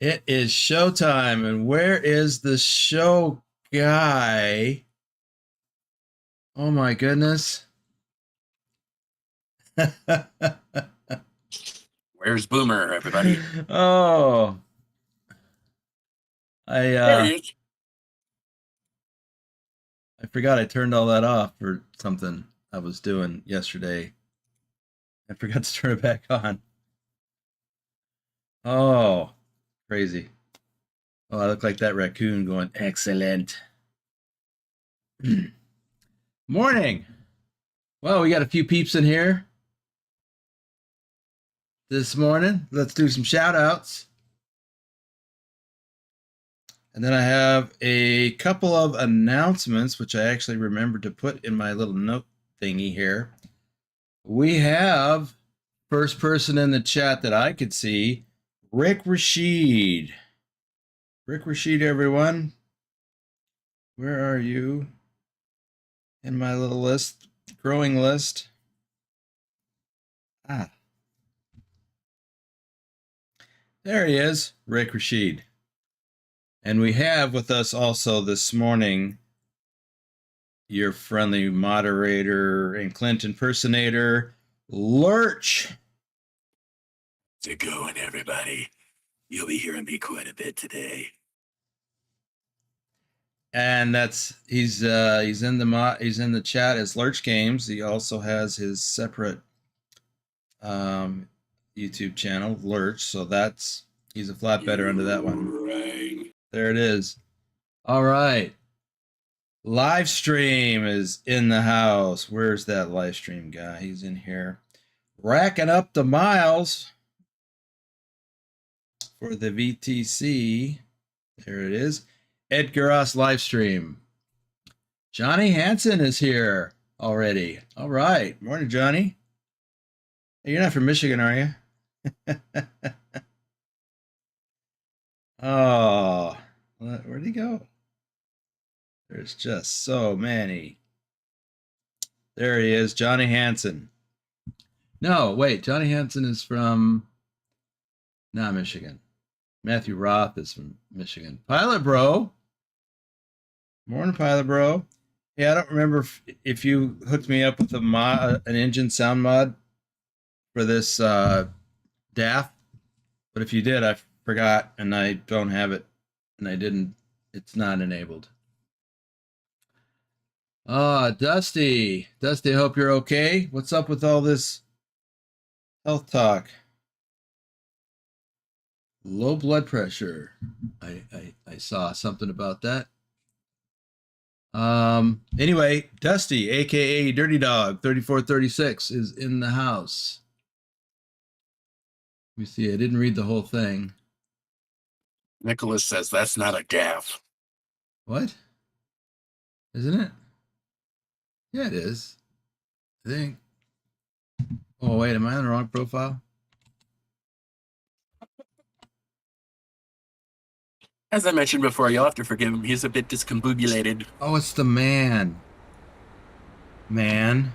It is showtime, and where is the show guy? Oh my goodness. Where's Boomer, everybody? Oh. There he is. I forgot I turned all that off for something I was doing yesterday. I forgot to turn it back on. Oh, crazy. Oh, I look like that raccoon going, excellent. Morning. Well, we got a few peeps in here this morning. Let's do some shout outs. And then I have a couple of announcements, which I actually remembered to put in my little note thingy here. We have First person in the chat that I could see, Rick Rashid. Rick Rashid, everyone. Where are you in my little list, growing list? Ah, there he is, Rick Rashid. And we have with us also this morning your friendly moderator and Clint impersonator, Lurch. How's it going, everybody? You'll be hearing me quite a bit today. And that's he's in the chat as Lurch Games. He also has his separate YouTube channel, Lurch. So he's a flat better under that one. Right. There it is. All right. Live stream is in the house. Where's that live stream guy? He's in here. Racking up the miles for the VTC. There it is. Edgar Ross live stream. Johnny Hansen is here already. All right. Morning, Johnny. Hey, you're not from Michigan, are you? Oh, where'd he go? There's just so many. There he is, Johnny Hansen. No, wait, Johnny Hansen is from not Michigan. Matthew Roth is from Michigan. Pilot Bro. Morning, Pilot Bro. Yeah, I don't remember if you hooked me up with an engine sound mod for this DAF, but if you did, I forgot and I don't have it, and I didn't. It's not enabled. Dusty. Dusty, I hope you're okay. What's up with all this health talk? Low blood pressure. I saw something about that. Anyway, Dusty, aka Dirty Dog 3436, is in the house. Let me see. I didn't read the whole thing. Nicholas says that's not a DAF. What? Isn't it? Yeah, it is. I think. Oh, wait, am I on the wrong profile? As I mentioned before, you'll have to forgive him. He's a bit discombobulated. Oh, it's the man. Man.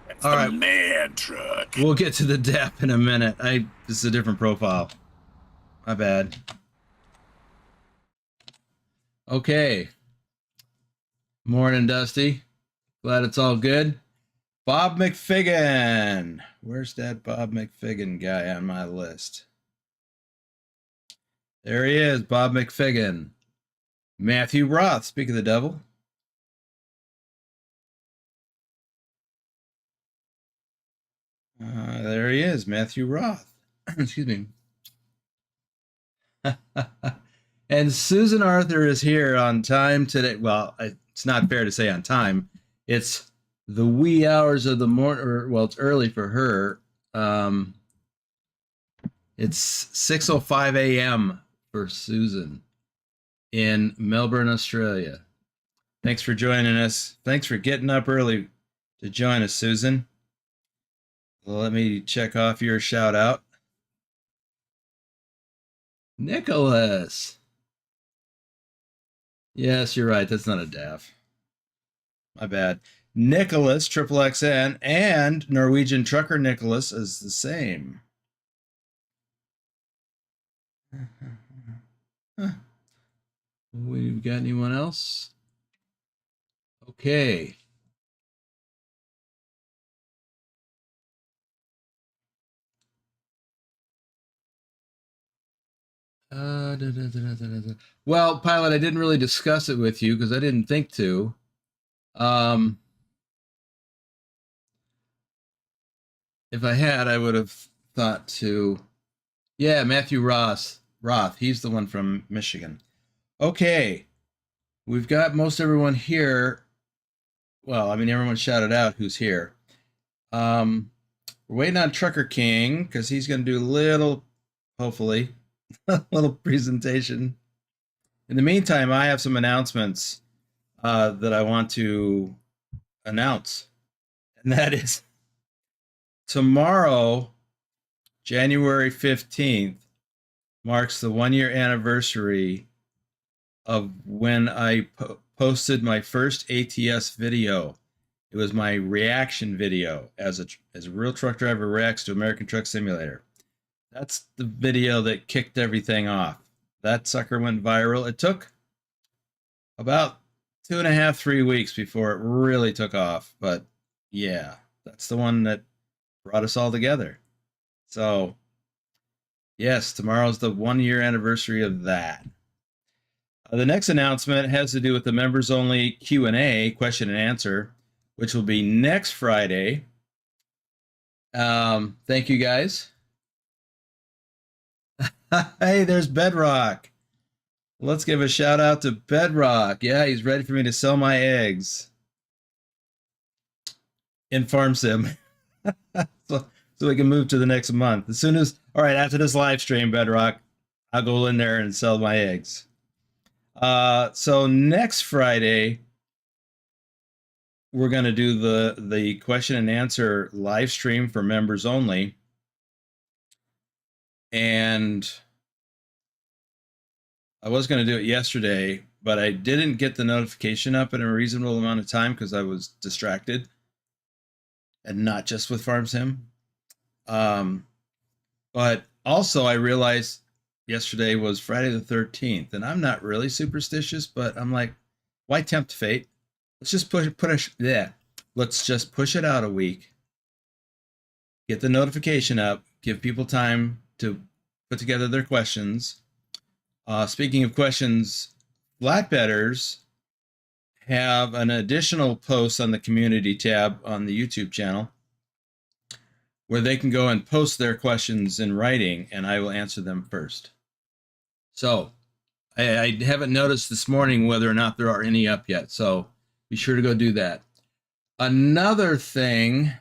That's all the right. man truck. We'll get to the DAP in a minute. This is a different profile. My bad. Okay. Morning, Dusty. Glad it's all good. Bob McFiggin. Where's that Bob McFiggin guy on my list? There he is, Bob McFiggin. Matthew Roth, speak of the devil. There he is, Matthew Roth. Excuse me. And Susan Arthur is here on time today. Well, it's not fair to say on time. It's the wee hours of the morning. Well, it's early for her. It's 6:05 a.m. for Susan in Melbourne, Australia. Thanks for joining us. Thanks for getting up early to join us, Susan. Let me check off your shout out. Nicholas. Yes, you're right. That's not a DAF. My bad. Nicholas, XXXN, and Norwegian Trucker Nicholas is the same. We've got anyone else? Okay. Well, Pilot, I didn't really discuss it with you because I didn't think to. If I had, I would have thought to. Yeah, Matthew Roth. He's the one from Michigan. Okay. We've got most everyone here. Well, I mean, everyone shouted out who's here. We're waiting on Trucker King because he's going to do a little, hopefully, a little presentation. In the meantime, I have some announcements that I want to announce. And that is tomorrow, January 15th, marks the 1-year anniversary of when I posted my first ATS video. It was my reaction video as a real truck driver reacts to American Truck Simulator. That's the video that kicked everything off. That sucker went viral. It took about 2.5, 3 weeks before it really took off. But yeah, that's the one that brought us all together. So yes, tomorrow's the 1-year anniversary of that. The next announcement has to do with the members only Q&A, question and answer, which will be next Friday. Thank you guys. Hey, there's Bedrock. Let's give a shout out to Bedrock. Yeah, he's ready for me to sell my eggs in Farm Sim. so we can move to the next month. As soon as, all right, after this live stream, Bedrock, I'll go in there and sell my eggs. So next Friday, we're going to do the question and answer live stream for members only. And I was going to do it yesterday, but I didn't get the notification up in a reasonable amount of time because I was distracted, and not just with Farm Sim. But also I realized yesterday was Friday the 13th, and I'm not really superstitious, but I'm like, why tempt fate? Let's just let's just push it out a week. Get the notification up, give people time to put together their questions. Speaking of questions, flatbedders have an additional post on the community tab on the YouTube channel where they can go and post their questions in writing, and I will answer them first. So I haven't noticed this morning whether or not there are any up yet, so be sure to go do that. Another thing,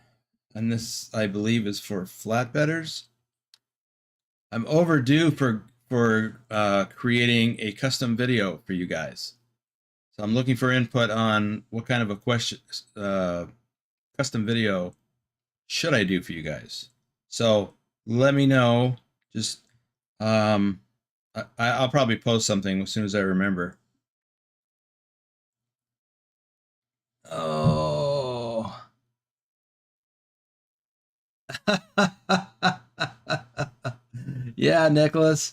and this I believe is for flatbedders, I'm overdue for creating a custom video for you guys. So I'm looking for input on what kind of a custom video should I do for you guys. So let me know. Just I'll probably post something as soon as I remember. Oh. Yeah, Nicholas.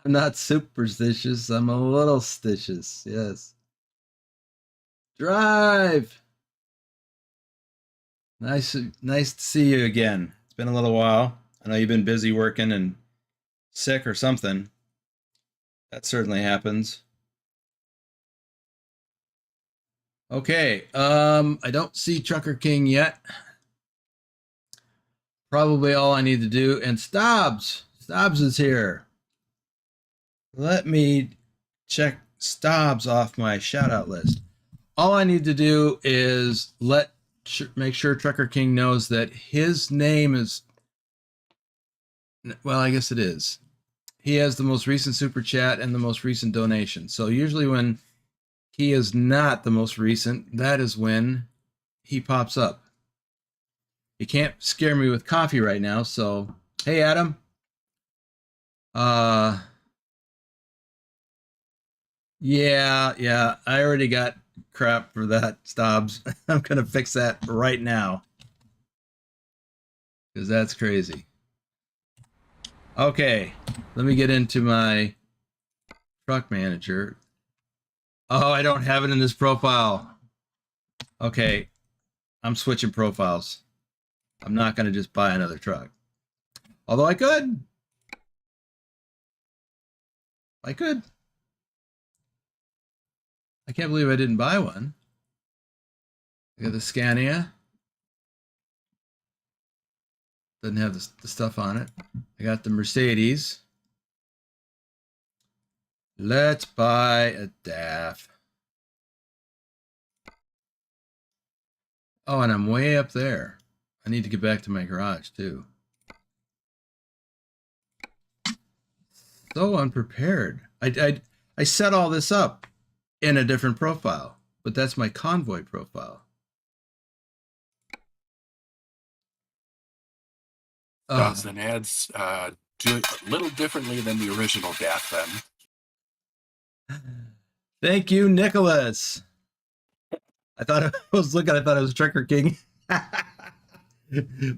I'm not superstitious. I'm a little stitious. Yes. Drive. Nice to see you again. It's been a little while. I know you've been busy working and sick or something. That certainly happens. Okay. I don't see Trucker King yet. Probably all I need to do, and Stobbs is here. Let me check Stobbs off my shout out list. All I need to do is make sure Trucker King knows that his name is, well, I guess it is. He has the most recent super chat and the most recent donation. So usually when he is not the most recent, that is when he pops up. You can't scare me with coffee right now, so hey, Adam. Yeah, I already got crap for that, Stobbs. I'm gonna fix that right now because that's crazy. Okay, let me get into my truck manager. Oh, I don't have it in this profile. Okay, I'm switching profiles. I'm not going to just buy another truck. Although I could. I can't believe I didn't buy one. I got the Scania. Doesn't have the stuff on it. I got the Mercedes. Let's buy a DAF. Oh, and I'm way up there. I need to get back to my garage too. So unprepared. I set all this up in a different profile, but that's my convoy profile. Does and adds do it a little differently than the original DAF then. Thank you, Nicholas. I thought I was looking, I thought it was Trekker King.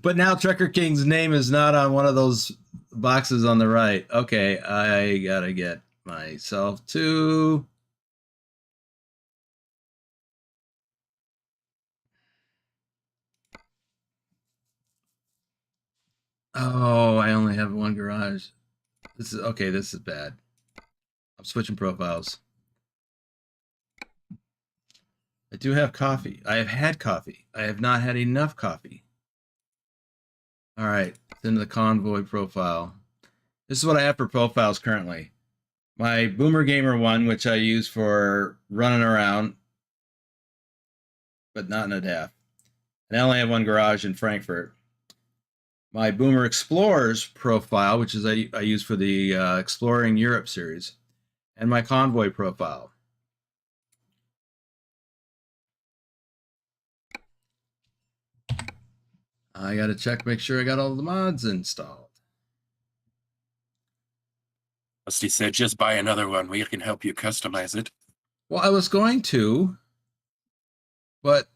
But now Trekker King's name is not on one of those boxes on the right. Okay, I gotta get myself to... Oh, I only have one garage. This is okay. This is bad. I'm switching profiles. I do have coffee. I have had coffee. I have not had enough coffee. All right, it's into the convoy profile. This is what I have for profiles currently. My Boomer Gamer one, which I use for running around, but not in a DAF. And I only have one garage in Frankfurt. My Boomer Explorers profile, which is I use for the Exploring Europe series, and my Convoy profile. I got to check, make sure I got all the mods installed. Rusty said, just buy another one. We can help you customize it. Well, I was going to, but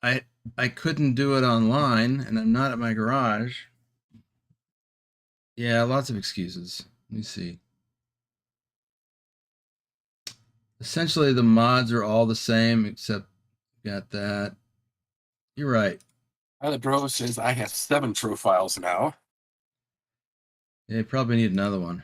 I couldn't do it online, and I'm not at my garage. Yeah, lots of excuses. Let me see. Essentially, the mods are all the same, except got that. You're right. Tyler Bro says, I have 7 profiles now. Yeah, you probably need another one.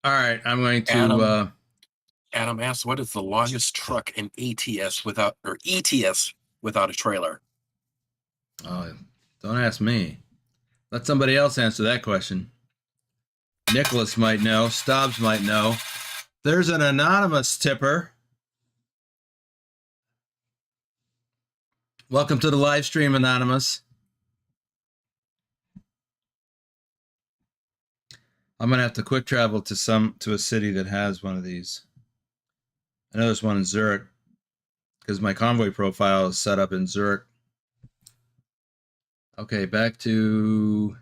All right, I'm going to... Adam asks, what is the longest truck in ETS without a trailer? Oh, don't ask me. Let somebody else answer that question. Nicholas might know. Stobbs might know. There's an anonymous tipper. Welcome to the live stream, Anonymous. I'm gonna have to quick travel to a city that has one of these. I know there's one in Zurich because my convoy profile is set up in Zurich. Okay, back to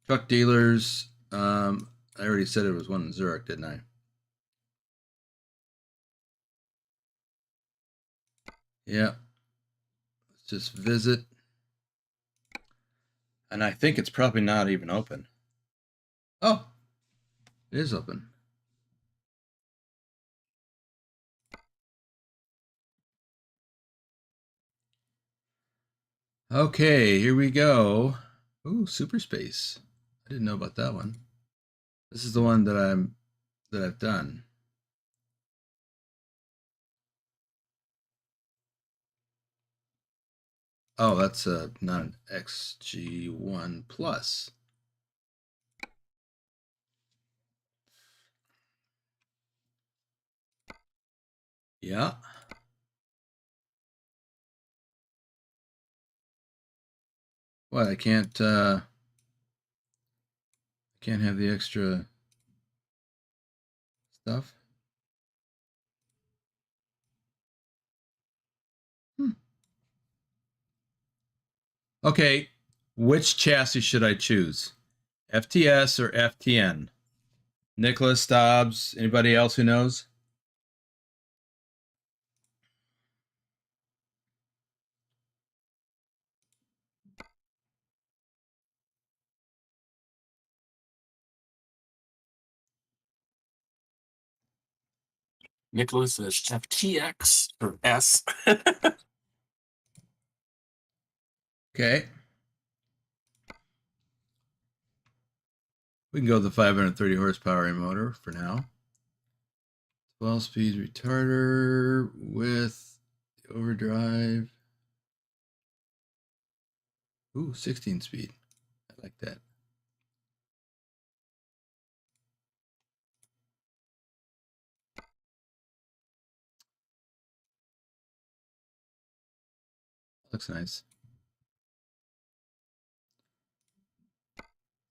truck dealers. I already said it was one in Zurich, didn't I? Yeah. Let's just visit. And I think it's probably not even open. Oh, it is open. Okay, here we go. Ooh, super space. I didn't know about that one. This is the one that I've done. Oh, that's not an XG1 plus. Yeah. What, I can't have the extra stuff? Okay, which chassis should I choose? FTS or FTN? Nicholas, Stobbs, anybody else who knows? Nicholas says FTX or S. Okay. We can go with the 530 horsepower motor for now. 12 speed retarder with the overdrive. Ooh, 16 speed. I like that. Looks nice.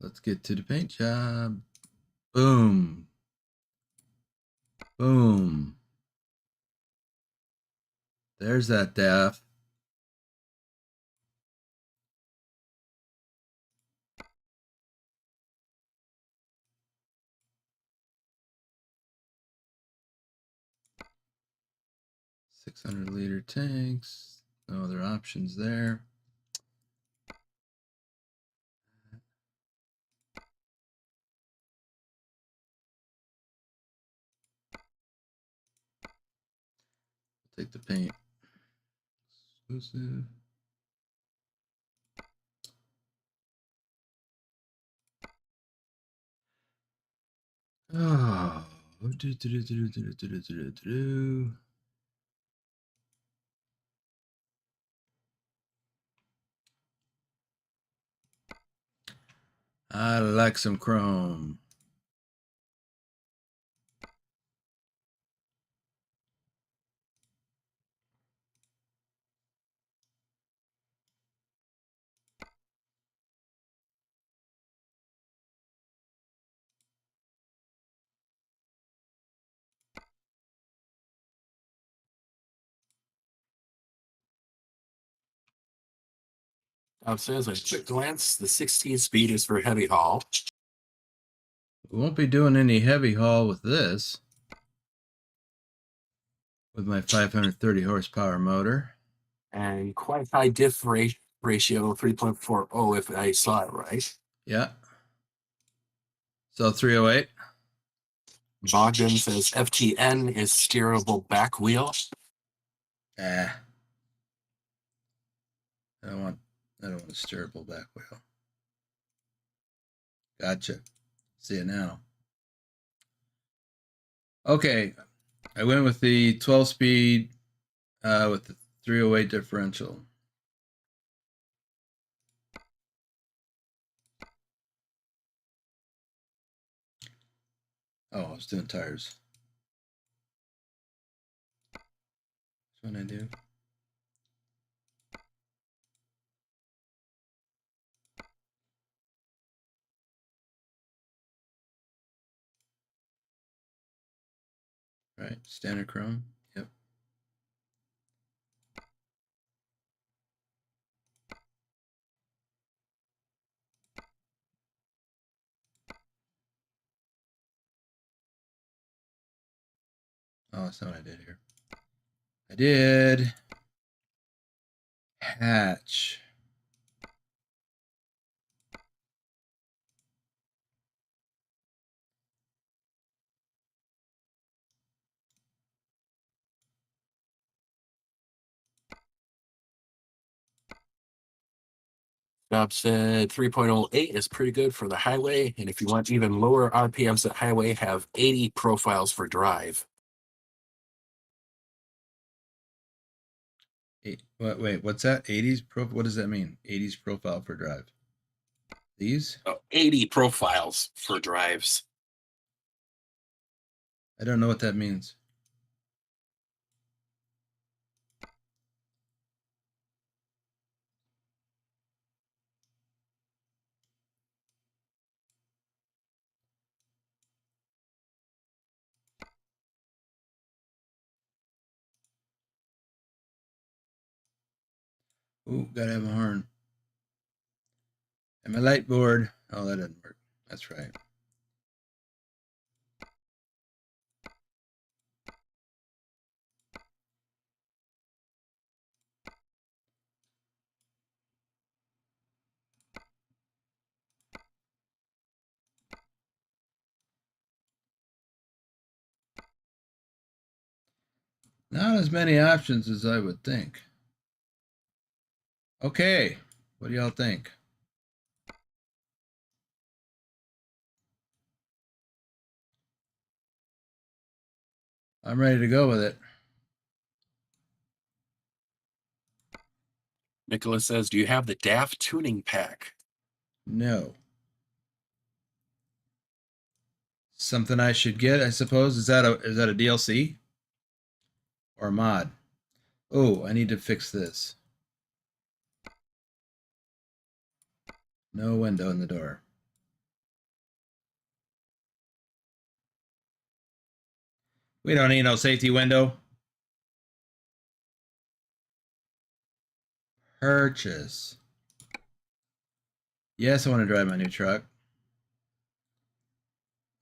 Let's get to the paint job. Boom. Boom. There's that DAF. $600-liter tanks. No other options there. Take the paint. Exclusive. Oh. I like some chrome. It says at a quick glance, the 16 speed is for heavy haul. We won't be doing any heavy haul with this. With my 530 horsepower motor. And quite high diff ratio, 3.40 if I saw it right. Yeah. So 308. Bogdan says FTN is steerable back wheel. I don't want a steerable back wheel. Gotcha. See it now. Okay. I went with the 12-speed with the 308 differential. Oh, I was doing tires. Which one I do? Right, standard chrome. Yep. Oh, that's not what I did here. I did hatch. Bob said 3.08 is pretty good for the highway. And if you want even lower RPMs at highway, have 80 profiles for drive. Wait, what's that? 80s pro? What does that mean? 80s profile for drive. These? Oh, 80 profiles for drives. I don't know what that means. Ooh, gotta have a horn. And my light board. Oh, that didn't work. That's right. Not as many options as I would think. Okay, what do y'all think? I'm ready to go with it. Nicholas says, do you have the DAF tuning pack? No. Something I should get, I suppose. Is that a DLC? Or a mod? Oh, I need to fix this. No window in the door. We don't need no safety window. Purchase. Yes, I want to drive my new truck.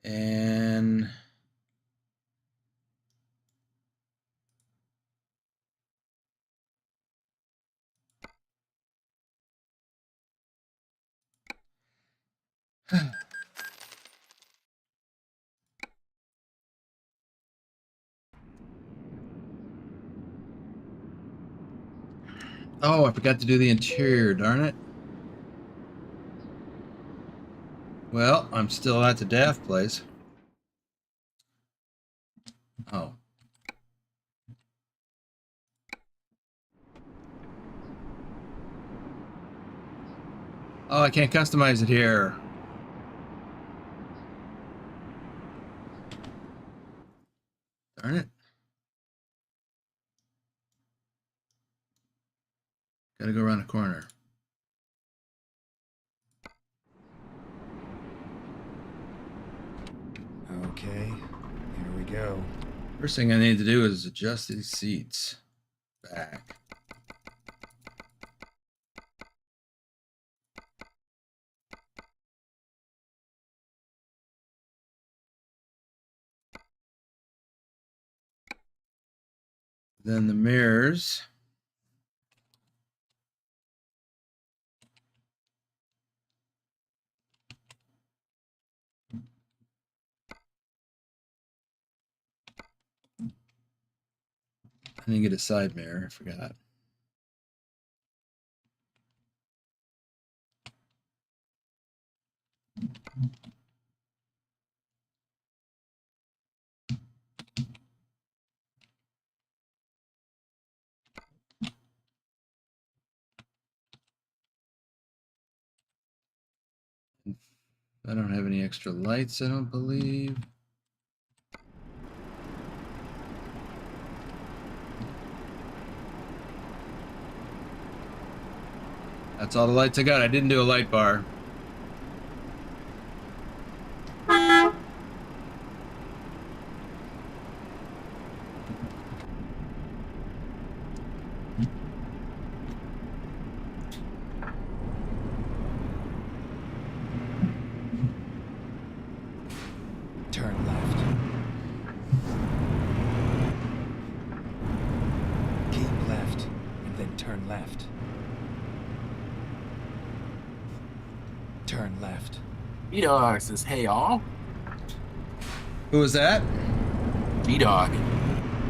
And oh, I forgot to do the interior, darn it. Well, I'm still at the DAF place. Oh. Oh, I can't customize it here. Darn it. Gotta go around the corner. Okay, here we go. First thing I need to do is adjust these seats back. Then the mirrors. I didn't get a side mirror, I forgot. I don't have any extra lights, I don't believe. That's all the lights I got. I didn't do a light bar. Turn left. Keep left, and then turn left. Turn left. E-Dog says, hey, all. Who was that? E-Dog.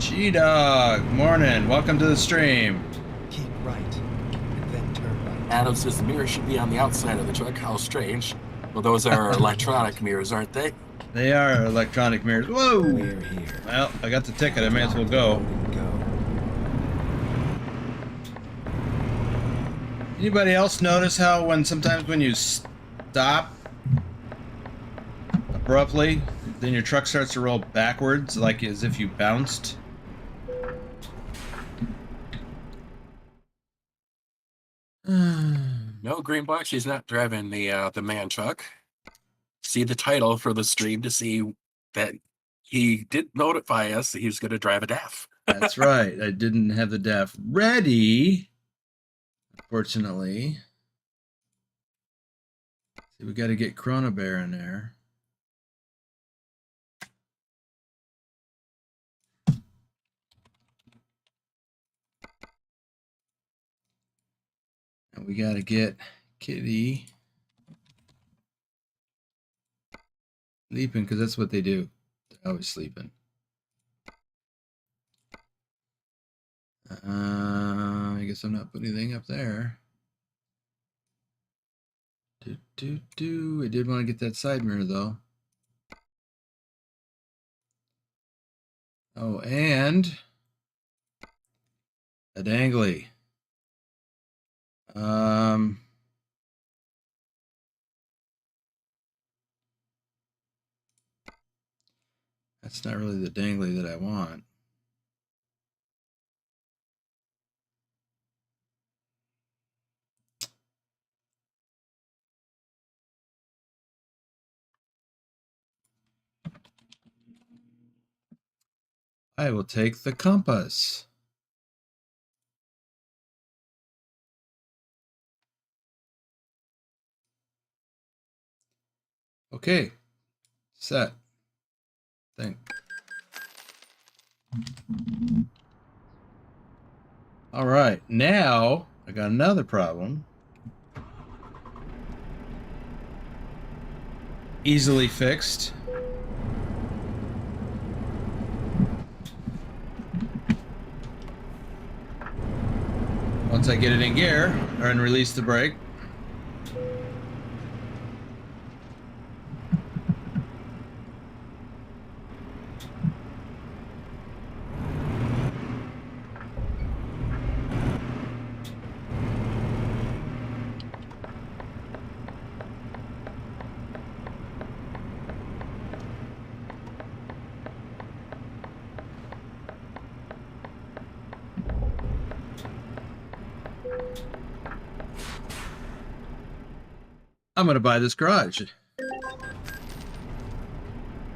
G-Dog. Morning. Welcome to the stream. Keep right, and then turn right. Adam says the mirror should be on the outside of the truck. How strange. Well, those are electronic mirrors, aren't they? They are electronic mirrors. Whoa! We're here. Well, I got the ticket. I may as well go. Anybody else notice how sometimes when you stop abruptly, then your truck starts to roll backwards, like as if you bounced? No, Green Box, he's not driving the man truck. See the title for the stream to see that he did notify us that he was going to drive a DAF. That's right. I didn't have the DAF ready, unfortunately. See, we got to get Chrono Bear in there. And we got to get Kitty sleeping, because that's what they do. They're always sleeping. I guess I'm not putting anything up there. I did want to get that side mirror, though. Oh, and a dangly. That's not really the dangly that I want. I will take the compass. Okay, set. Thing. All right, now I got another problem. Easily fixed. Once I get it in gear and release the brake. I'm going to buy this garage.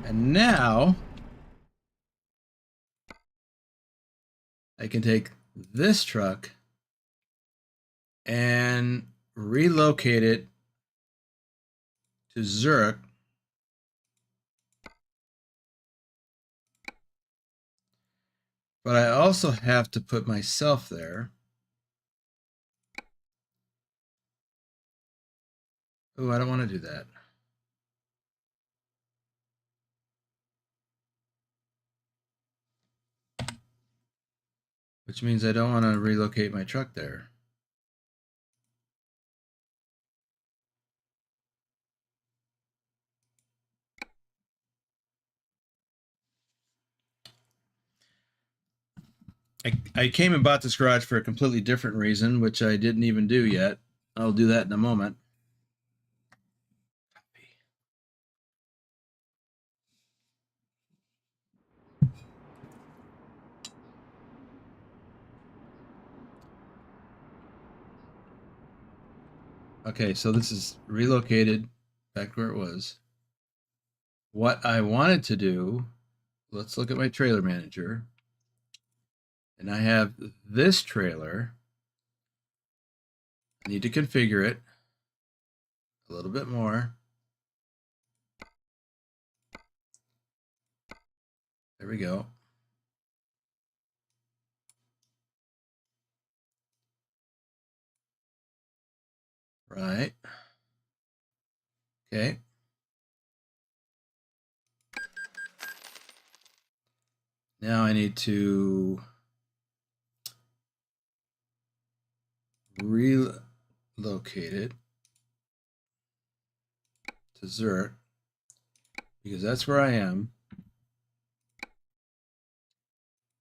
And now I can take this truck and relocate it to Zurich. But I also have to put myself there. Oh, I don't want to do that. Which means I don't want to relocate my truck there. I came and bought this garage for a completely different reason, which I didn't even do yet. I'll do that in a moment. Okay, so this is relocated back where it was. What I wanted to do, let's look at my trailer manager. And I have this trailer. I need to configure it a little bit more. There we go. Right. Okay. Now I need to relocate it to Zurich because that's where I am.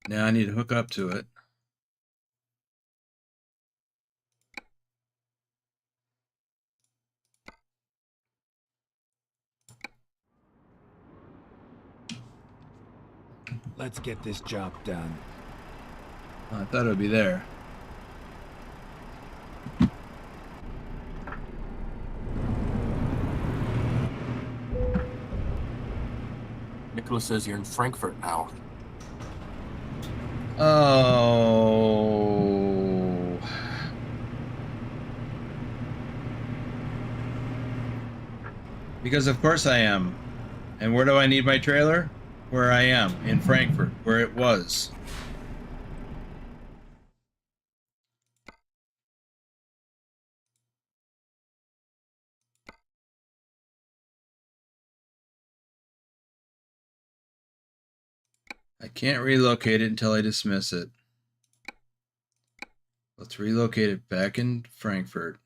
Now I need to hook up to it. Let's get this job done. Oh, I thought it would be there. Nicholas says you're in Frankfurt now. Oh. Because of course I am. And where do I need my trailer? Where I am, in Frankfurt, where it was. I can't relocate it until I dismiss it. Let's relocate it back in Frankfurt.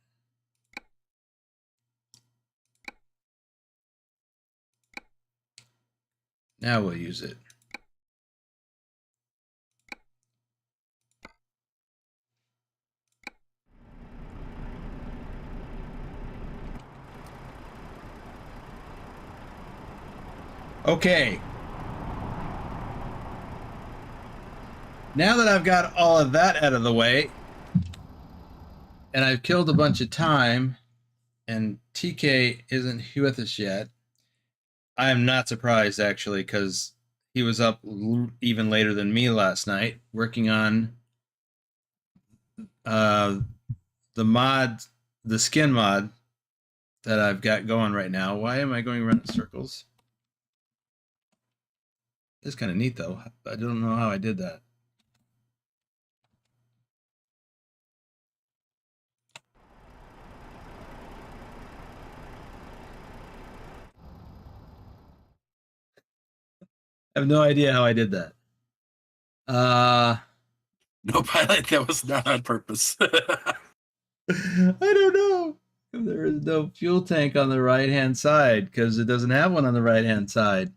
Now we'll use it. Okay. Now that I've got all of that out of the way, and I've killed a bunch of time, and TK isn't with us yet, I am not surprised, actually, because he was up even later than me last night working on the skin mod that I've got going right now. Why am I going around in circles? It's kind of neat though. I don't know how I did that. I have no idea how I did that. No, Pilot, that was not on purpose. I don't know. There is no fuel tank on the right-hand side because it doesn't have one on the right-hand side.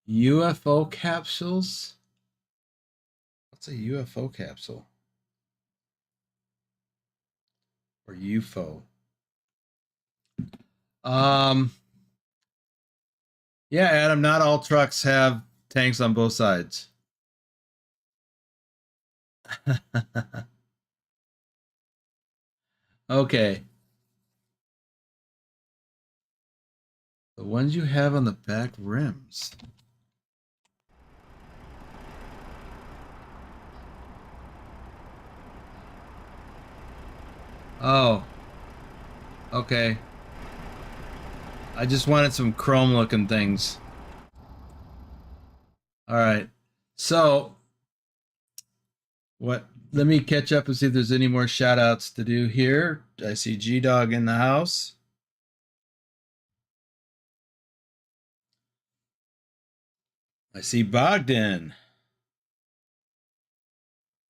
UFO capsules? What's a UFO capsule? Or UFO? Yeah, Adam, not all trucks have tanks on both sides. Okay. The ones you have on the back rims. Oh. Okay. I just wanted some chrome looking things. All right. So let me catch up and see if there's any more shout outs to do here. I see G-Dog in the house. I see Bogdan.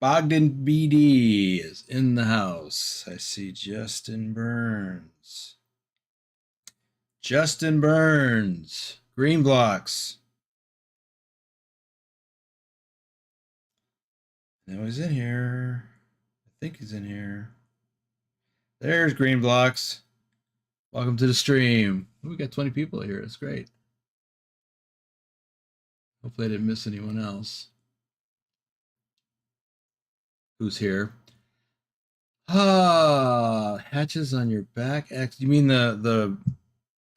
Bogdan BD is in the house. I see Justin Burns. Justin Burns. Green blocks. No, he's in here. I think he's in here. There's Green blocks. Welcome to the stream. We got 20 people here. That's great. Hopefully I didn't miss anyone else. Who's here? Hatches on your back. You mean the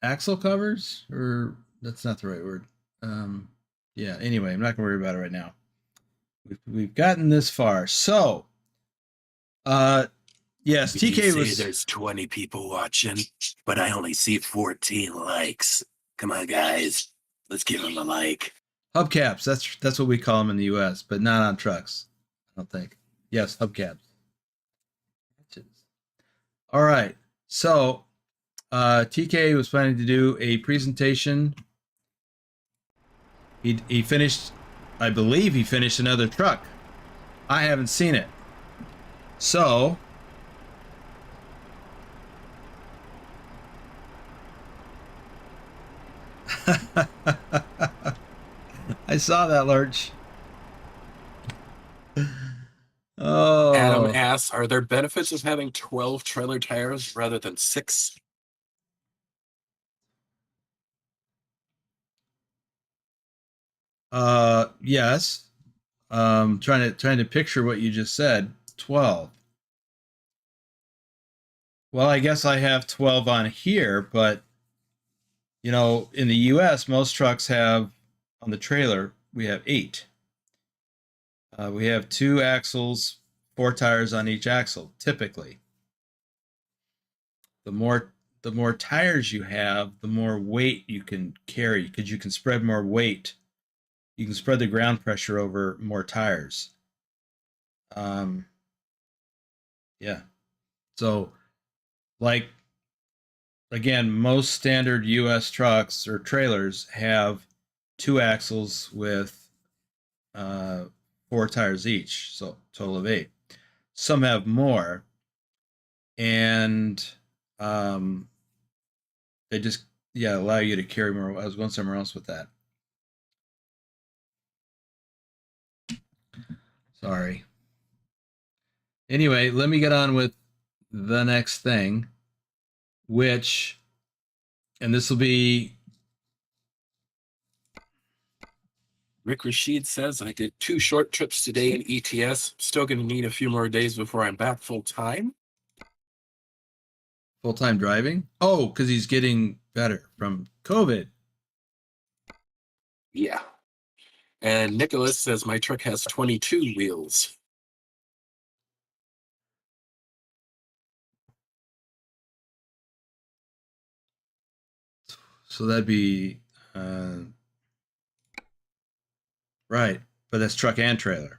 axle covers? Or that's not the right word. Yeah, anyway, I'm not gonna worry about it right now. We've gotten this far. So yes, TK was there's 20 people watching, but I only see 14 likes. Come on, guys. Let's give them a like. hubcaps. That's what we call them in the US, but not on trucks, I don't think. Yes, hubcaps. All right. So TK was planning to do a presentation. He finished, I believe he finished another truck. I haven't seen it. So I saw that, Lurch. Oh. Adam asks, are there benefits of having 12 trailer tires rather than 6? Yes. Trying to picture what you just said. 12. Well, I guess I have 12 on here, but you know, in the US, most trucks have on the trailer, we have 8. We have 2 axles, 4 tires on each axle, typically. The more tires you have, the more weight you can carry, because you can spread more weight. You can spread the ground pressure over more tires. Yeah. So, like, again, most standard US trucks or trailers have 2 axles with 4 tires each, so total of 8. Some have more, and they just allow you to carry more. I was going somewhere else with that. Sorry. Anyway, let me get on with the next thing, which, and this will be. Rick Rashid says, I did 2 short trips today in ETS. Still going to need a few more days before I'm back full time. Full-time driving? Oh, because he's getting better from COVID. Yeah. And Nicholas says my truck has 22 wheels. So that'd be right, but that's truck and trailer.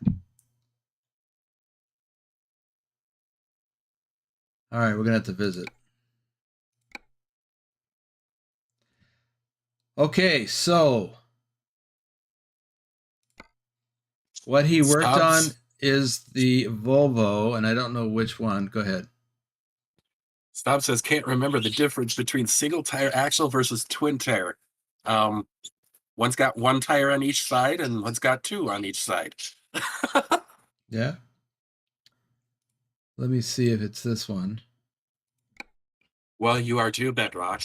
All right, we're gonna have to visit. Okay, so what he worked on is the Volvo, and I don't know which one. Go ahead. Stop says can't remember the difference between single tire axle versus twin tire. One's got one tire on each side and one's got two on each side. Yeah. Let me see if it's this one. Well, you are too, Bedrock.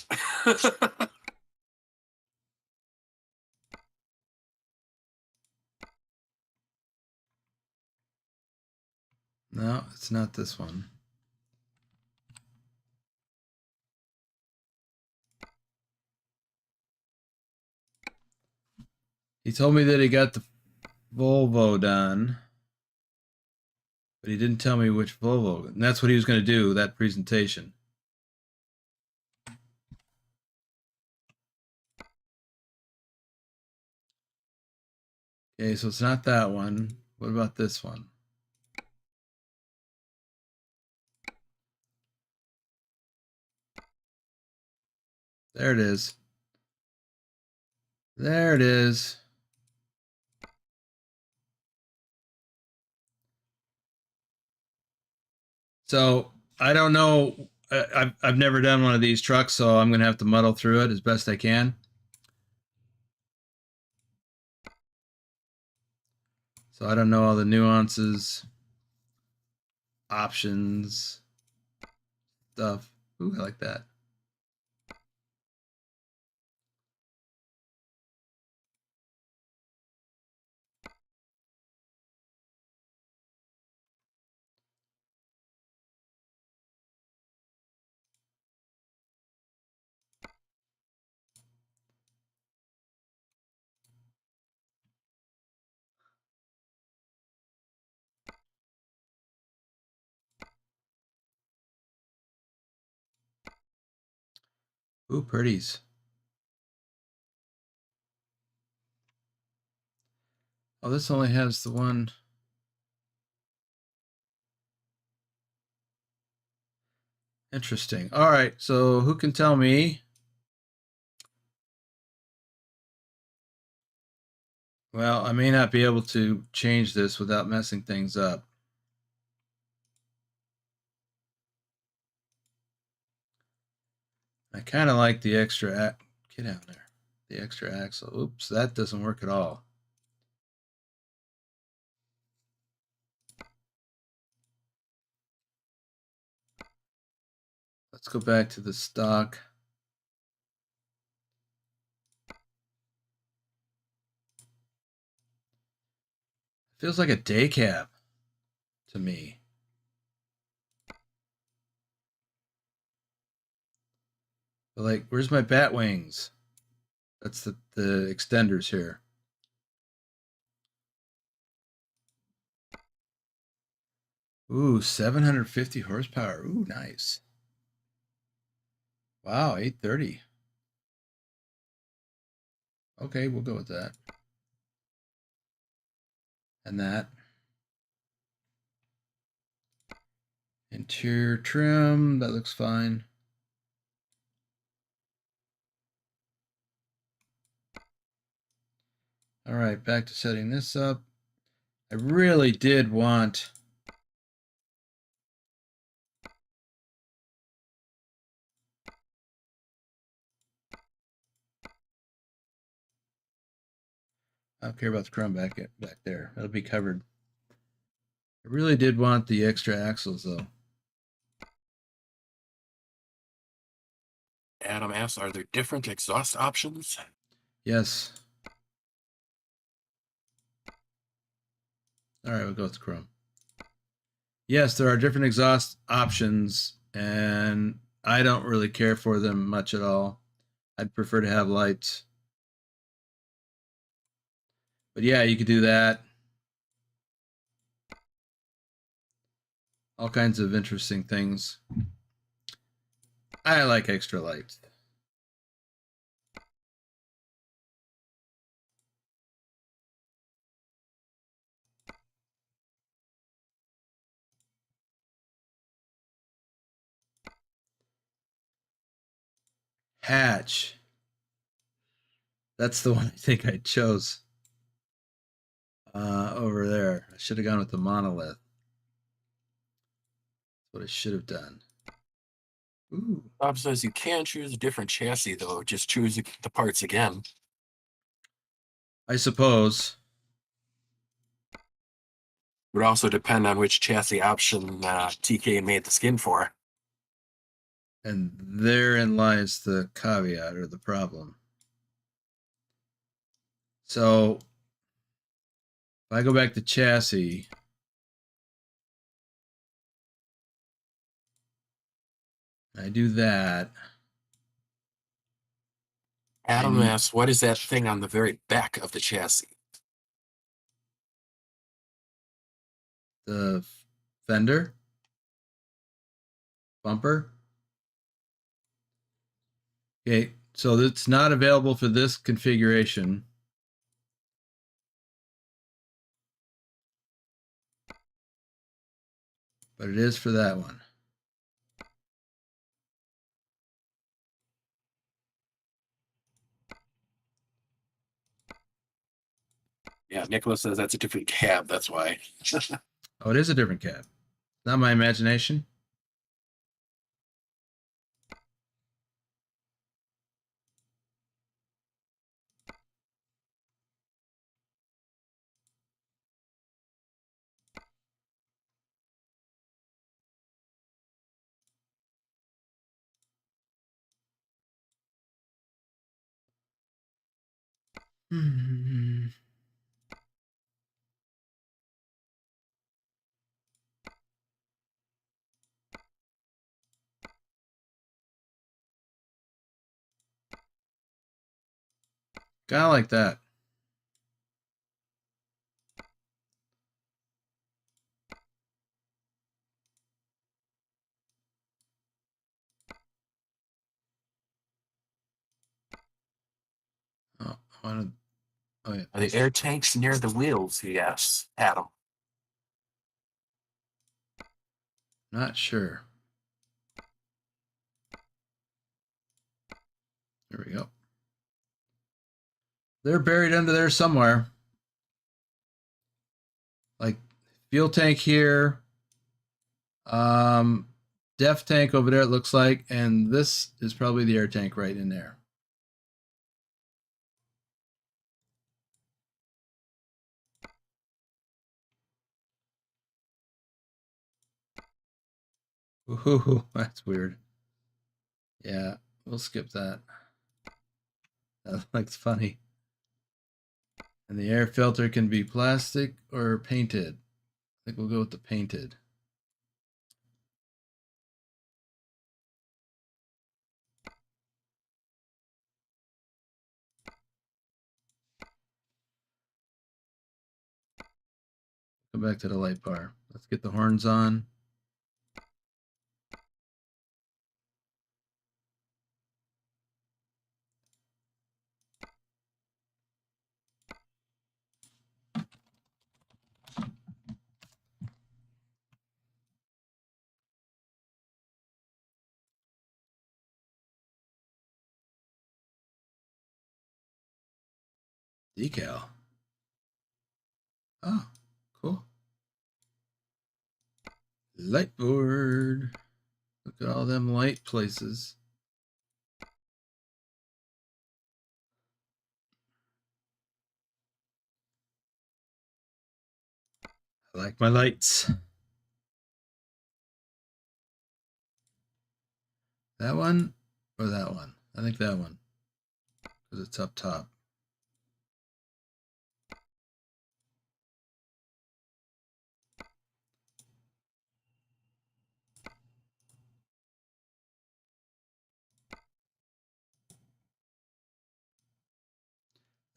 No, it's not this one. He told me that he got the Volvo done, but he didn't tell me which Volvo. And that's what he was going to do, that presentation. Okay, so it's not that one. What about this one? There it is. There it is. So I don't know. I've never done one of these trucks, so I'm going to have to muddle through it as best I can. So I don't know all the nuances, options, stuff. Ooh, I like that. Ooh, pretties. Oh, this only has the one. Interesting. All right, so who can tell me? Well, I may not be able to change this without messing things up. I kind of like the extra, get out there, the extra axle. Oops, that doesn't work at all. Let's go back to the stock. Feels like a day cab to me. But like, where's my bat wings? That's the extenders here. Ooh, 750 horsepower. Ooh, nice. Wow, 830. Okay, we'll go with that. And that. Interior trim, that looks fine. All right, back to setting this up. I really did want I don't care about the chrome back there. That'll be covered. I really did want the extra axles though. Adam asks, are there different exhaust options? Yes. All right, we'll go with chrome. Yes, there are different exhaust options, and I don't really care for them much at all. I'd prefer to have lights. But yeah, you could do that. All kinds of interesting things. I like extra lights. Hatch. That's the one I think I chose. Over there. I should have gone with the monolith. That's what I should have done. Ooh. Bob says you can choose a different chassis, though. Just choose the parts again. I suppose. Would also depend on which chassis option TK made the skin for. And therein lies the caveat or the problem. So if I go back to chassis, I do that. Adam asks, what is that thing on the very back of the chassis? The fender, bumper. Okay, so it's not available for this configuration. But it is for that one. Yeah, Nicholas says that's a different cab. That's why. Oh, it is a different cab. Not my imagination. Hmm. Kind of like that. Oh, I wanted. Oh yeah. Are the air tanks near the wheels? Yes, Adam. Not sure. There we go. They're buried under there somewhere. Like fuel tank here. Def tank over there, it looks like. And this is probably the air tank right in there. Ooh, that's weird. Yeah, we'll skip that. That looks funny. And the air filter can be plastic or painted. I think we'll go with the painted. Go back to the light bar. Let's get the horns on. Decal. Oh, cool. Light board. Look at all them light places. I like my lights. That one or that one? I think that one because it's up top.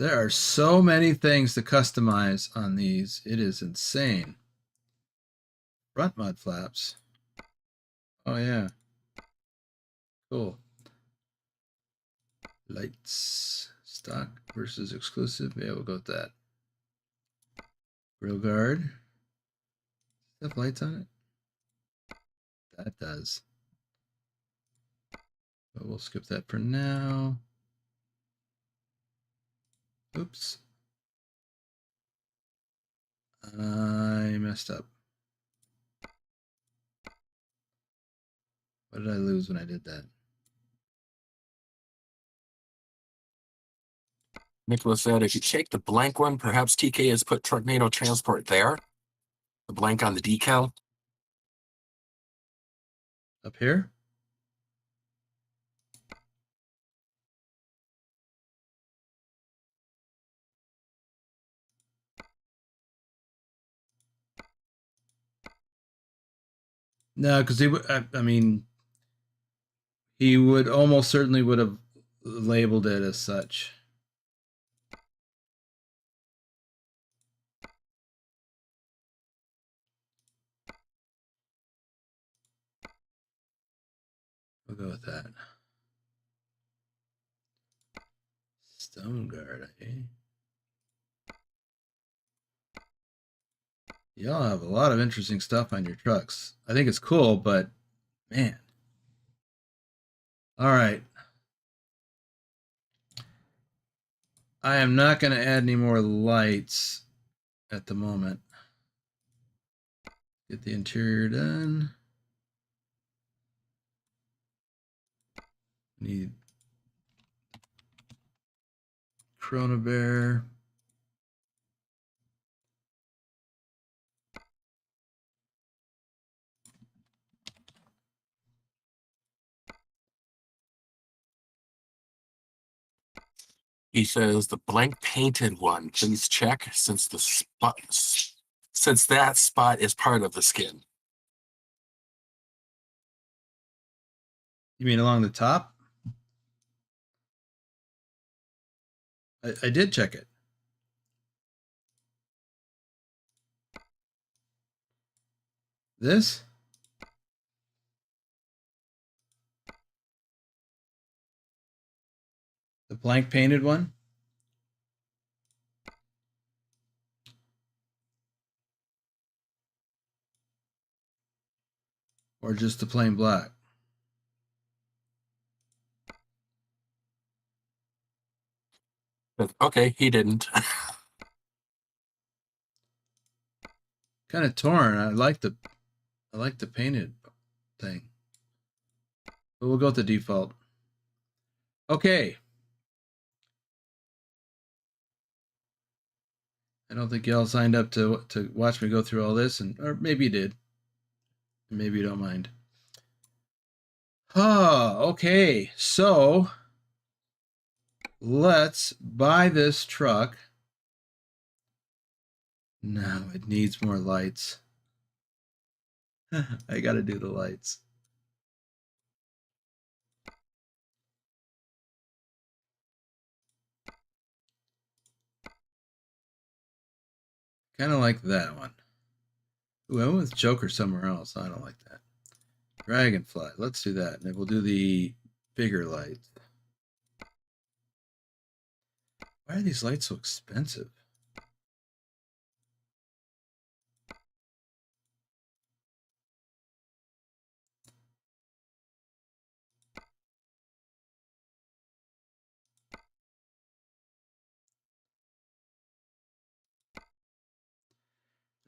There are so many things to customize on these. It is insane. Front mud flaps. Oh, yeah. Cool. Lights. Stock versus exclusive. Yeah, we'll go with that. Grill guard. Does it have lights on it? That does. But we'll skip that for now. Oops. I messed up. What did I lose when I did that? Nicholas said, if you take the blank one, perhaps TK has put Trucknado Transport there. The blank on the decal. Up here? No, because he would. I mean, he would almost certainly would have labeled it as such. We'll go with that. Stone guard, eh? Y'all have a lot of interesting stuff on your trucks. I think it's cool, but man. All right. I am not going to add any more lights at the moment. Get the interior done. Need Corona Bear. He says the blank painted one, please check since that spot is part of the skin. You mean along the top? I did check it. This? The blank painted one? Or just the plain black? Okay, he didn't. Kind of torn. I like the painted thing. But we'll go with the default. Okay. I don't think y'all signed up to watch me go through all this, or maybe you did. Maybe you don't mind. Okay. So let's buy this truck. No, it needs more lights. I got to do the lights. Kind of like that one. Ooh, I went with Joker somewhere else. I don't like that. Dragonfly. Let's do that. And we'll do the bigger lights. Why are these lights so expensive?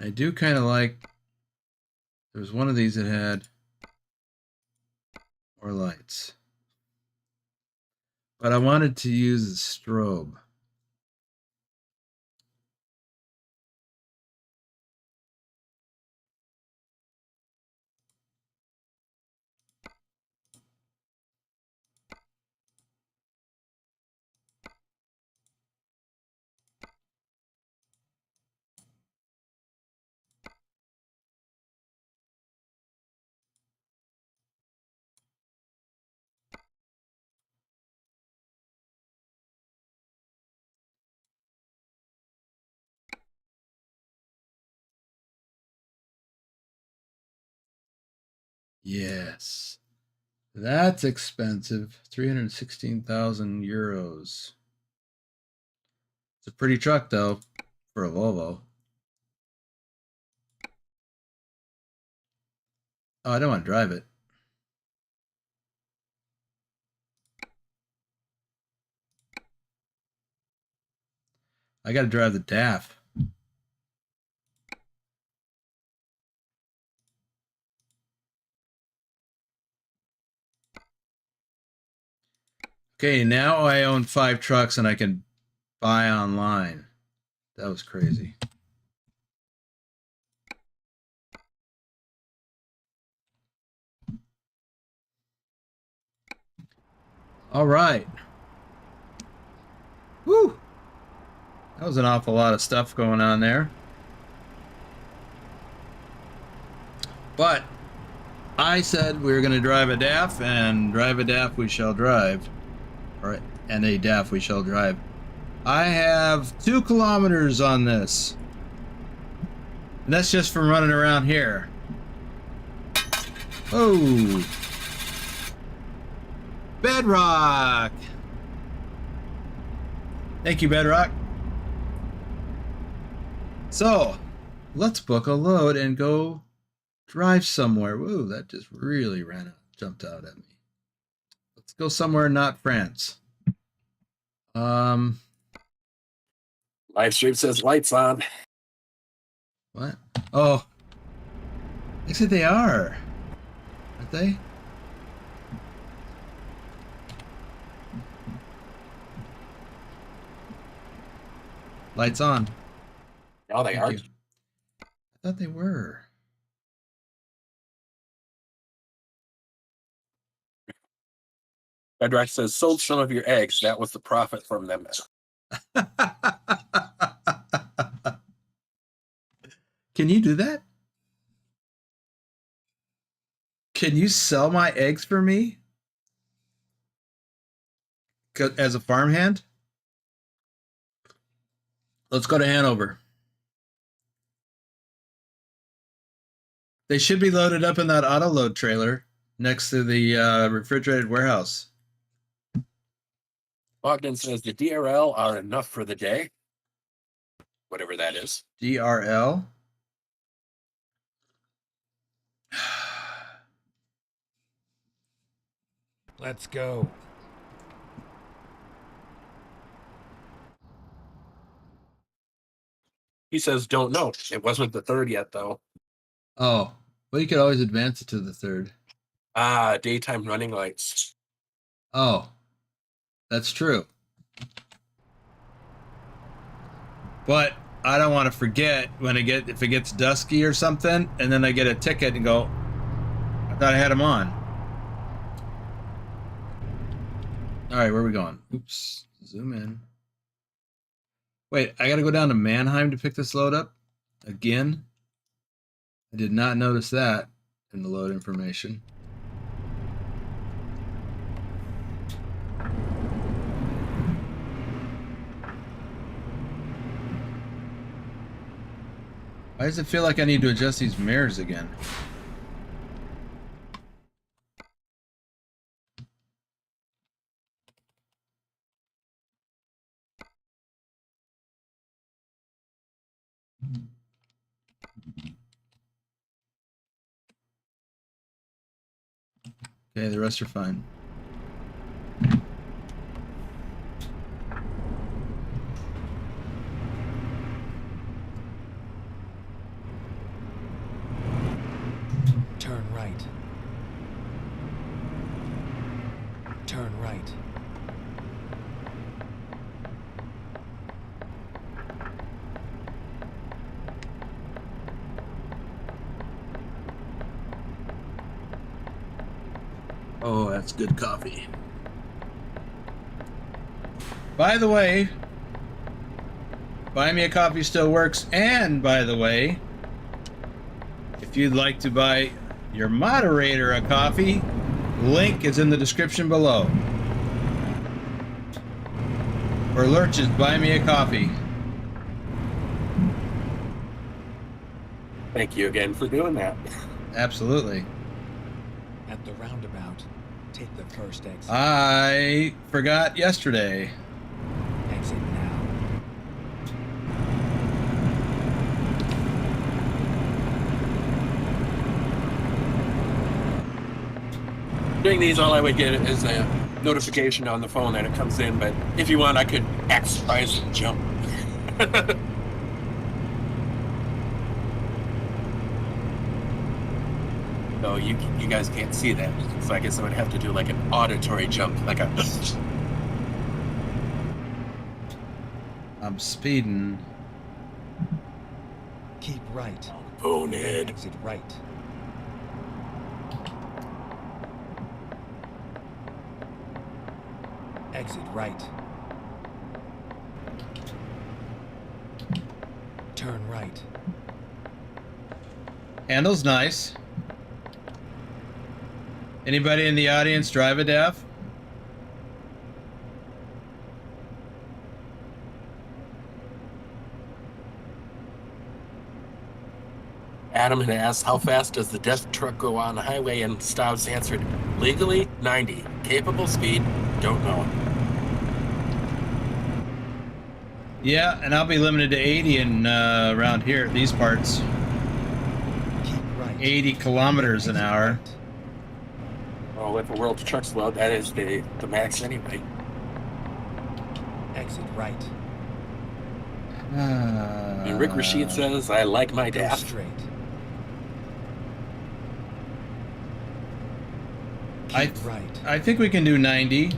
I do kind of like, there was one of these that had more lights. But I wanted to use the strobe. Yes. That's expensive. 316,000 euros. It's a pretty truck, though, for a Volvo. Oh, I don't want to drive it. I got to drive the DAF. Okay, now I own 5 trucks and I can buy online. That was crazy. All right. Woo! That was an awful lot of stuff going on there. But I said we were going to drive a DAF, and drive a DAF we shall drive. And a DAF we shall drive. I have 2 kilometers on this. And that's just from running around here. Oh! Bedrock! Thank you, Bedrock. So, let's book a load and go drive somewhere. Whoa, that just really jumped out at me. Let's go somewhere not France. Live stream says lights on. What? Oh. Actually, they are. Aren't they? Lights on. Oh, they Thank are. you. I thought they were. Bedrock says, sold some of your eggs. That was the profit from them. Can you do that? Can you sell my eggs for me? As a farmhand? Let's go to Hanover. They should be loaded up in that auto load trailer next to the refrigerated warehouse. Bogdan says the DRL are enough for the day. Whatever that is. DRL? Let's go. He says, don't know. It wasn't the 3rd yet, though. Oh, well, you could always advance it to the 3rd. Ah, daytime running lights. Oh, that's true. But I don't want to forget when if it gets dusky or something, and then I get a ticket and go, I thought I had them on. All right, where are we going? Oops, zoom in. Wait, I got to go down to Mannheim to pick this load up again. I did not notice that in the load information. Why does it feel like I need to adjust these mirrors again? Okay, the rest are fine. Turn right. Turn right. Oh, that's good coffee. By the way, Buy Me a Coffee still works. And by the way, if you'd like to buy your moderator a coffee, link is in the description below. For Lurch's Buy Me a Coffee. Thank you again for doing that. Absolutely. At the roundabout, take the first exit. I forgot yesterday. Exit now. Doing these, all I would get is a notification on the phone that it comes in, but if you want, I could exercise and jump. So you guys can't see that, so I guess I would have to do like an auditory jump, like a... I'm speeding. Keep right. bonehead. Exit right. Exit right. Turn right. Handle's nice. Anybody in the audience drive a DAF? Adam had asked, how fast does the death truck go on the highway? And Stavs answered, legally, 90. Capable speed, don't know. Yeah, and I'll be limited to 80 in around here, these parts. Keep right. 80 kilometers an hour. Well, with the world trucks load, that is the max anyway. Exit right. And Rick Rashid says, I like my Go DAF. straight. I Keep right. I think we can do 90.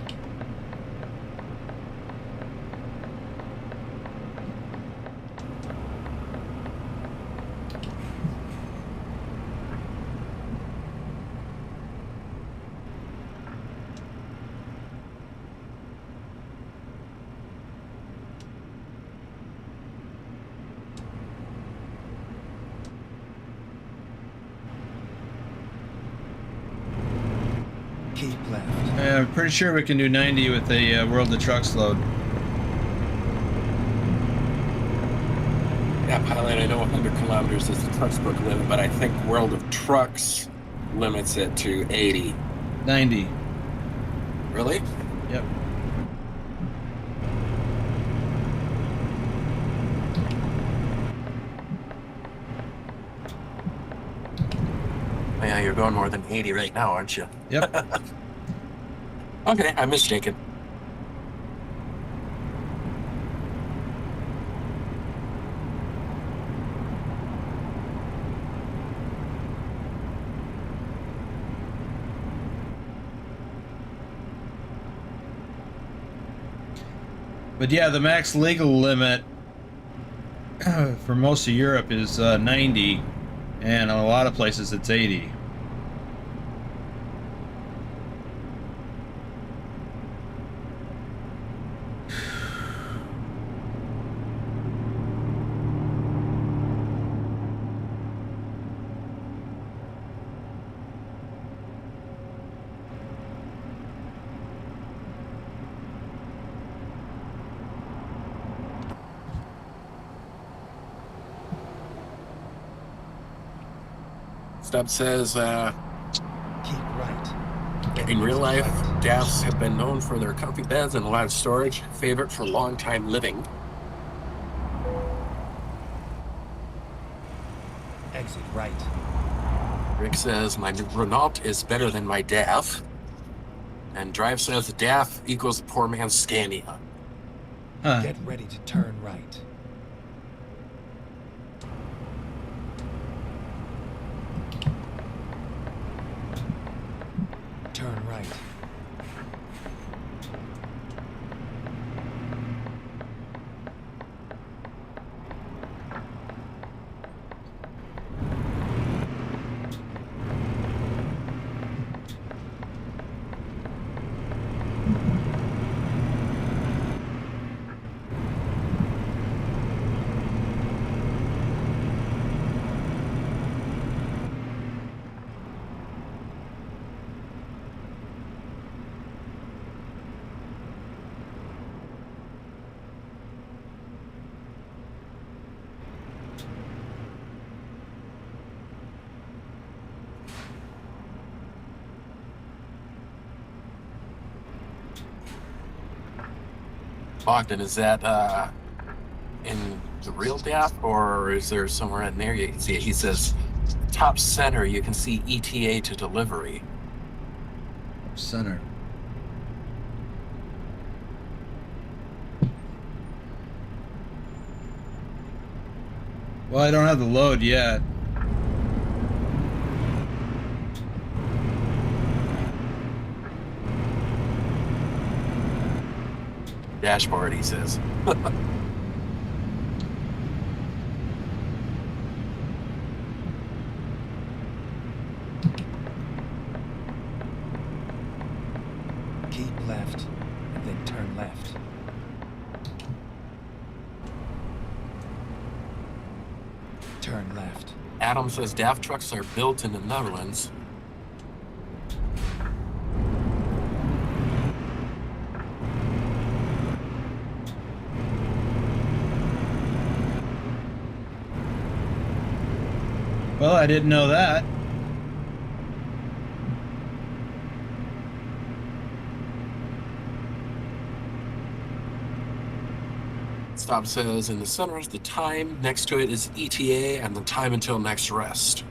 Keep left. I'm pretty sure we can do 90 with the World of Trucks load. Yeah, pilot, I know 100 kilometers is the truck's book limit, but I think World of Trucks limits it to 80. 90. Really? Yep. Oh, yeah, you're going more than 80 right now, aren't you? Yep. Okay, I'm mistaken. But yeah, the max legal limit for most of Europe is 90, and in a lot of places it's 80. Stubb says, Keep right. in real life, DAFs have been known for their comfy beds and a lot of storage, favorite for long-time living. Exit right. Rick says, my Renault is better than my DAF. And Drive says, DAF equals poor man's Scania. Huh. Get ready to turn right. Turn right. Ogden, is that in the real DAF, or is there somewhere in there you can see it? He says, top center, you can see ETA to delivery. Center. Well, I don't have the load yet. Dashboard, he says. Keep left, and then turn left. Turn left. Adam says DAF trucks are built in the Netherlands. Well, I didn't know that. Stop says in the center is the time, next to it is ETA, and the time until next rest.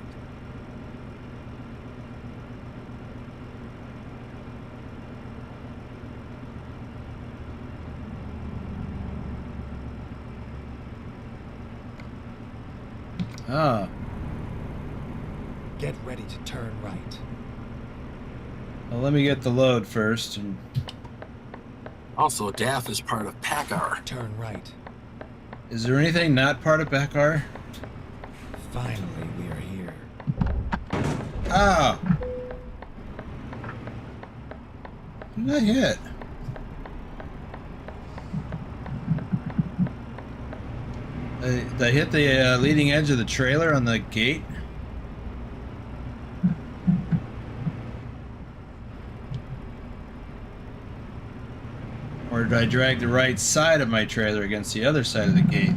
Ah. Get ready to turn right. Well, let me get the load first. And Also, DAF is part of PACCAR. Turn right. is there anything not part of Backar? Finally, we are here. Ah! Who did I hit? Did I hit the leading edge of the trailer on the gate? Or did I drag the right side of my trailer against the other side of the gate?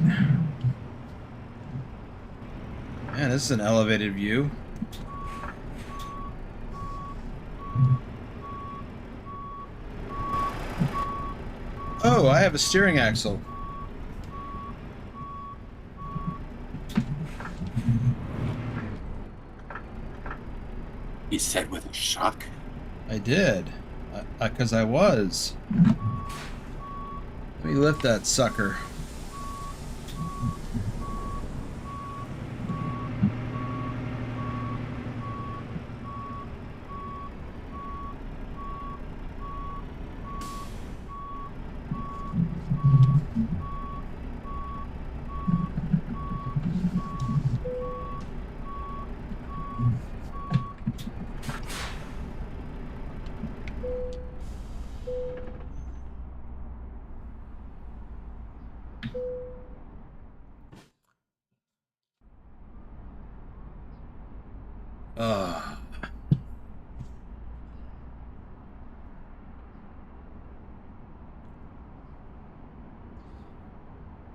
Man, this is an elevated view. Oh, I have a steering axle. He said with a shock. I did. Because I was. Let me lift that sucker.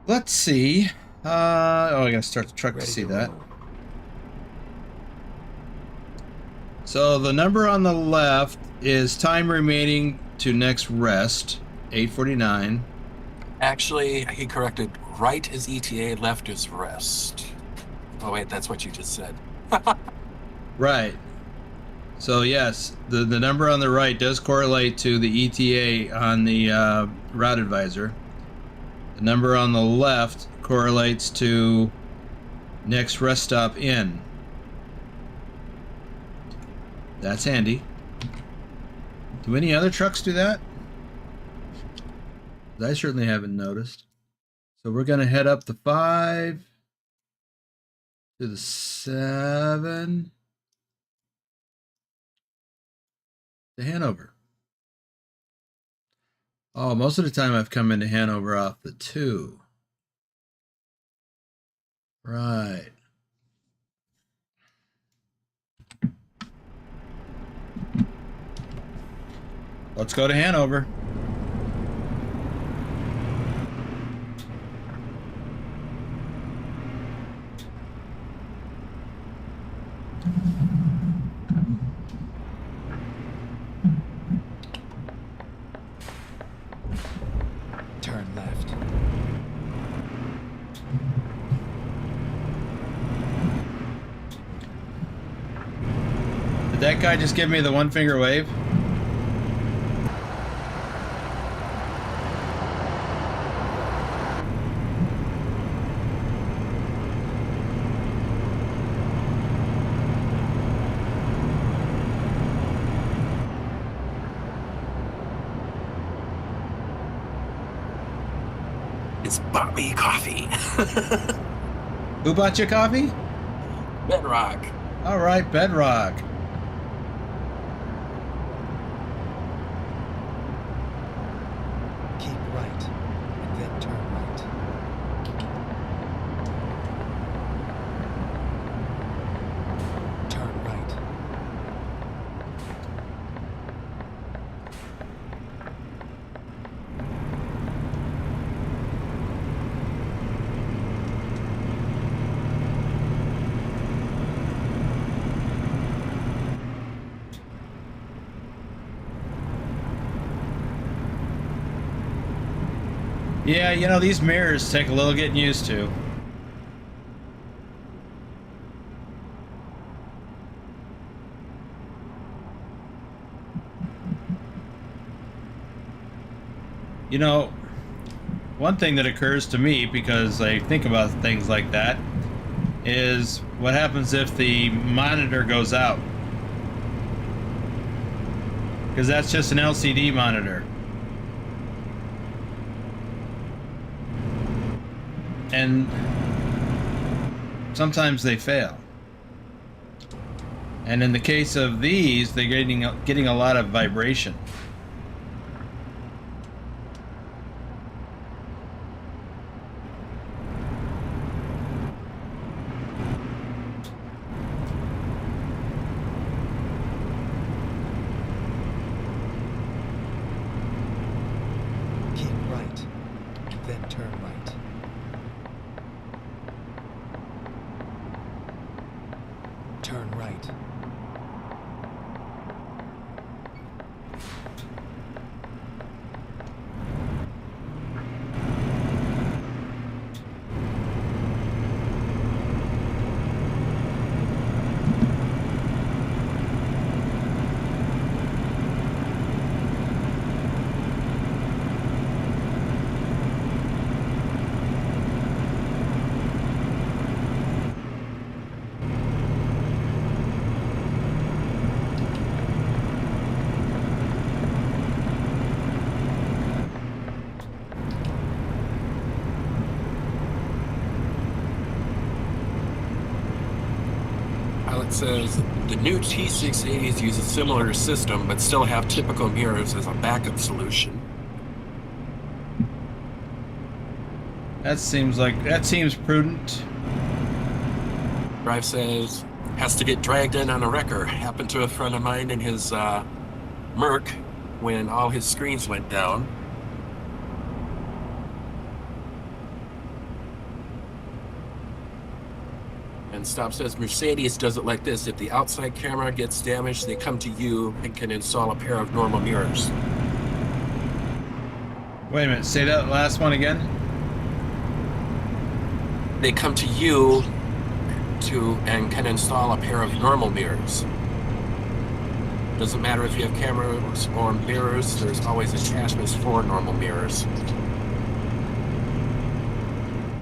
Let's see. Oh, I gotta start the truck to see that. roll. So the number on the left is time remaining to next rest, 8:49. Actually, he corrected. Right is ETA, left is rest. Oh wait, that's what you just said. Right. So yes, the number on the right does correlate to the ETA on the route advisor. The number on the left correlates to next rest stop in. That's handy. Do any other trucks do that? I certainly haven't noticed. So we're going to head up the 5 to the 7 to Hanover. Oh, most of the time I've come into Hanover off the 2. Right. Let's go to Hanover. Turn turn left. Did that guy just give me the one finger wave? It's bought me coffee. Who bought you coffee? Bedrock. All right, Bedrock. Keep right, and then turn right. Turn right. Yeah, you know, these mirrors take a little getting used to. You know, one thing that occurs to me, because I think about things like that, is what happens if the monitor goes out? Because that's just an LCD monitor. And sometimes they fail. And in the case of these, they're getting a lot of vibration. Keep right, then turn right. Turn right. Pilot says the new T680s use a similar system, but still have typical mirrors as a backup solution. That seems prudent. Drive says has to get dragged in on a wrecker. Happened to a friend of mine in his Merc when all his screens went down. And Stop says Mercedes does it like this. If the outside camera gets damaged, they come to you and can install a pair of normal mirrors. Wait a minute, say that last one again? They come to you and can install a pair of normal mirrors. Doesn't matter if you have cameras or mirrors, there's always attachments for normal mirrors.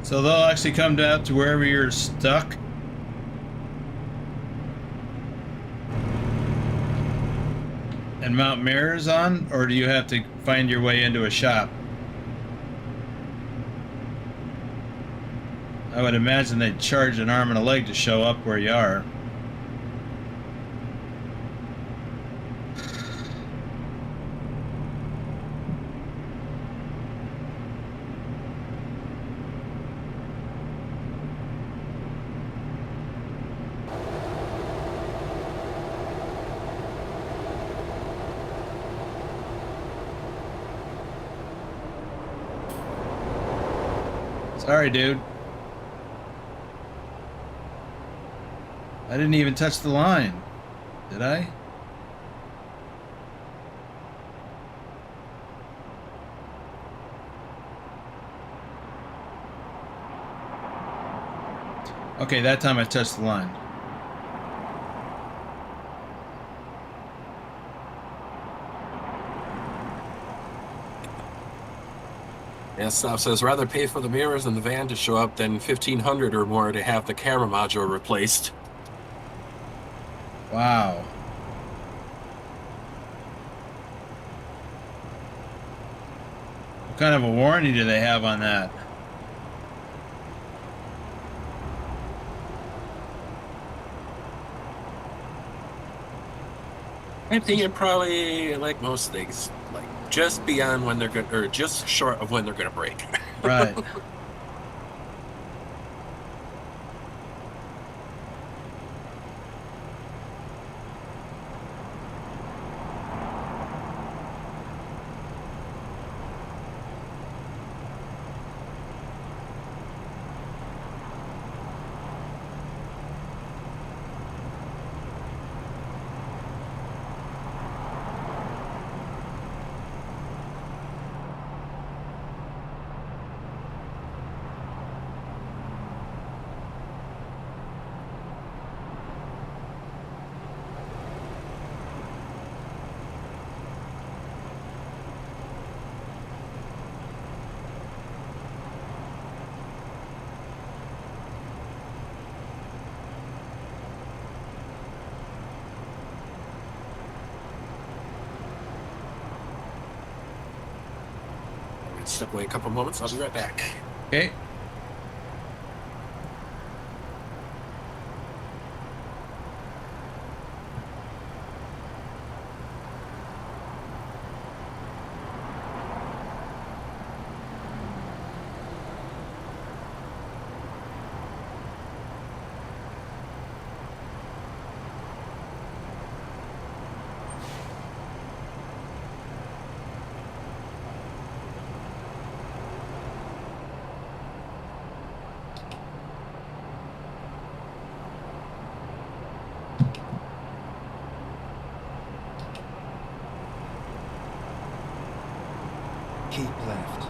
So they'll actually come down to wherever you're stuck? And mount mirrors on? Or do you have to find your way into a shop? I would imagine they'd charge an arm and a leg to show up where you are. Sorry, dude. I didn't even touch the line, did I? Okay, that time I touched the line. Yeah, stuff says rather pay for the mirrors in the van to show up than $1,500 or more to have the camera module replaced. Wow. What kind of a warranty do they have on that? I think it probably, like most things, like just beyond when they're good, or just short of when they're going to break. Right. Step away a couple moments. I'll be right back. Okay. Keep left.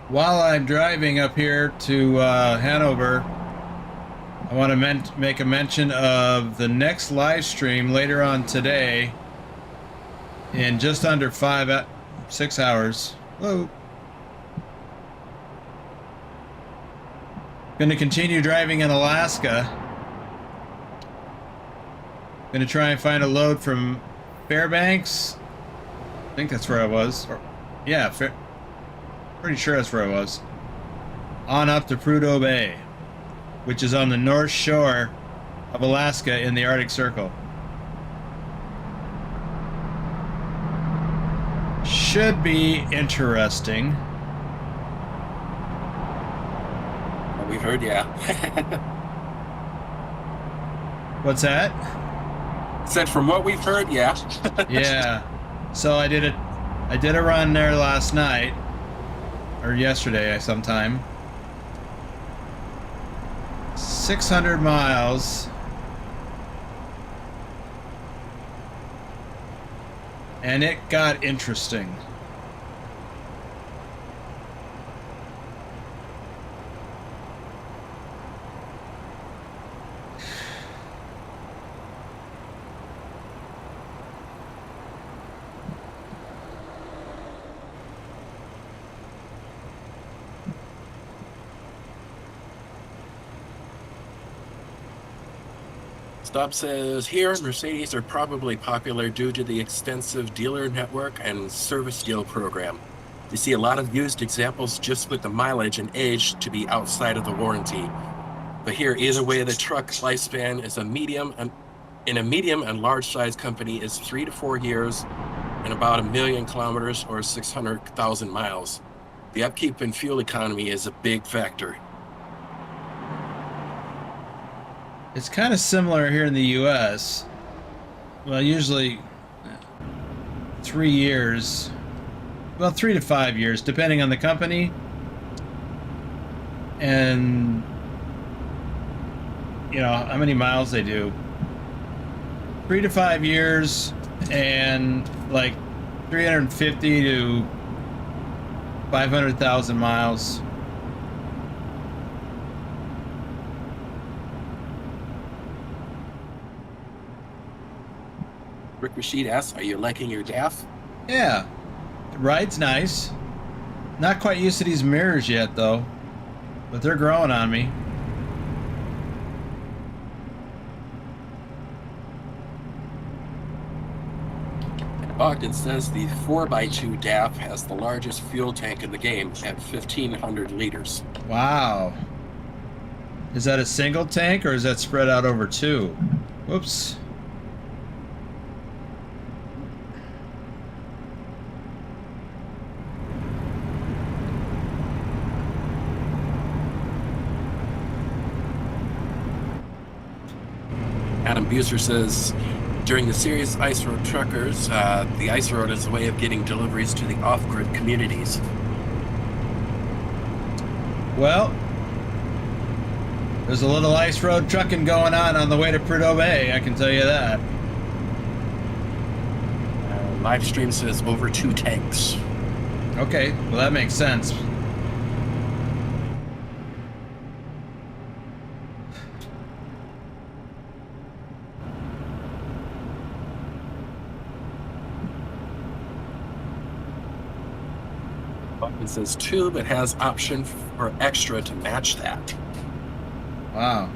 While I'm driving up here to Hanover, I want to make a mention of the next live stream later on today in just under 6 hours. Whoa. Going to continue driving in Alaska. Going to try and find a load from Fairbanks. I think that's where I was. Yeah, pretty sure that's where I was. On up to Prudhoe Bay, which is on the north shore of Alaska in the Arctic Circle. Should be interesting. What we've heard, yeah. What's that? Said from what we've heard, yeah. Yeah. So I did a run there last night. Or yesterday sometime. 600 miles. And it got interesting. Stop says, here Mercedes are probably popular due to the extensive dealer network and service deal program. You see a lot of used examples just with the mileage and age to be outside of the warranty. But here, either way, the truck lifespan is in a medium and large size company is 3 to 4 years and about 1 million kilometers or 600,000 miles. The upkeep and fuel economy is a big factor. It's kind of similar here in the US. Well, usually 3 years. Well, 3 to 5 years, depending on the company. And, you know, how many miles they do. 3 to 5 years and like 350 to 500,000 miles. Rick Rashid asks, are you liking your DAF? Yeah, the ride's nice. Not quite used to these mirrors yet, though, but they're growing on me. Ogden says the 4x2 DAF has the largest fuel tank in the game at 1,500 liters. Wow. Is that a single tank or is that spread out over two? Whoops. Adam Buser says, during the series Ice Road Truckers, the Ice Road is a way of getting deliveries to the off-grid communities. Well, there's a little ice road trucking going on the way to Prudhoe Bay, I can tell you that. Livestream says over 2 tanks. Okay, well that makes sense. It says 2, but has option for extra to match that. Wow.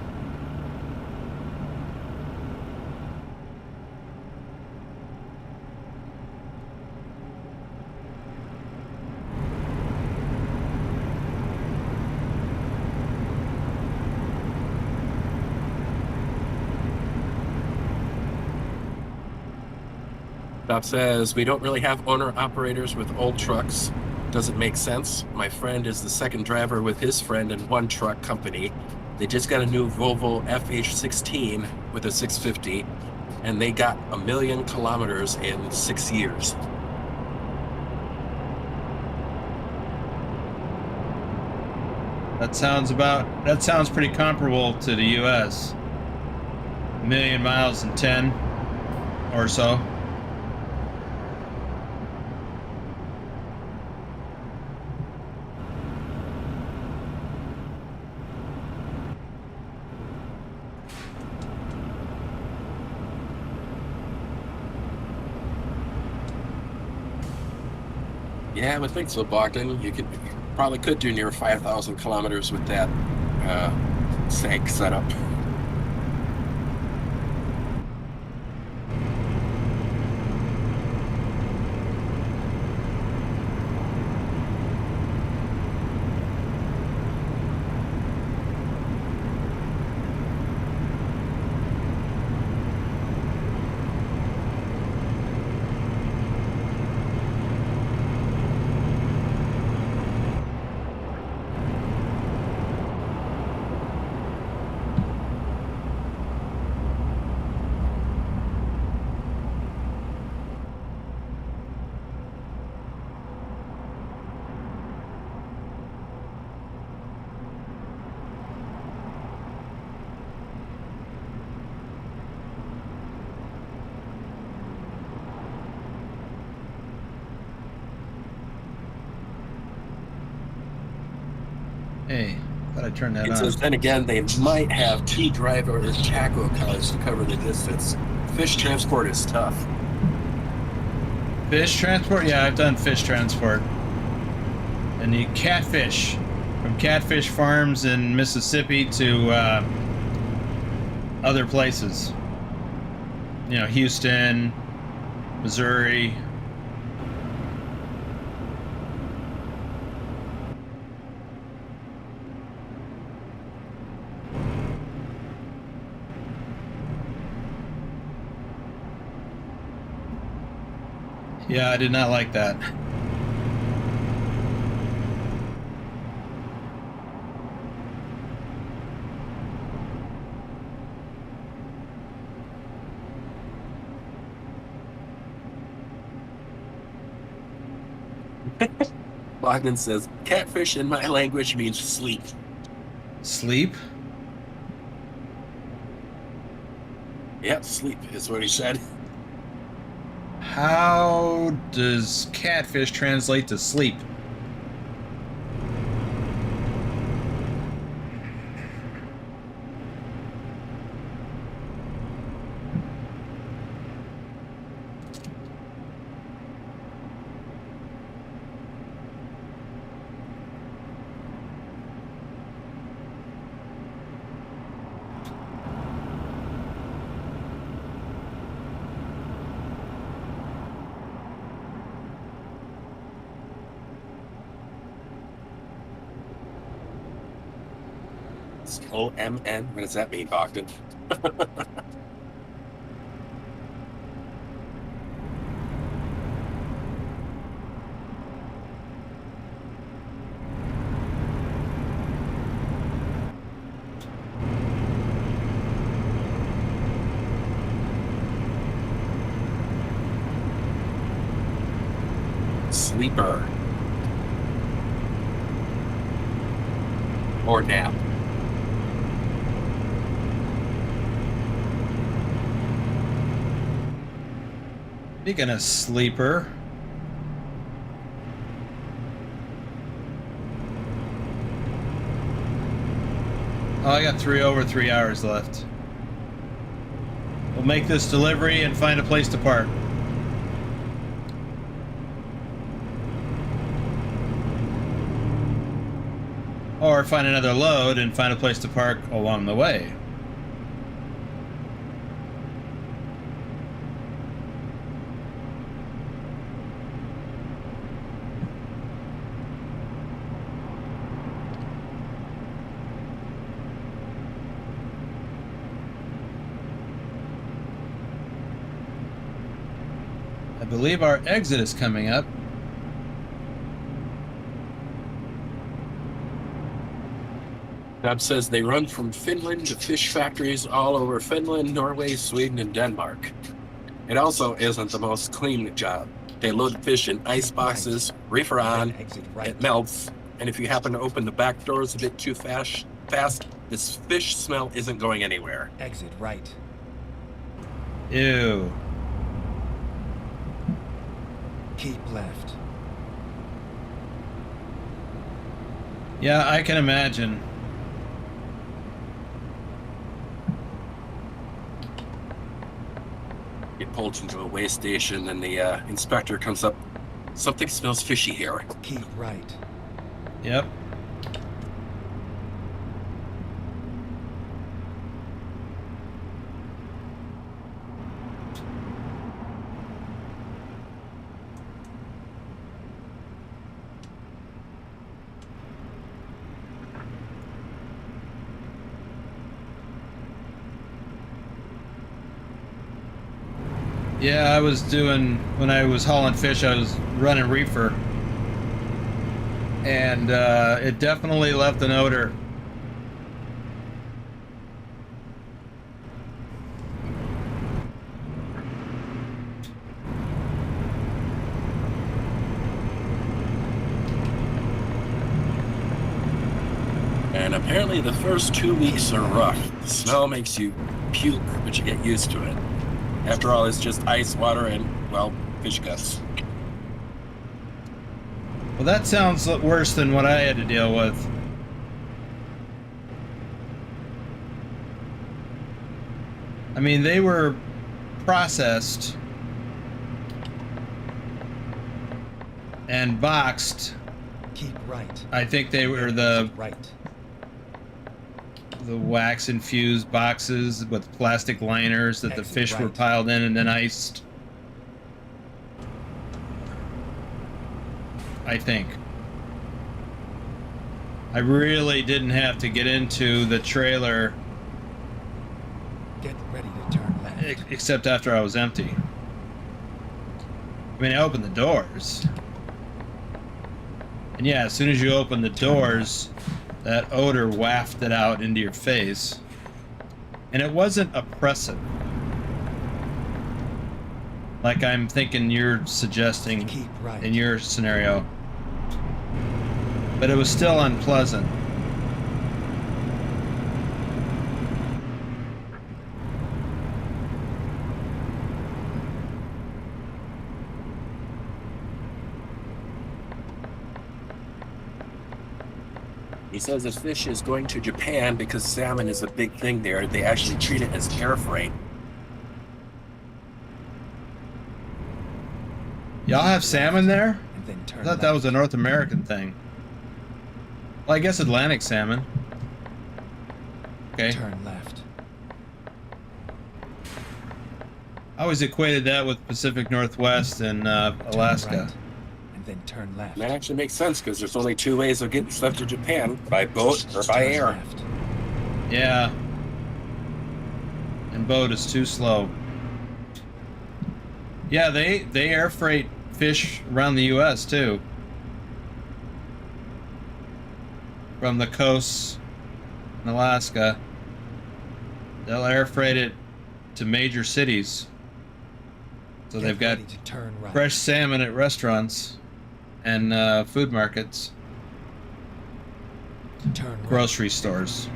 Bob says, we don't really have owner-operators with old trucks. Doesn't make sense. My friend is the second driver with his friend in one truck company. They just got a new Volvo FH16 with a 650, and they got 1 million kilometers in 6 years. That sounds pretty comparable to the US. 1 million miles in 10 or so. Yeah, I would think so, Bogdan. You probably could do near 5,000 kilometers with that SAG setup. Hey, thought I turned that It on. says, then again, they might have 2 driver or taco cars to cover the distance. Fish transport is tough. Fish transport? Yeah, I've done fish transport. And the catfish. From catfish farms in Mississippi to other places. you know, Houston, Missouri. Yeah, I did not like that. Bogdan says, catfish in my language means sleep. Sleep? Yep, sleep is what he said. How does catfish translate to sleep? O-M-N? What does that mean, Bogdan? Sleeper. Or nap. Speaking of sleeper. Oh, I got over 3 hours left. We'll make this delivery and find a place to park. Or find another load and find a place to park along the way. I believe our exit is coming up. Bob says they run from Finland to fish factories all over Finland, Norway, Sweden, and Denmark. It also isn't the most clean job. They load fish in ice boxes, reefer on, it melts, and if you happen to open the back doors a bit too fast, this fish smell isn't going anywhere. Exit right. Ew. Keep left. Yeah, I can imagine. Get pulled into a weigh station, and the inspector comes up. Something smells fishy here. Keep right. Yep. Yeah, I was doing, when I was hauling fish, I was running reefer. And it definitely left an odor. And apparently the first 2 weeks are rough. The smell makes you puke, but you get used to it. After all, it's just ice, water, and, well, fish guts. Well, that sounds worse than what I had to deal with. I mean, they were processed and boxed. Keep right. I think they were the Right. the wax infused boxes with plastic liners that the Exit fish were right. piled in and then iced. I think. I really didn't have to get into the trailer Get ready to turn left. except after I was empty. I mean, I opened the doors. And yeah, as soon as you open the doors, that odor wafted out into your face. And it wasn't oppressive. Like I'm thinking you're suggesting Keep right. in your scenario. But it was still unpleasant. He says his fish is going to Japan because salmon is a big thing there. They actually treat it as air freight. Y'all have salmon there? And then turn I thought that left. was a North American thing. Well, I guess Atlantic salmon. Okay. Turn left. I always equated that with Pacific Northwest and Alaska. Turn right. And then turn left. And that actually makes sense because there's only two ways of getting stuff to Japan: by boat or by Turn air. left. Yeah. And boat is too slow. Yeah, they air freight fish around the U.S. too. From the coasts in Alaska. They'll air freight it to major cities. So Get they've got ready to turn right. fresh salmon at restaurants and food markets, Turn right. grocery stores.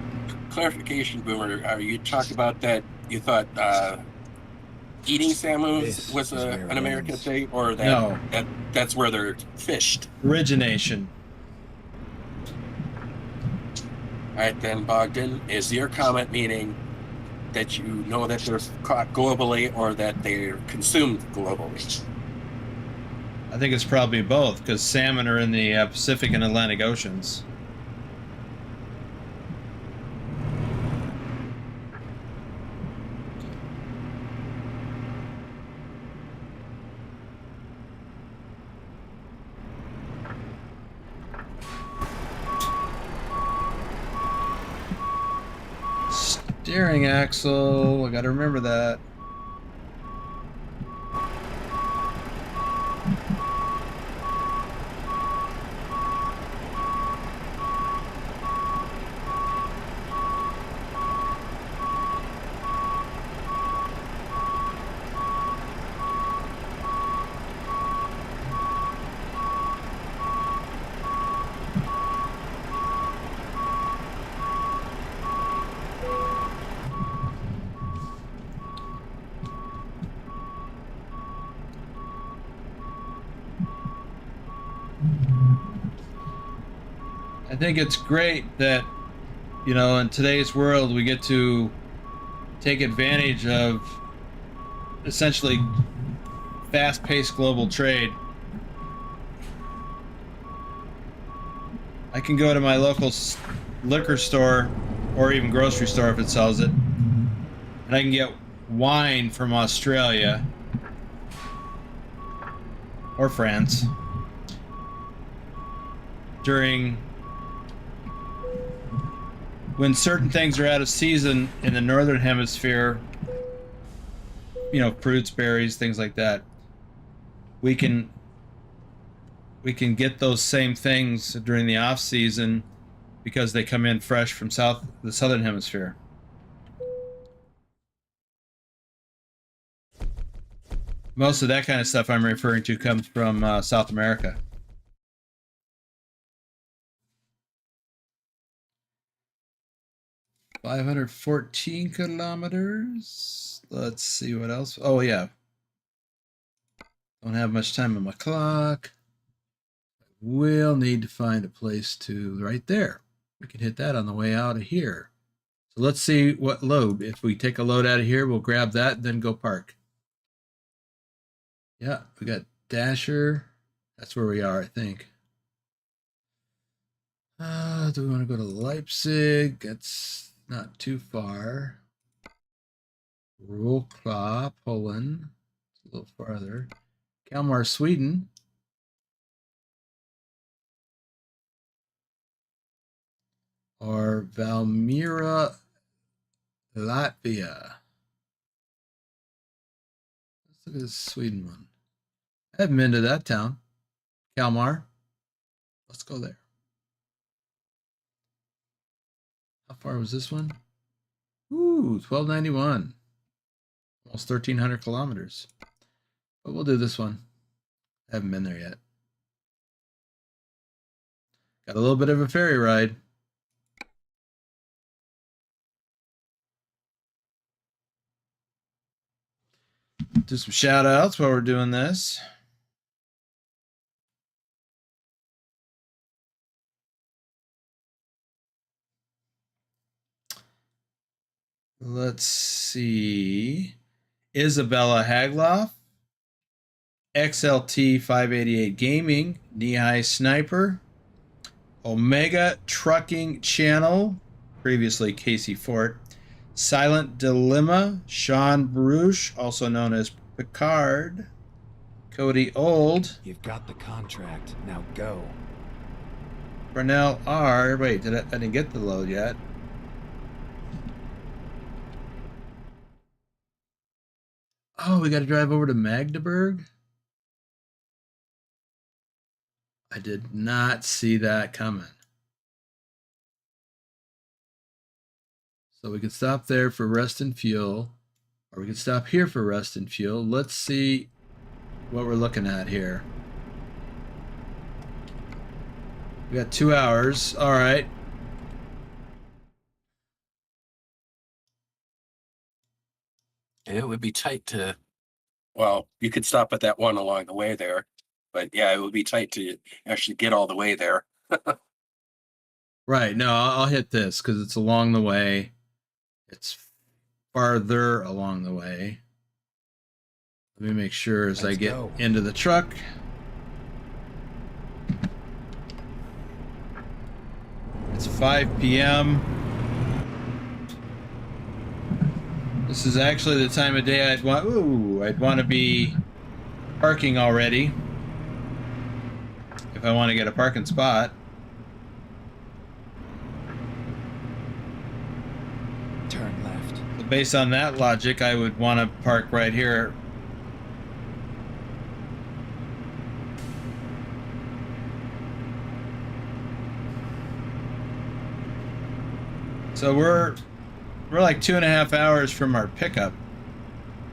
Clarification, Boomer. You talked about that. You thought eating salmon This was is where it an American ends. thing, or that, No. that's where they're fished. Origination. All right, then, Bogdan, is your comment meaning that you know that they're caught globally or that they're consumed globally? I think it's probably both, because salmon are in the Pacific and Atlantic Oceans. Steering axle, I gotta remember that. I think it's great that, you know, in today's world we get to take advantage of essentially fast-paced global trade. I can go to my local liquor store or even grocery store if it sells it, and I can get wine from Australia or France during when certain things are out of season in the northern hemisphere, you know, fruits, berries, things like that. We can get those same things during the off season because they come in fresh from the southern hemisphere. Most of that kind of stuff I'm referring to comes from South America. $514 kilometers. Let's see what else. Oh yeah. Don't have much time on my clock. We'll need to find a place to right there. We can hit that on the way out of here. So let's see what load. If we take a load out of here, we'll grab that and then go park. Yeah, we got Dasher. That's where we are, I think. Do we want to go to Leipzig? That's not too far. Wroclaw, Poland. It's a little farther. Kalmar, Sweden. Or Valmiera, Latvia. Let's look at this Sweden one. I haven't been to that town. Kalmar. Let's go there. How far was this one? Ooh, 1291. Almost 1,300 kilometers. But we'll do this one. I haven't been there yet. Got a little bit of a ferry ride. Do some shout outs while we're doing this. Let's see. Isabella Hagloff, XLT 588 Gaming, Knee High Sniper, Omega Trucking Channel, previously Casey Fort, Silent Dilemma, Sean Baruch, also known as Picard, Cody Old. You've got the contract. Now go. Brunel R. Wait, I didn't get the load yet. Oh, we got to drive over to Magdeburg? I did not see that coming. So we could stop there for rest and fuel, or we could stop here for rest and fuel. Let's see what we're looking at here. We got 2 hours. All right. It would be tight to, well, you could stop at that one along the way there, but yeah, it would be tight to actually get all the way there. Right. No, I'll hit this because it's along the way. It's farther along the way. Let me make sure as I get into the truck. It's 5 p.m. This is actually the time of day I'd want to be parking already if I want to get a parking spot. Turn left. So based on that logic, I would want to park right here. So we're like 2.5 hours from our pickup,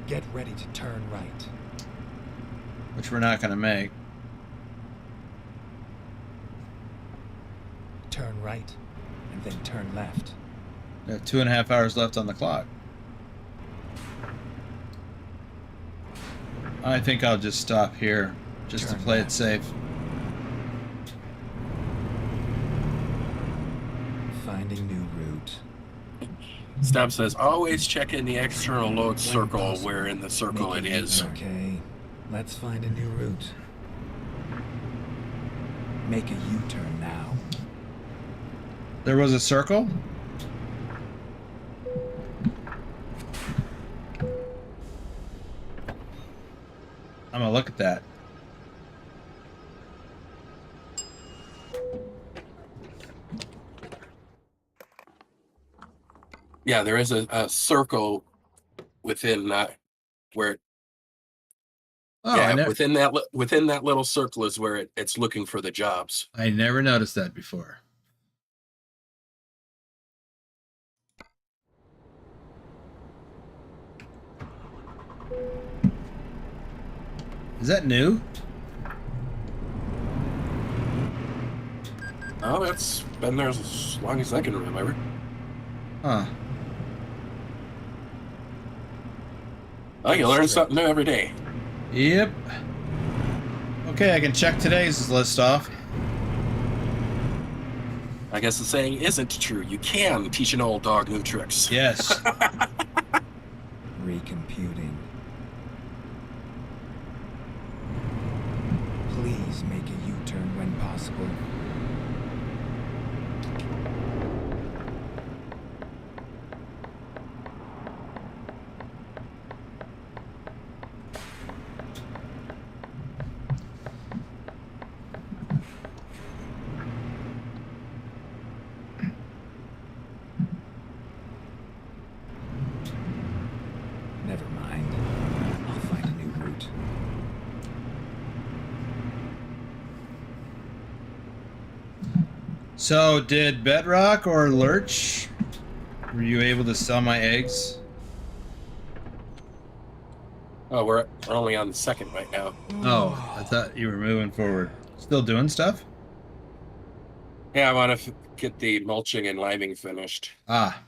Get ready to turn right. which we're not going to make. Turn right, and then turn left. Got 2.5 hours left on the clock. I think I'll just stop here just to Turn play it left. safe. Finding new route. Stab says, always check in the external load circle where in the circle it Make is. Okay, let's find a new route. Make a U-turn now. There was a circle? I'm gonna look at that. Yeah, there is a circle within where. Oh, Yeah, within that little circle is where it's looking for the jobs. I never noticed that before. Is that new? Oh, it's been there as long as I can remember. Huh. Oh, you learn something new every day. Yep. Okay, I can check today's list off. I guess the saying isn't true. You can teach an old dog new tricks. Yes. Recomputing. Please make a U-turn when possible. So, did Bedrock or Lurch? Were you able to sell my eggs? Oh, we're only on the second right now. Oh, I thought you were moving forward. Still doing stuff? Yeah, I want to get the mulching and liming finished. Ah.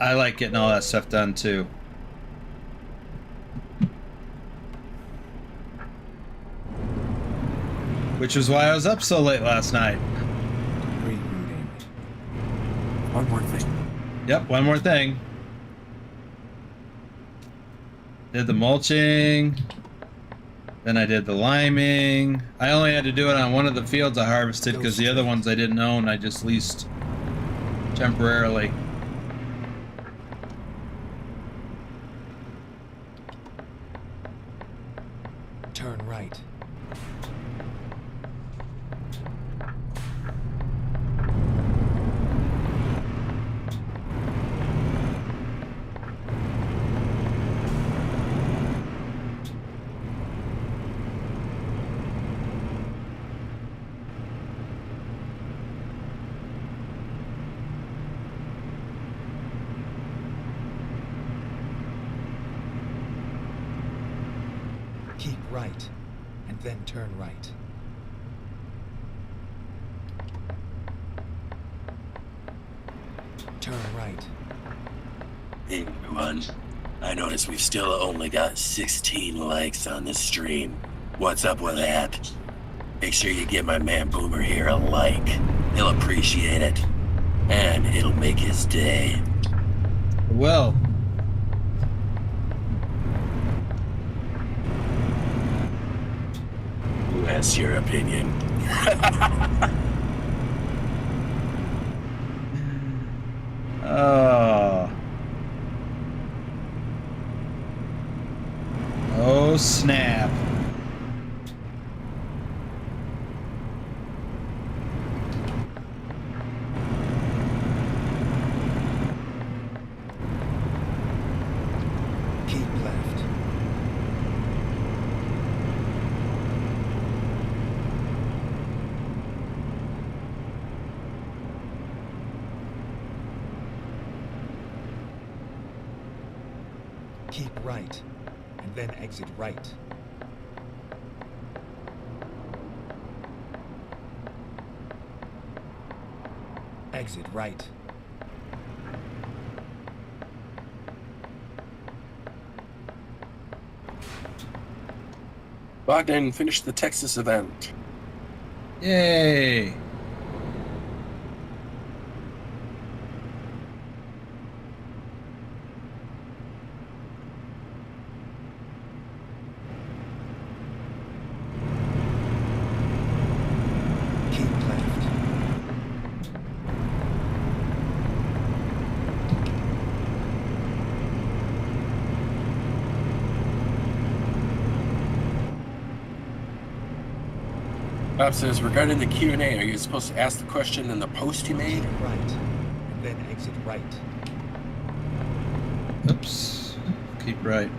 I like getting all that stuff done too. Which was why I was up so late last night. Rerouting. One more thing. Yep, one more thing. Did the mulching. Then I did the liming. I only had to do it on one of the fields I harvested because the other ones I didn't own. I just leased temporarily. Turn right. Keep right, and then turn right. Turn right. Hey everyone, I notice we've still only got 16 likes on this stream. What's up with that? Make sure you give my man Boomer here a like. He'll appreciate it. And it'll make his day. Well. Who has your opinion? Oh. Oh, snap. Keep left. Keep right, and then exit right. Exit right. Bogdan finished the Texas event. Yay. Keep left. Bob says, regarding the Q&A, are you supposed to ask the question in the post you made? Keep right, and then exit right. Oops. Keep right.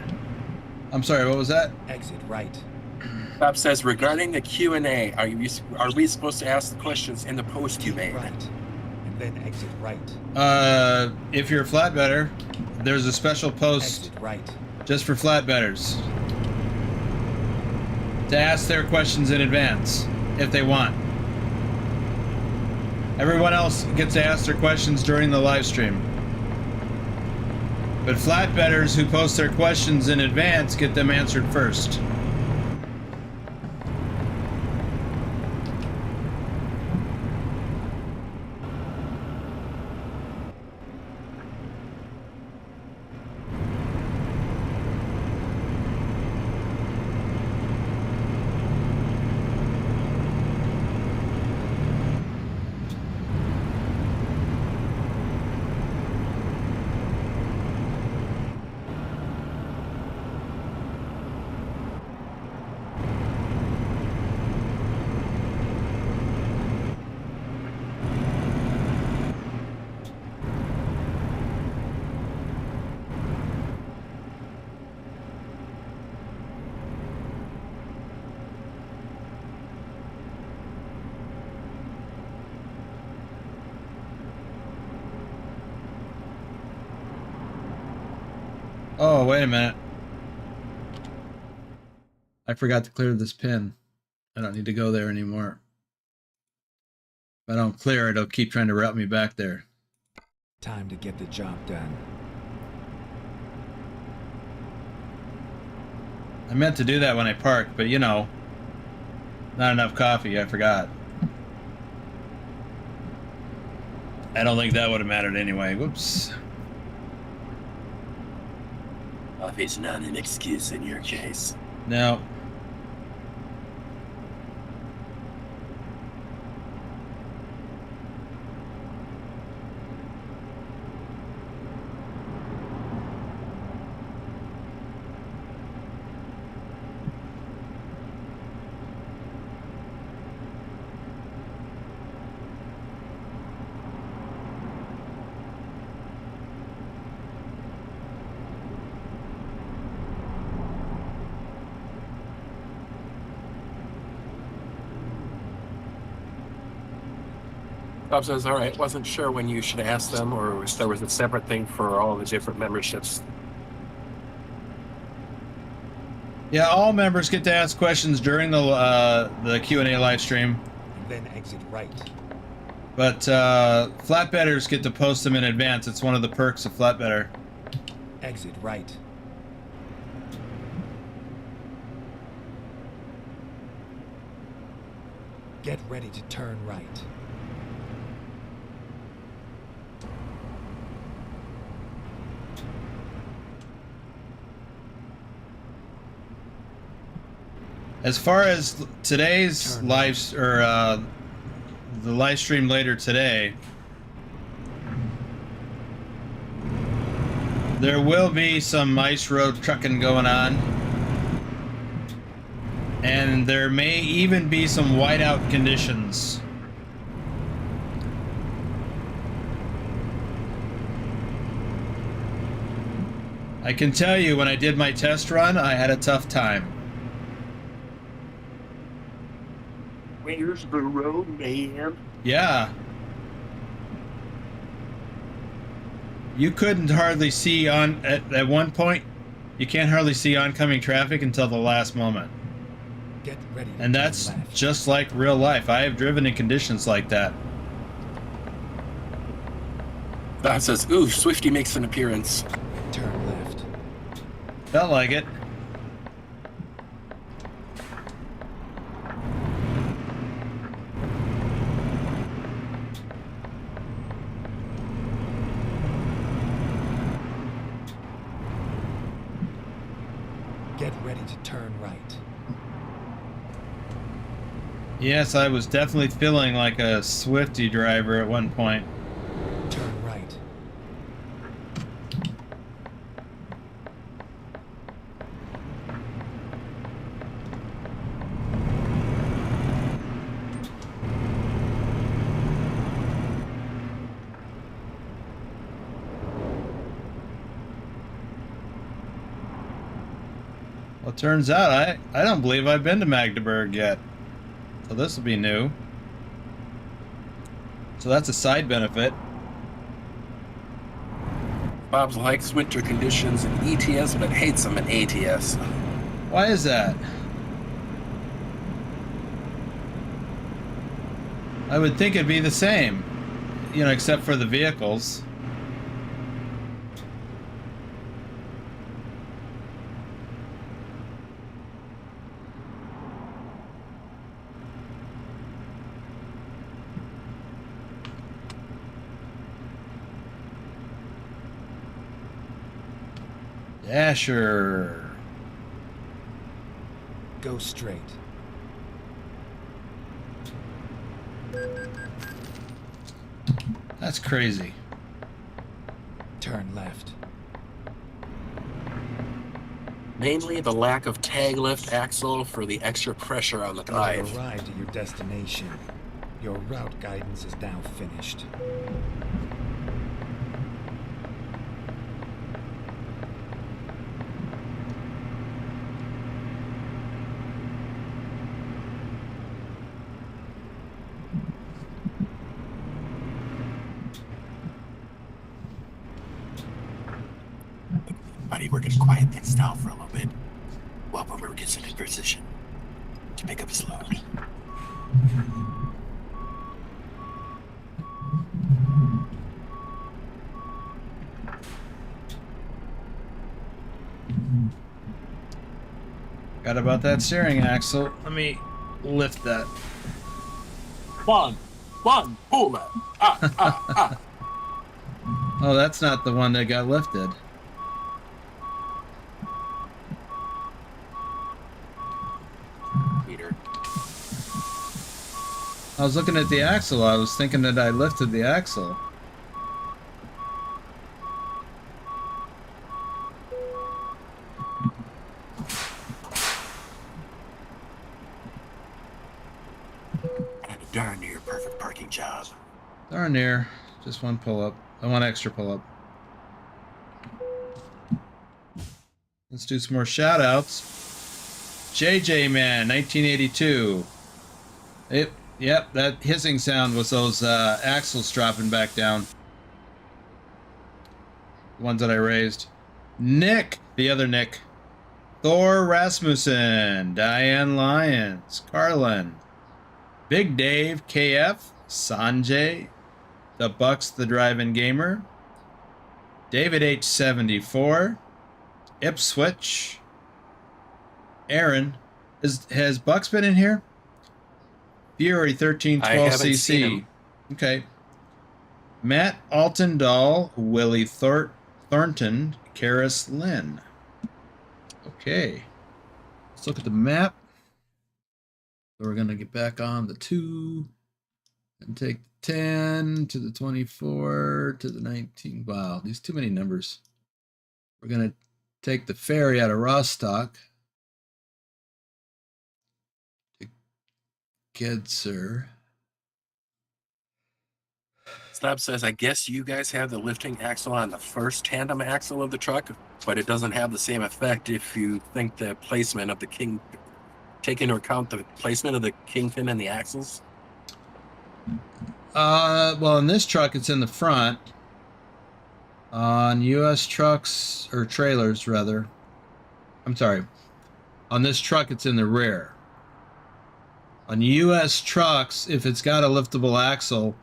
I'm sorry, what was that? Exit right. Bob says, regarding the Q&A, are we supposed to ask the questions in the post you Keep made? right, and then exit right. If you're a flatbedder, there's a special post Exit right. just for flatbedders to ask their questions in advance if they want. Everyone else gets to ask their questions during the live stream. But flatbedders who post their questions in advance get them answered first. Oh, wait a minute. I forgot to clear this pin. I don't need to go there anymore. If I don't clear it, it'll keep trying to route me back there. Time to get the job done. I meant to do that when I parked, but you know, not enough coffee, I forgot. I don't think that would have mattered anyway. Whoops. Coffee's not an excuse in your case. No. Bob says, all right, wasn't sure when you should ask them or if there was a separate thing for all the different memberships. Yeah, all members get to ask questions during the Q&A live stream, And then exit right. but flatbedders get to post them in advance. It's one of the perks of flatbedder. Exit right. Get ready to turn right. As far as today's Turn live or the live stream later today, there will be some ice road trucking going on, and there may even be some whiteout conditions. I can tell you, when I did my test run, I had a tough time. Where's the road, man? Yeah. You couldn't hardly see on at one point. You can't hardly see oncoming traffic until the last moment. Get ready to And turn that's left. just like real life. I have driven in conditions like that. Bob says, ooh, Swifty makes an appearance. Turn left. Felt like it. Get ready to turn right. Yes, I was definitely feeling like a Swifty driver at one point. Turn right. Well, it turns out I don't believe I've been to Magdeburg yet. So this will be new. So that's a side benefit. Bob likes winter conditions in ETS, but hates them in ATS. Why is that? I would think it'd be the same, you know, except for the vehicles. Dasher. Go straight. That's crazy. Turn left. Mainly the lack of tag lift axle for the extra pressure on the You drive. have arrived at your destination. Your route guidance is now finished. Buddy we're going to quiet things down for a little bit while Boomer gets in position to pick up his load. Forgot about that steering axle. Let me lift that. One, pull it. Oh, that's not the one that got lifted. Peter. I was looking at the axle. I was thinking that I lifted the axle. And a darn near perfect parking job. Darn near. Just one pull-up. I want extra pull-up. Let's do some more shout-outs. JJ Man, 1982. Yep, that hissing sound was those axles dropping back down. The ones that I raised. Nick, the other Nick. Thor Rasmussen, Diane Lyons, Carlin, Big Dave, KF, Sanjay, The Bucks, the Drive-In Gamer, David H74, Ipswich, Aaron. Has Bucks been in here? Fury 1312cc. Okay. Matt Altendahl, Willie Thornton, Karis Lynn. Okay. Let's look at the map. So we're going to get back on the 2 and take the 10 to the 24 to the 19. Wow, these too many numbers. We're going to take the ferry out of Rostock. Gedser. Snap says, I guess you guys have the lifting axle on the first tandem axle of the truck, but it doesn't have the same effect if you think the placement of the king, take into account the placement of the kingpin and the axles. Well, in this truck, it's in the front. On U.S. trucks, or trailers, rather. I'm sorry. On this truck, it's in the rear. On U.S. trucks, if it's got a liftable axle,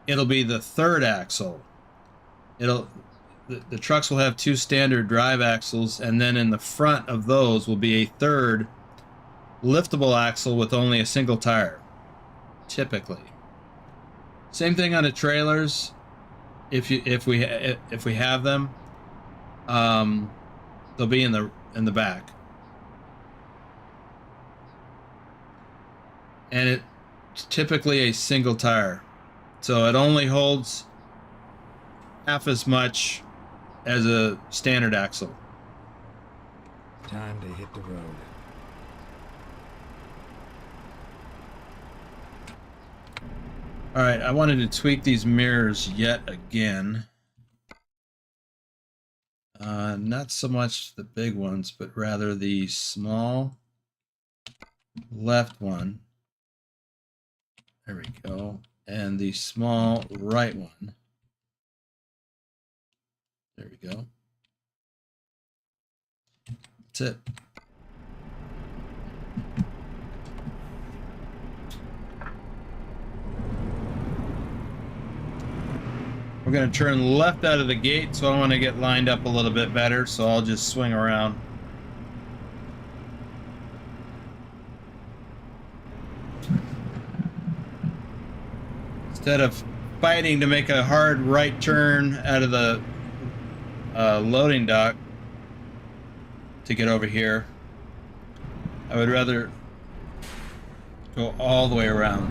it'll be the third axle. The trucks will have 2 standard drive axles, and then in the front of those will be a third liftable axle with only a single tire, typically. Same thing on the trailers. If we have them, they'll be in the back. And it's typically a single tire. So it only holds half as much as a standard axle. Time to hit the road. All right, I wanted to tweak these mirrors yet again. Not so much the big ones, but rather the small left one. There we go. And the small right one. There we go. That's it. We're going to turn left out of the gate, so I want to get lined up a little bit better, so I'll just swing around. Instead of fighting to make a hard right turn out of the loading dock to get over here, I would rather go all the way around.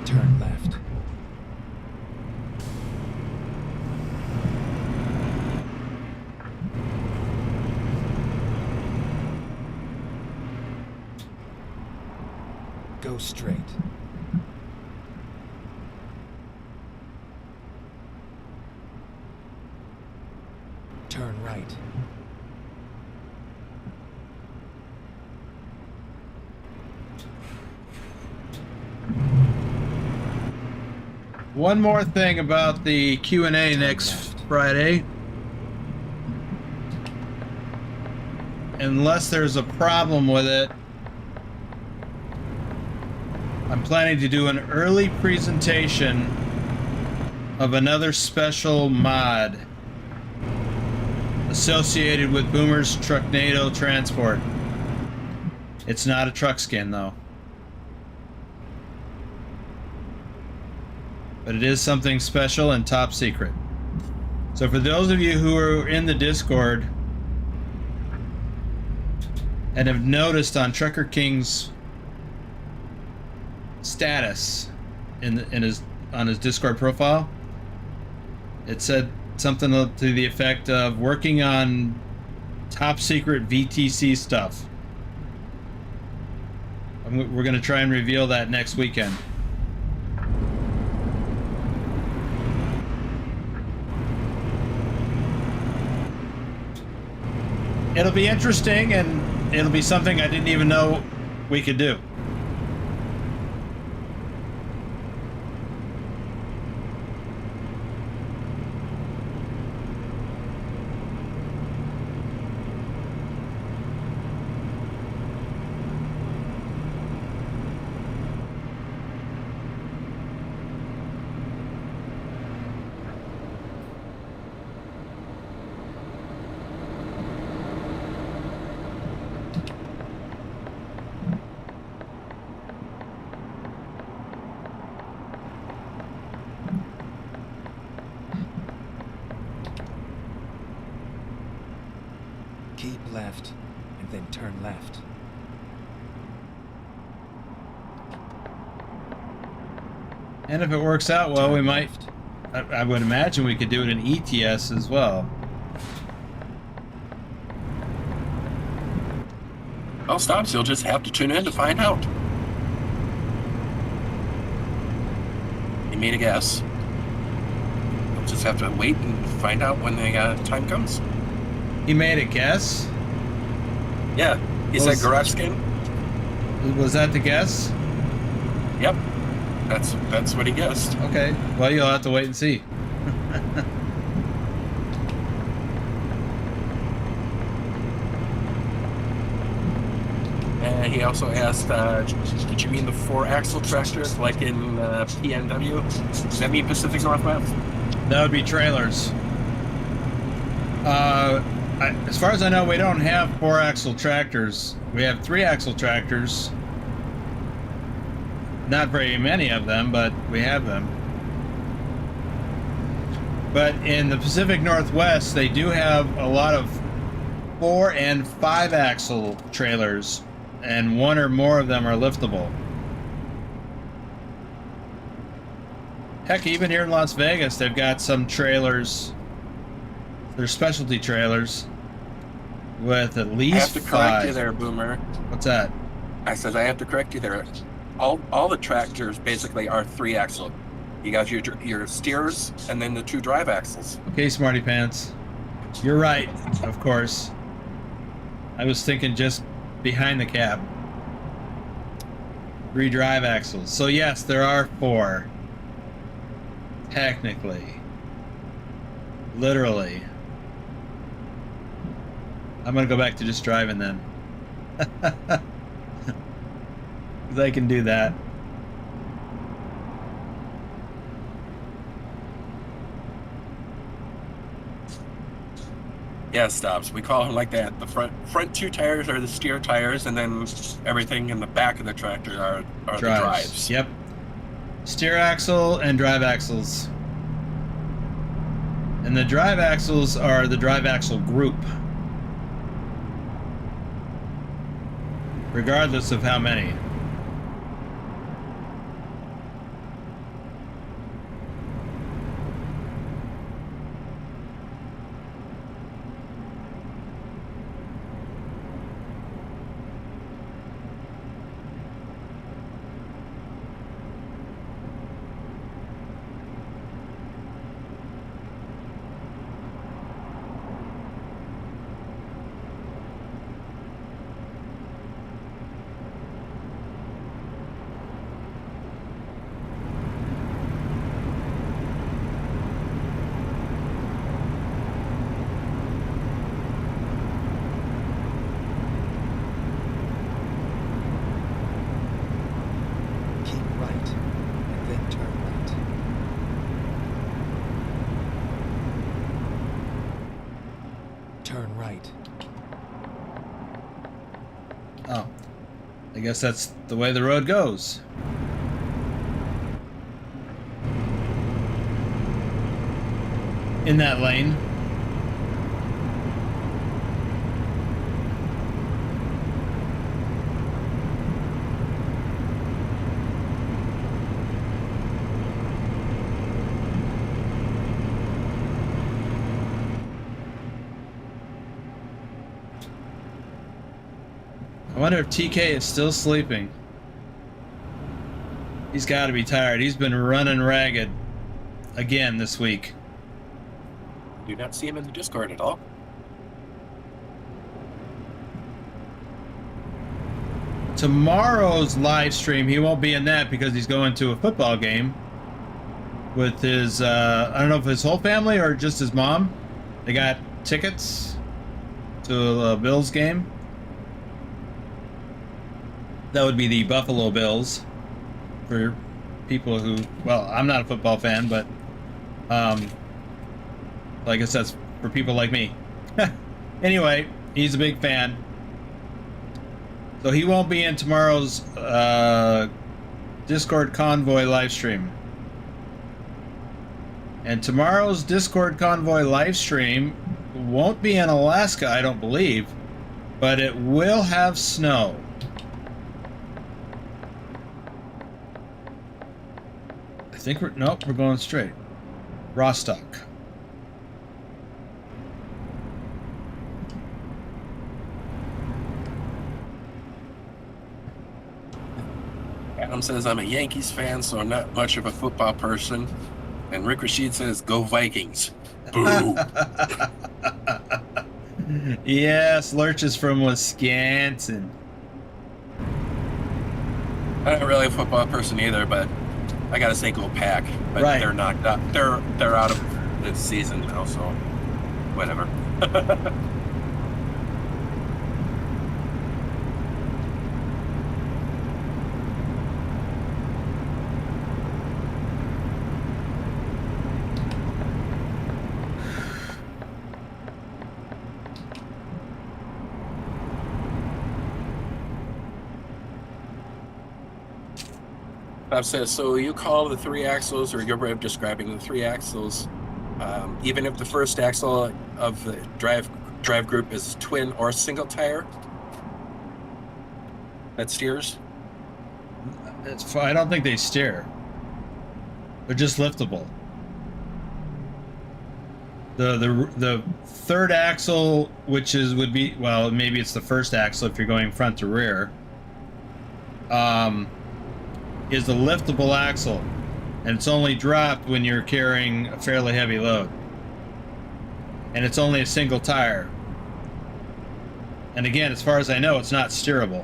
Turn left. Go straight. Turn right. One more thing about the Q&A next Friday. unless there's a problem with it, I'm planning to do an early presentation of another special mod associated with Boomer's Trucknado transport. It's not a truck skin, though. But it is something special and top secret. So for those of you who are in the Discord and have noticed on Trucker King's status on his Discord profile, it said something to the effect of working on top secret VTC stuff. We're going to try and reveal that next weekend. It'll be interesting, and it'll be something I didn't even know we could do. Keep left, and then turn left. And if it works out well, we Turn might... left. I would imagine we could do it in ETS as well. Well, Stops, you'll just have to tune in to find out. You made a guess. You'll just have to wait and find out when the time comes. He made a guess? Yeah, he said garage skin. Was that the guess? Yep, that's what he guessed. Okay, well, you'll have to wait and see. And he also asked, did you mean the 4-axle tractors like in PNW? Does that mean Pacific Northwest? That would be trailers. As far as I know, we don't have 4-axle tractors. We have 3-axle tractors. Not very many of them, but we have them. But in the Pacific Northwest, they do have a lot of 4- and 5-axle trailers, and one or more of them are liftable. Heck, even here in Las Vegas, they've got some trailers. They're specialty trailers with at least I have to 5. correct you there, Boomer. What's that? I said I have to correct you there. All the tractors basically are 3-axle. You got your steers and then the 2 drive axles. Okay, Smarty Pants. You're right, of course. I was thinking just behind the cab. 3 drive axles. So yes, there are 4. Technically. Literally. I'm gonna go back to just driving then. 'Cause I can do that. Yeah, Stops. We call them like that. The front 2 tires are the steer tires, and then everything in the back of the tractor are the drives. Yep. Steer axle and drive axles. And the drive axles are the drive axle group. Regardless of how many. I guess that's the way the road goes. In that lane. I wonder if TK is still sleeping. He's got to be tired. He's been running ragged again this week. Do not see him in the Discord at all. Tomorrow's live stream, he won't be in that because he's going to a football game with his, I don't know if his whole family or just his mom. They got tickets to a Bills game. That would be the Buffalo Bills for people who, well, I'm not a football fan, but I guess that's for people like me. Anyway, he's a big fan. So he won't be in tomorrow's Discord Convoy live stream. And tomorrow's Discord Convoy live stream won't be in Alaska, I don't believe, but it will have snow. I think we're going straight. Rostock. Adam says I'm a Yankees fan, so I'm not much of a football person. And Rick Rashid says, "Go Vikings!" Boo! Yes, Lurch is from Wisconsin. I'm not really a football person either, but I gotta say, go Pack. But Right. They're knocked out. They're out of this season now, so whatever. Bob says, so you call the 3 axles, or your way of describing the 3 axles, even if the first axle of the drive group is twin or single tire that steers? I don't think they steer. They're just liftable. The third axle, which would be, well, maybe it's the first axle if you're going front to rear, is the liftable axle, and it's only dropped when you're carrying a fairly heavy load, and it's only a single tire. And again, as far as I know, it's not steerable.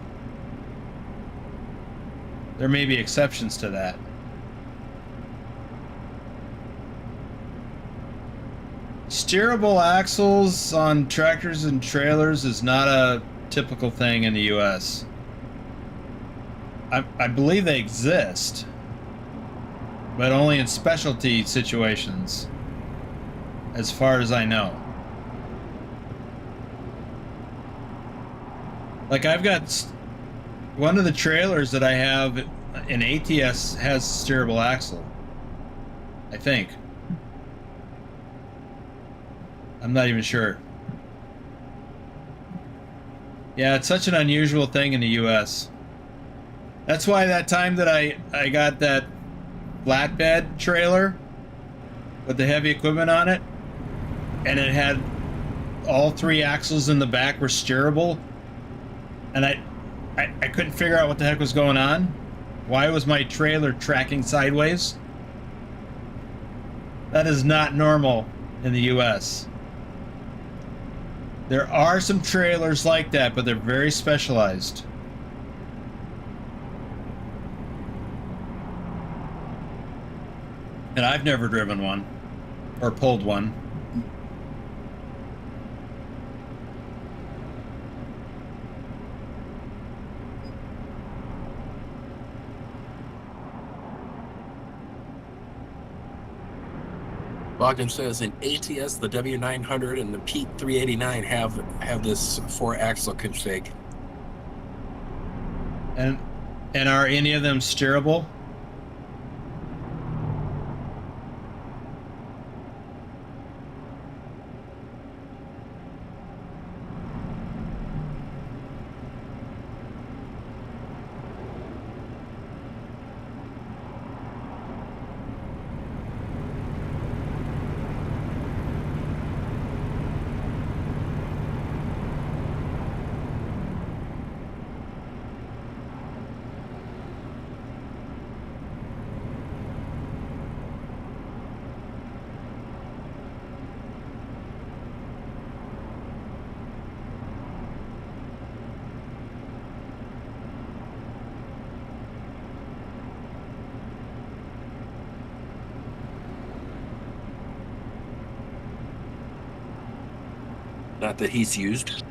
There may be exceptions to that. Steerable axles on tractors and trailers is not a typical thing in the US. I believe they exist, but only in specialty situations, as far as I know. Like, I've got one of the trailers that I have in ATS has steerable axle, I think. I'm not even sure. Yeah, it's such an unusual thing in the US. That's why that time that I got that flatbed trailer with the heavy equipment on it, and it had all 3 axles in the back were steerable, and I couldn't figure out what the heck was going on. Why was my trailer tracking sideways? That is not normal in the US. There are some trailers like that, but they're very specialized. And I've never driven one or pulled one. Bogdan says in ATS, the W900 and the Pete 389 have this 4-axle config. And are any of them steerable? Not that he's used.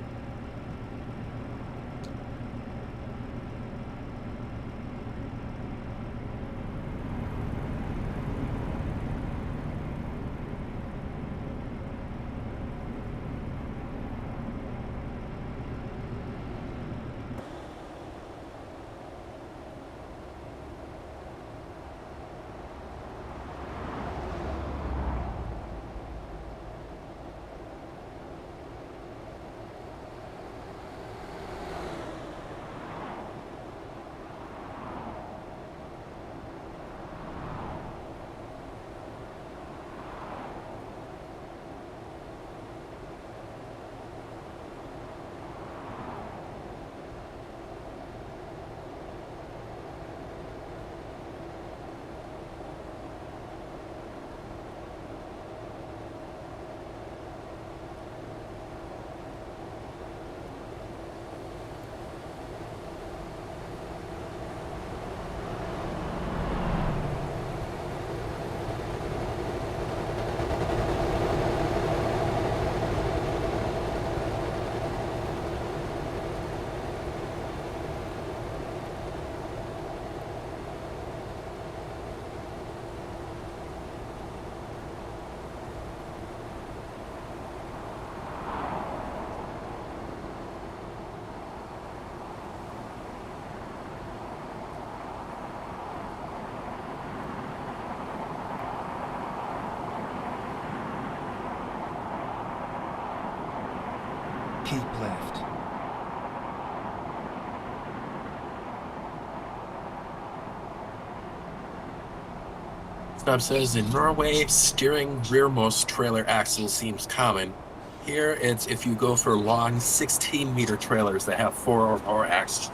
Keep left. Bob says in Norway, steering rearmost trailer axle seems common. Here, it's if you go for long 16-meter trailers that have 4 or more axles.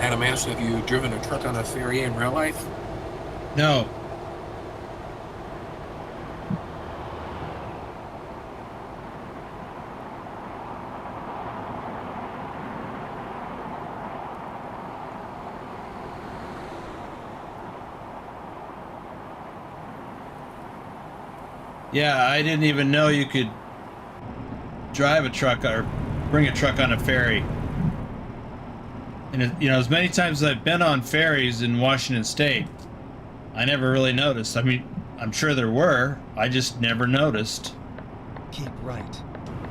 Adam asked, have you driven a truck on a ferry in real life? No. Yeah, I didn't even know you could drive a truck or bring a truck on a ferry. And you know, as many times as I've been on ferries in Washington State, I never really noticed. I mean, I'm sure there were. I just never noticed. Keep right,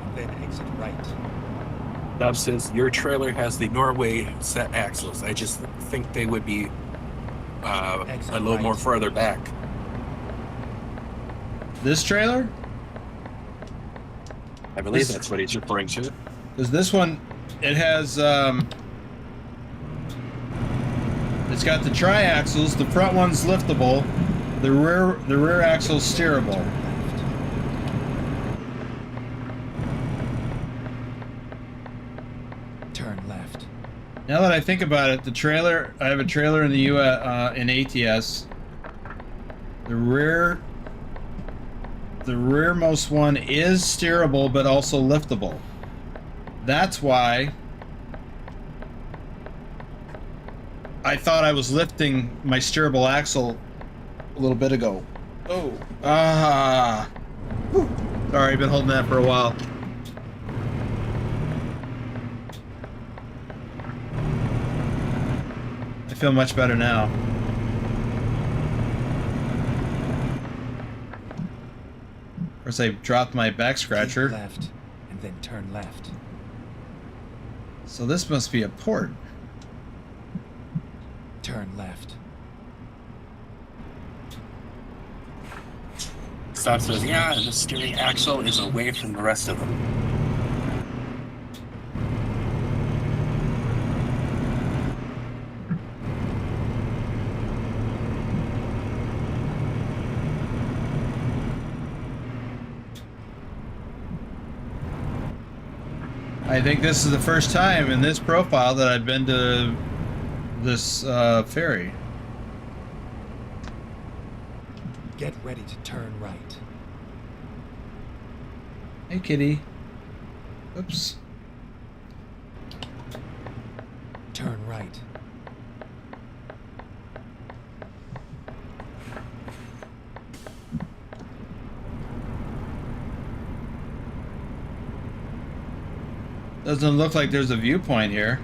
and then exit right. Bob says your trailer has the Norway set axles. I just think they would be a little more further back. This trailer? I believe that's what he's referring to. Because this one, it has, it's got the tri-axles. The front one's liftable. The rear axle's steerable. Turn left. Now that I think about it, the trailer, I have a trailer in the in ATS. The rear the rearmost one is steerable, but also liftable. That's why I thought I was lifting my steerable axle a little bit ago. Oh, Whew. Sorry, I've been holding that for a while. I feel much better now. Of course, I dropped my back scratcher. Keep left, and then turn left. So this must be a port. Turn left. Stop says, yeah, the steering axle is away from the rest of them. I think this is the first time in this profile that I've been to this ferry. Get ready to turn right. Hey, kitty. Oops. Turn right. Doesn't look like there's a viewpoint here.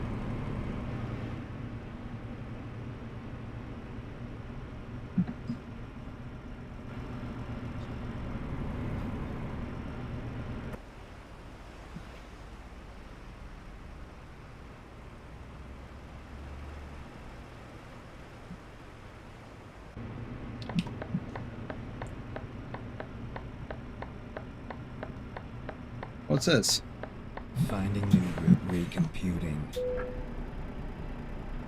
What's this? Finding new route recomputing.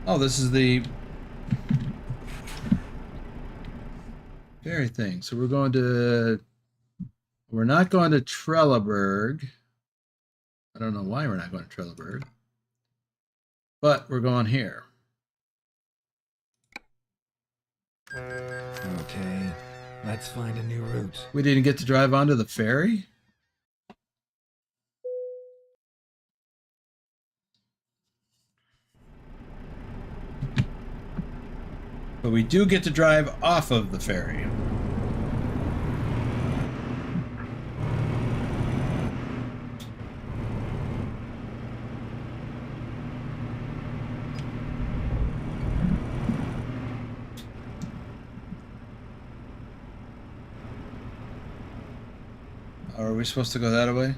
Oh, this is the ferry thing. So we're going to... We're not going to Trelleborg. I don't know why we're not going to Trelleborg. But we're going here. Okay, let's find a new route. We didn't get to drive onto the ferry? But we do get to drive off of the ferry. Are we supposed to go that way?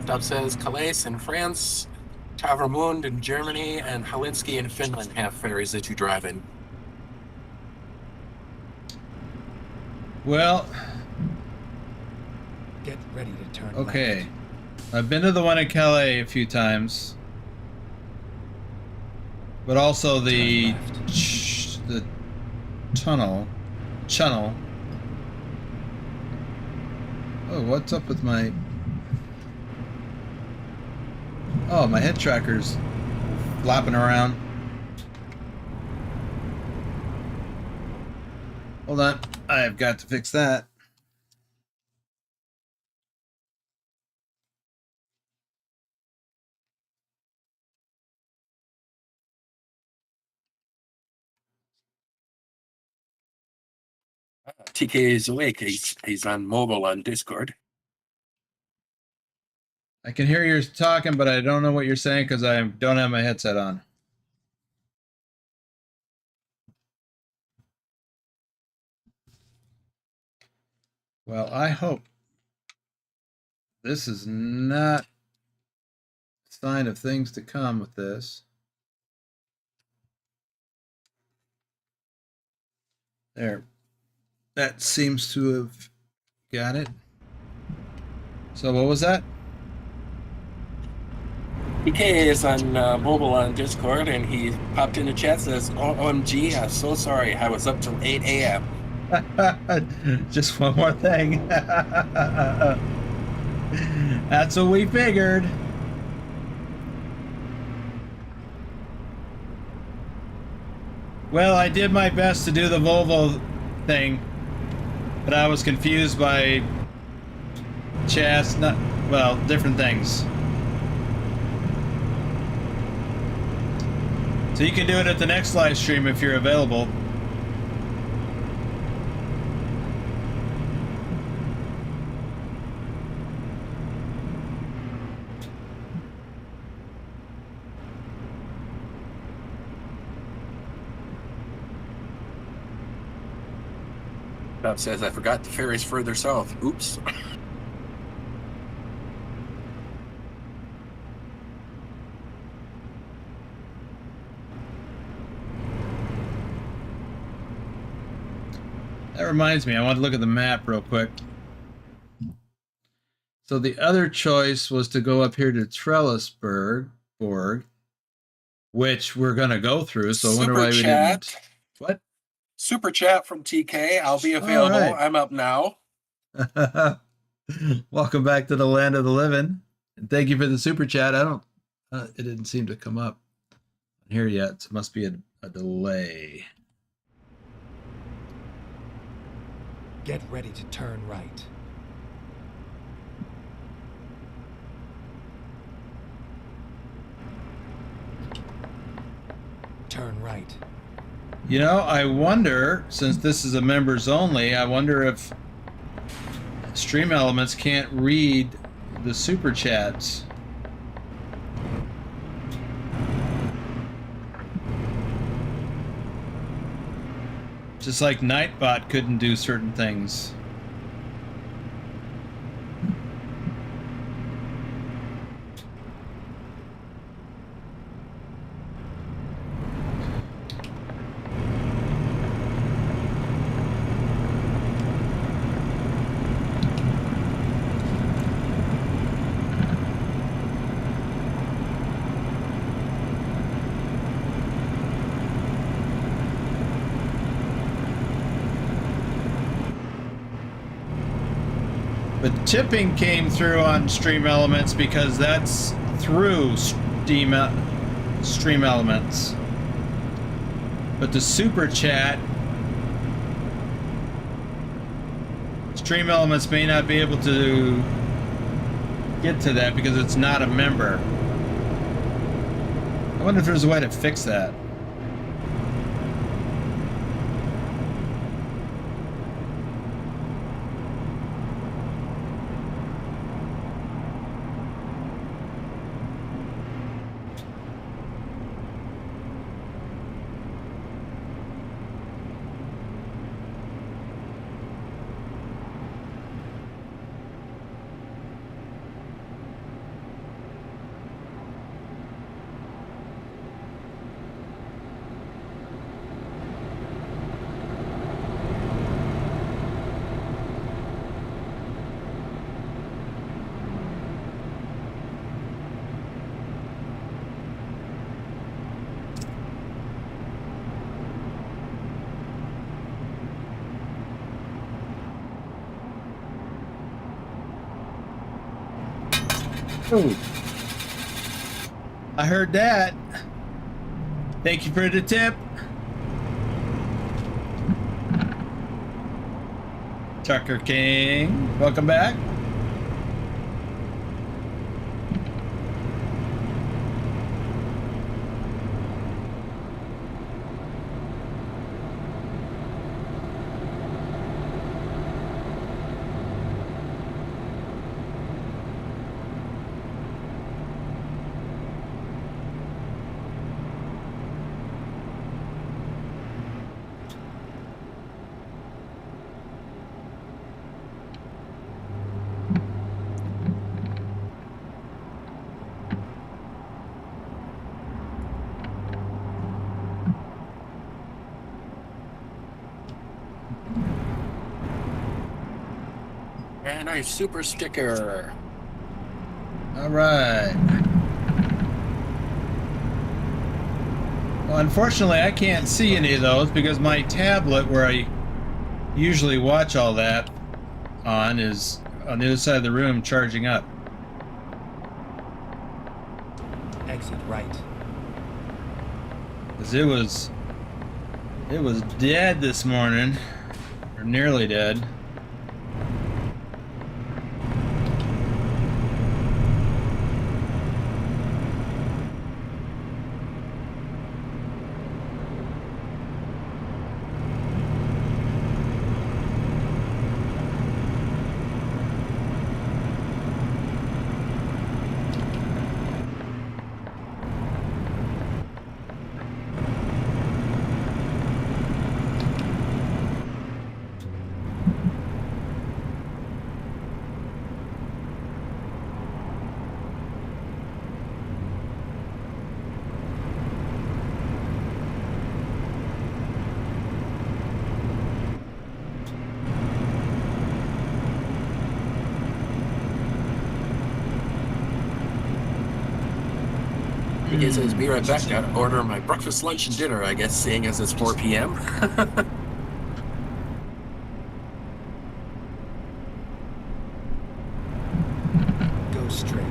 Stop says Calais in France, Travemünde in Germany, and Helsinki in Finland have ferries that you drive in. Well, Get ready to turn okay. left. I've been to the one in Calais a few times. But also the Turn tunnel. Oh, what's up with my... Oh, my head tracker's flapping around. Hold on, I've got to fix that. TK is awake. He's on mobile on Discord. I can hear you talking, but I don't know what you're saying because I don't have my headset on. Well, I hope this is not a sign of things to come with this. There. That seems to have got it. So what was that? PK is on mobile on Discord, and he popped in the chat, says, OMG, I'm so sorry. I was up till 8 a.m. Just one more thing. That's what we figured. Well, I did my best to do the Volvo thing, but I was confused by different things. So you can do it at the next live stream if you're available. Bob says, I forgot the ferry's further south. Oops. That reminds me, I want to look at the map real quick. So the other choice was to go up here to Trellisburg, which we're going to go through. So I wonder why we didn't. What? Super chat from TK. I'll be available. Right. I'm up now. Welcome back to the land of the living. And thank you for the super chat. It didn't seem to come up here yet. So it must be a delay. Get ready to turn right. Turn right. You know, I wonder, since this is a members only, I wonder if Stream Elements can't read the super chats. Just like Nightbot couldn't do certain things. But tipping came through on Stream Elements because that's through Stream Elements. But the super chat, Stream Elements may not be able to get to that because it's not a member. I wonder if there's a way to fix that. Ooh. I heard that. Thank you for the tip. Tucker King, welcome back. And a super sticker. All right. Well, unfortunately, I can't see any of those because my tablet, where I usually watch all that on, is on the other side of the room charging up. Exit right. Because it was dead this morning, or nearly dead. He gets his be right back. Gotta order my breakfast, lunch, and dinner, I guess, seeing as it's 4 p.m. Go straight.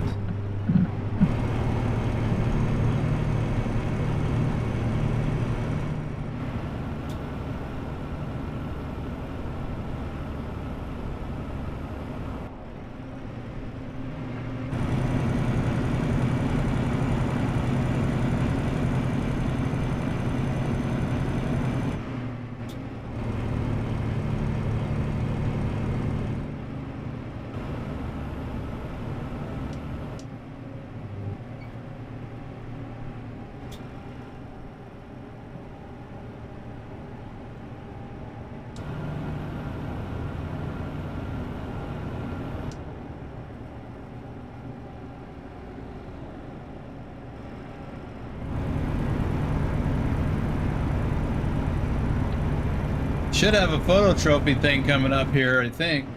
Should have a photo trophy thing coming up here, I think.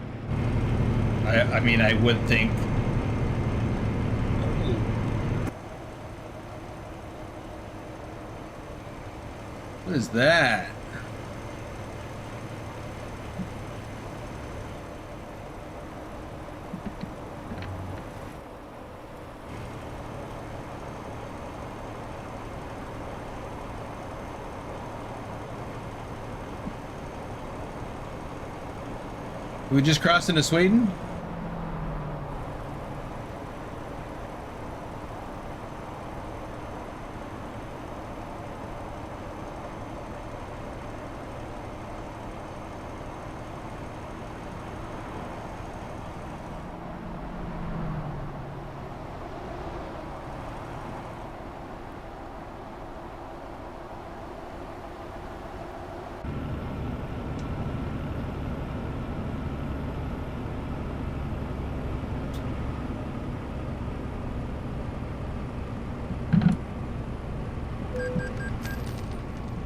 I mean, I would think. What is that? We just crossed into Sweden?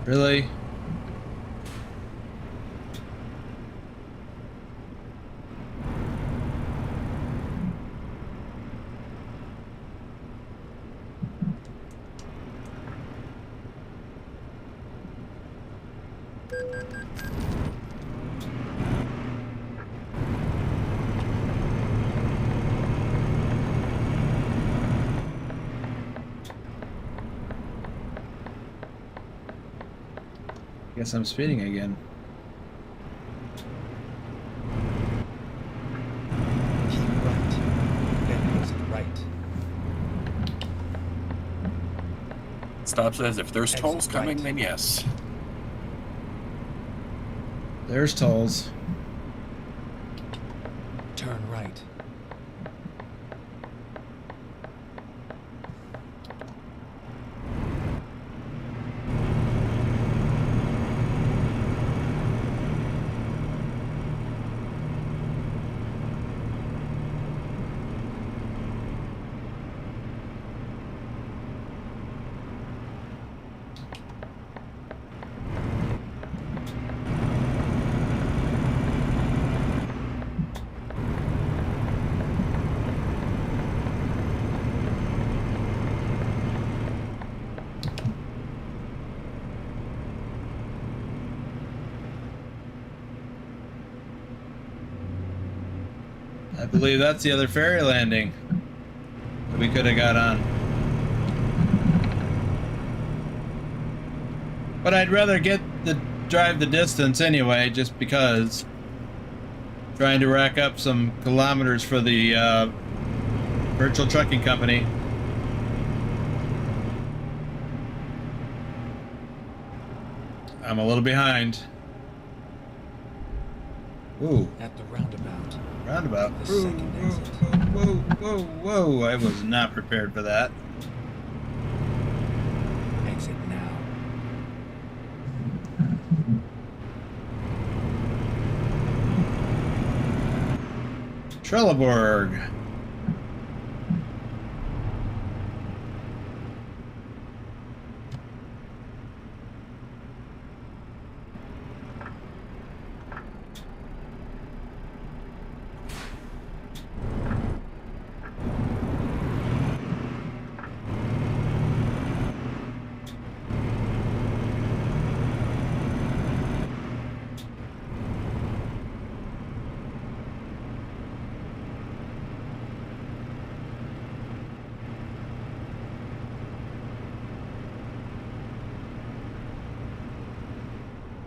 Really? Guess I'm speeding again. Keep right. Then exit right. Stop says if there's Exit tolls coming, right. then yes. There's tolls. Turn right. I believe that's the other ferry landing that we could have got on. But I'd rather drive the distance anyway, just because. Trying to rack up some kilometers for the virtual trucking company. I'm a little behind. Ooh. At the roundabout. Roundabout. The second exit. Whoa, whoa, whoa, whoa. I was not prepared for that. Exit now. Trelleborg.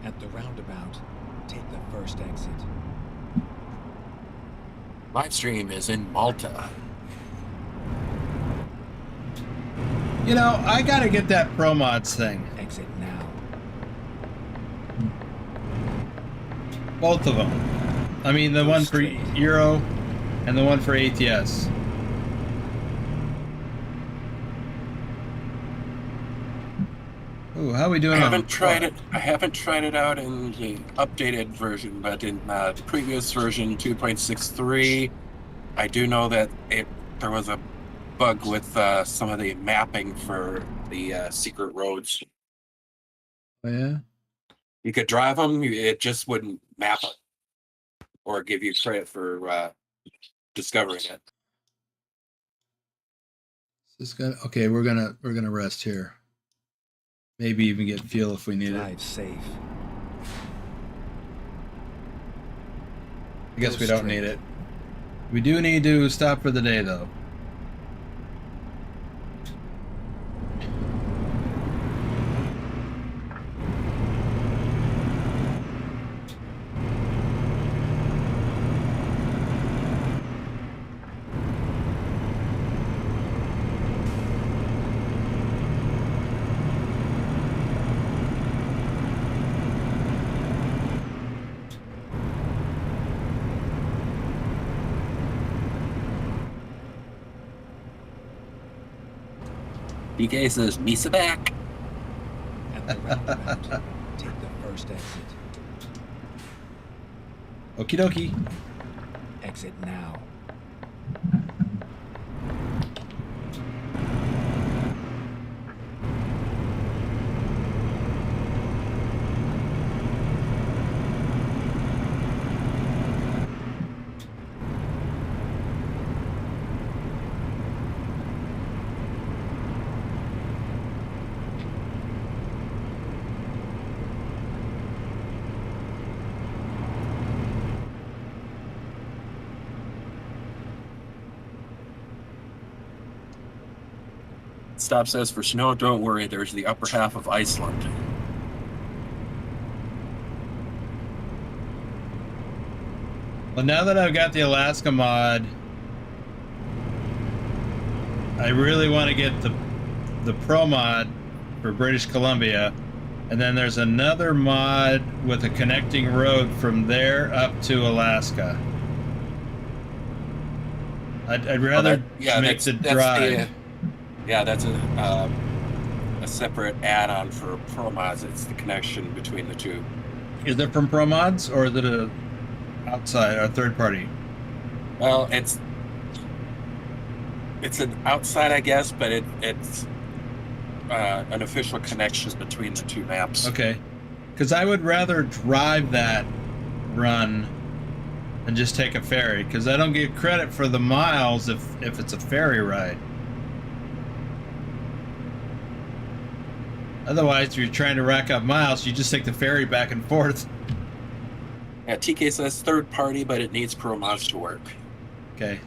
At the roundabout, take the first exit. Live stream is in Malta. You know, I gotta get that Pro Mods thing. Exit now. Both of them. I mean, the one for Euro and the one for ATS. Ooh, how are we doing? I haven't tried it out in the updated version, but in the previous version 2.63, I do know that there was a bug with some of the mapping for the secret roads. Oh, yeah? You could drive them, it just wouldn't map it or give you credit for discovering it. Okay, we're gonna rest here. Maybe even get fuel if we need it. Drive safe. I guess we don't need it. We do need to stop for the day, though. DK says, Misa back. At the roundabout, take the first exit. Okie dokie. Exit now. Stop says, for snow, don't worry, there's the upper half of Iceland. Well, now that I've got the Alaska mod, I really want to get the Pro mod for British Columbia, and then there's another mod with a connecting road from there up to Alaska. I'd rather make the drive. That's a separate add-on for Pro Mods. It's the connection between the two. Is it from Pro Mods, or is it a outside or third party? Well, it's an outside, I guess, but it's an official connection between the two maps. Okay, because I would rather drive that run than just take a ferry, because I don't get credit for the miles if it's a ferry ride. Otherwise, if you're trying to rack up miles, you just take the ferry back and forth. Yeah, TK says third party, but it needs Pro Mods to work. Okay.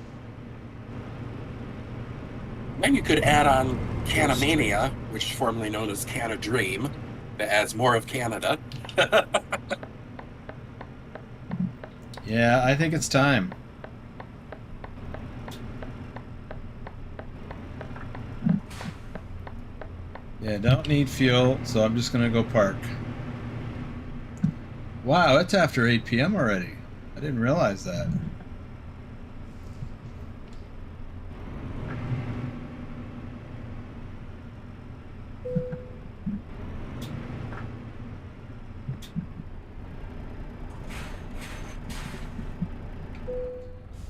Then you could add on Canamania, which is formerly known as Canada Dream, that adds more of Canada. Yeah, I think it's time. Yeah, don't need fuel, so I'm just gonna go park. Wow, it's after 8 p.m. already. I didn't realize that.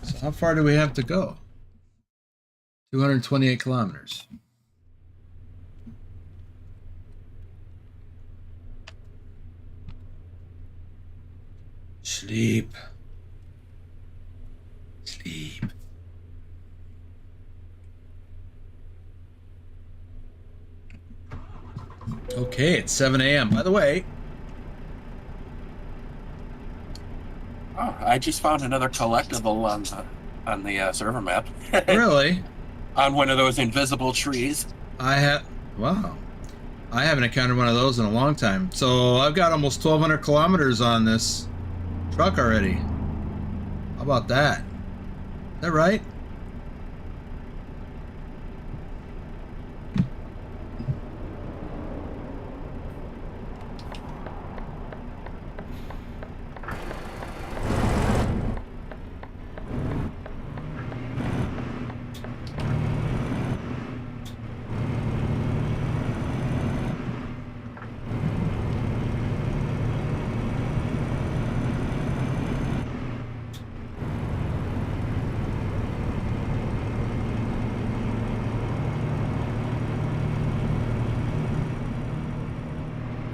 So how far do we have to go? 228 kilometers. Sleep. Sleep. Okay, it's 7 a.m. By the way, Oh, I just found another collectible on the server map. really? On one of those invisible trees. Wow. I haven't encountered one of those in a long time. So I've got almost 1,200 kilometers on this truck already. How about that? Is that right?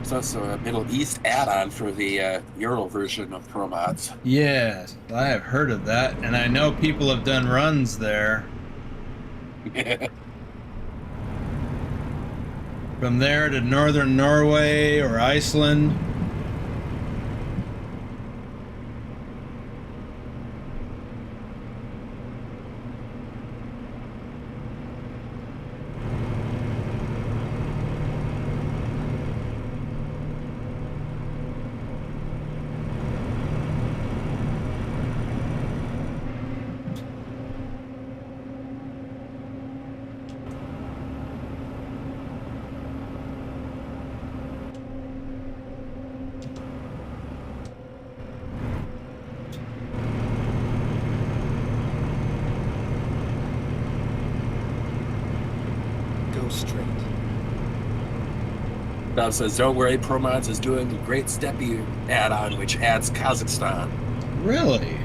So it's a Middle East add-on for the Euro version of ProMods. Yes, I have heard of that, and I know people have done runs there. From there to northern Norway or Iceland. Go straight. Bob says, don't worry, ProMods is doing a great Steppy add-on, which adds Kazakhstan. Really?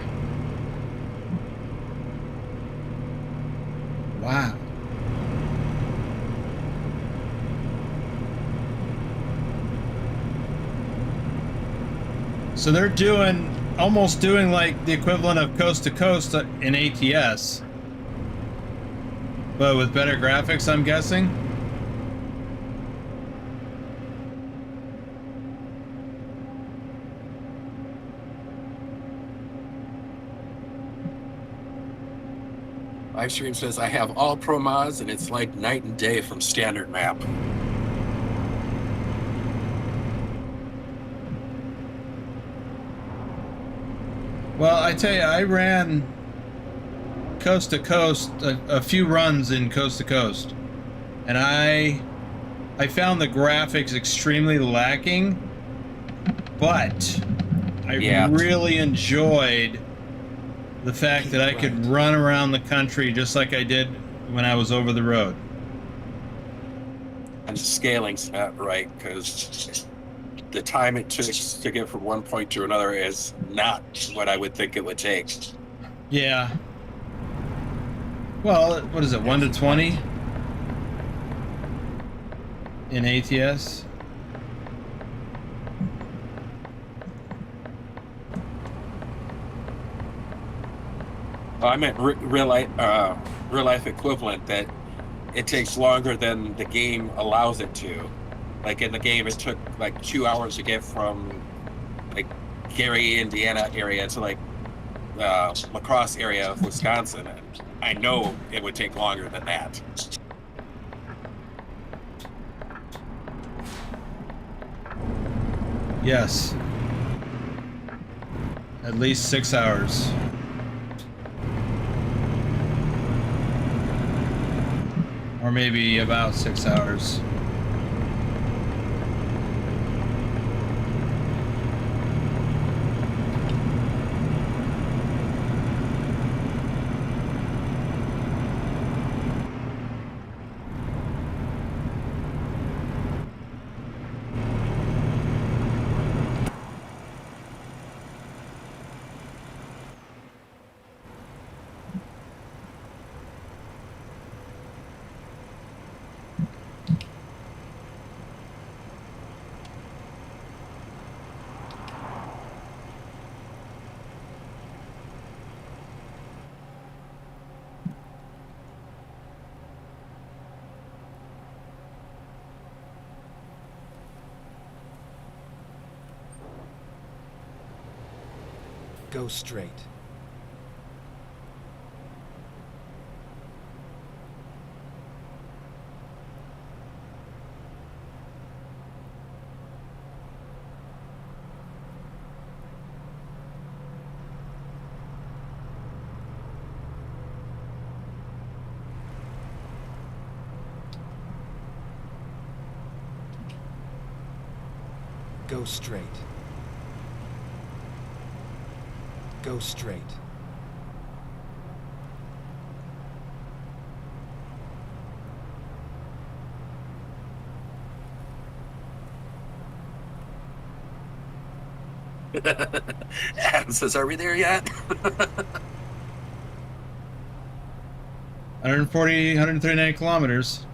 Wow. So they're almost doing like the equivalent of coast to coast in ATS, but with better graphics, I'm guessing. Livestream says, I have all ProMods, and it's like night and day from standard map. Well, I tell you, I ran coast to coast, a few runs in coast to coast, and I found the graphics extremely lacking, but I really enjoyed the fact that I could run around the country just like I did when I was over the road. And the scaling's not right, because the time it takes to get from one point to another is not what I would think it would take. Yeah. Well, what is it, 1 to 20 in ATS? Oh, I meant real life equivalent, that it takes longer than the game allows it to. Like in the game, it took like 2 hours to get from like Gary, Indiana area to like the La Crosse area of Wisconsin, and I know it would take longer than that. Yes. At least 6 hours. Or maybe about 6 hours. Go straight. Go straight. Go straight. Adam says, "Are we there yet?" 140, 139 kilometers.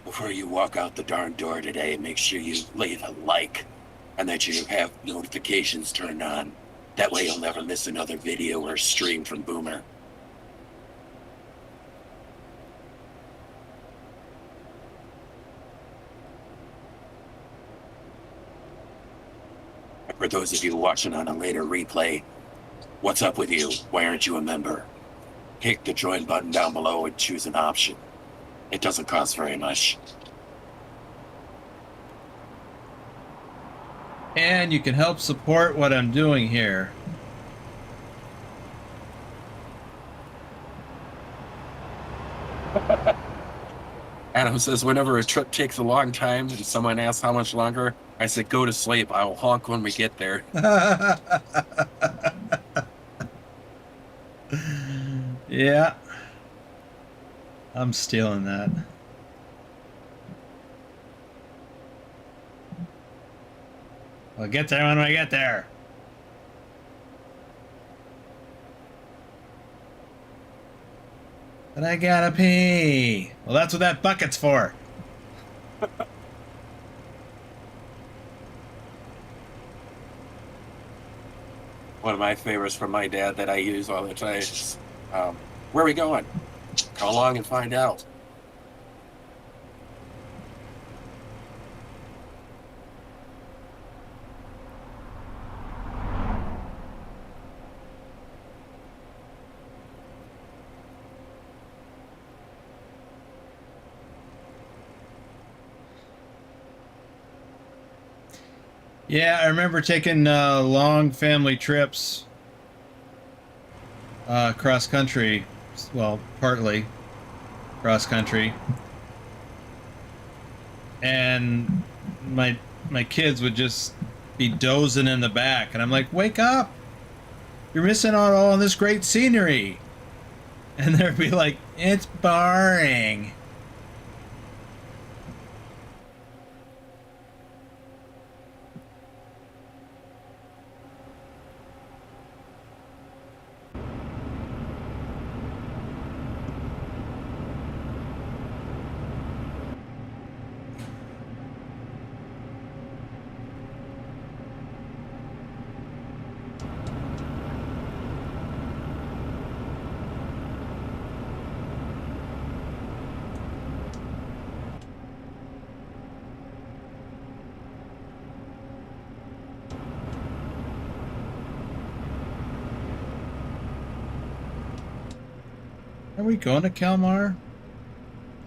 Before you walk out the darn door today, make sure you leave a like and that you have notifications turned on. That way you'll never miss another video or stream from Boomer. For those of you watching on a later replay, what's up with you? Why aren't you a member? Click the join button down below and choose an option. It doesn't cost very much. And you can help support what I'm doing here. Adam says, "Whenever a trip takes a long time and someone asks how much longer, I said, go to sleep. I will honk when we get there." Yeah. I'm stealing that. I'll get there when I get there. But I gotta pee. Well, that's what that bucket's for. One of my favorites from my dad that I use all the time is, "Where are we going? Come along and find out." Yeah, I remember taking long family trips cross country. Well, partly cross country, and my kids would just be dozing in the back, and I'm like, "Wake up! You're missing out on this great scenery." And they'd be like, "It's boring." Are we going to Kalmar?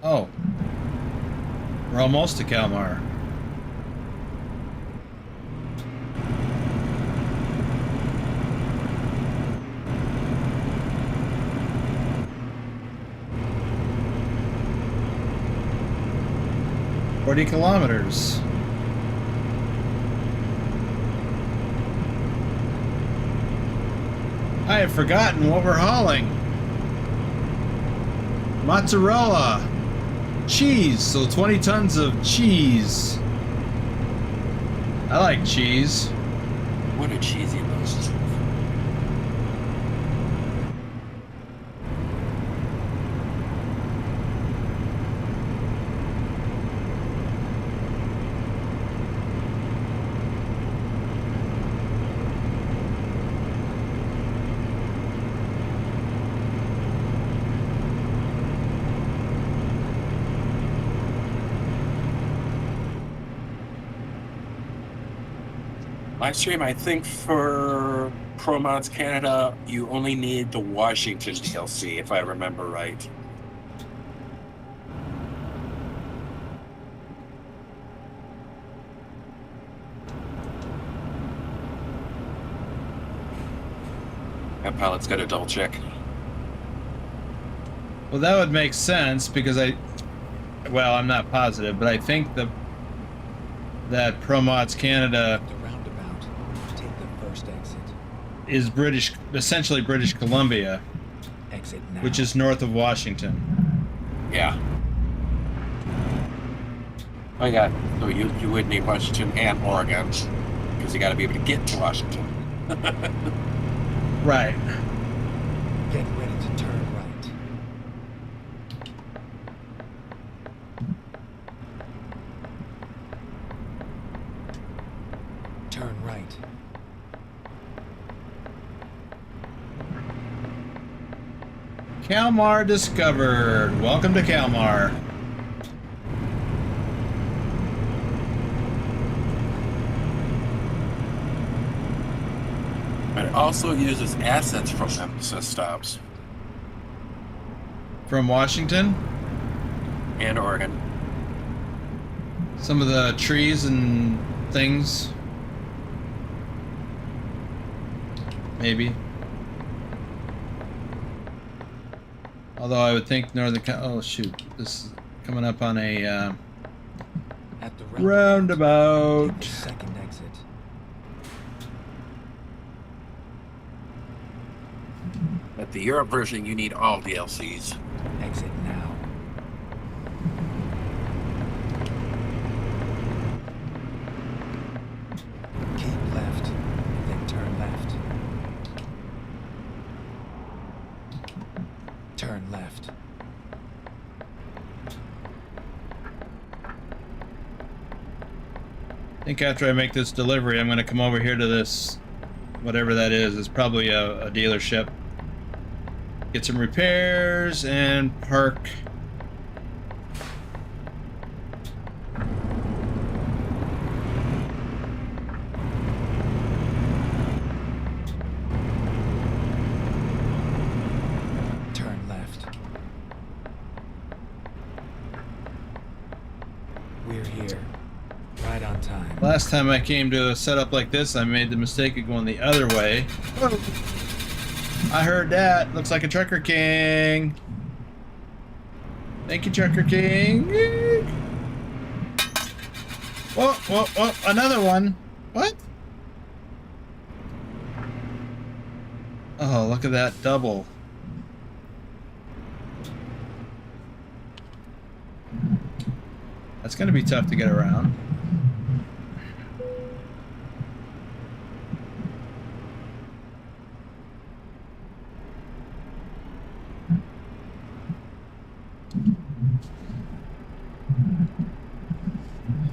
Oh. We're almost to Kalmar. "40 kilometers. I have forgotten what we're hauling. Mozzarella. Cheese. So 20 tons of cheese. I like cheese. What a cheesy most. Live stream, I think for Pro Mods Canada, you only need the Washington DLC, if I remember right. That pilot's got to double check. Well, that would make sense because well, I'm not positive, but I think that Pro Mods Canada The roundabout. Take the first exit. is essentially British Columbia, Exit now. which is north of Washington. Yeah. Oh yeah, so you would need Washington and Oregon, because you got to be able to get to Washington. Right. Get ready to turn right. Turn right. Kalmar discovered. Welcome to Kalmar. But it also uses assets from emphasis stops From Washington. and Oregon. Some of the trees and things. Maybe. Although I would think oh shoot, this is coming up on a At the roundabout. Take the second exit. At the Europe version, you need all DLCs. Exit now. Keep left, then turn left. Turn left. I think after I make this delivery, I'm going to come over here to this, whatever that is. It's probably a dealership. Get some repairs and park. Turn left. We're here. Right on time. Last time I came to a setup like this, I made the mistake of going the other way. Whoa. I heard that. Looks like a Trucker King. Thank you, Trucker King. Whoa, whoa, whoa. Another one. What? Oh, look at that double. That's going to be tough to get around.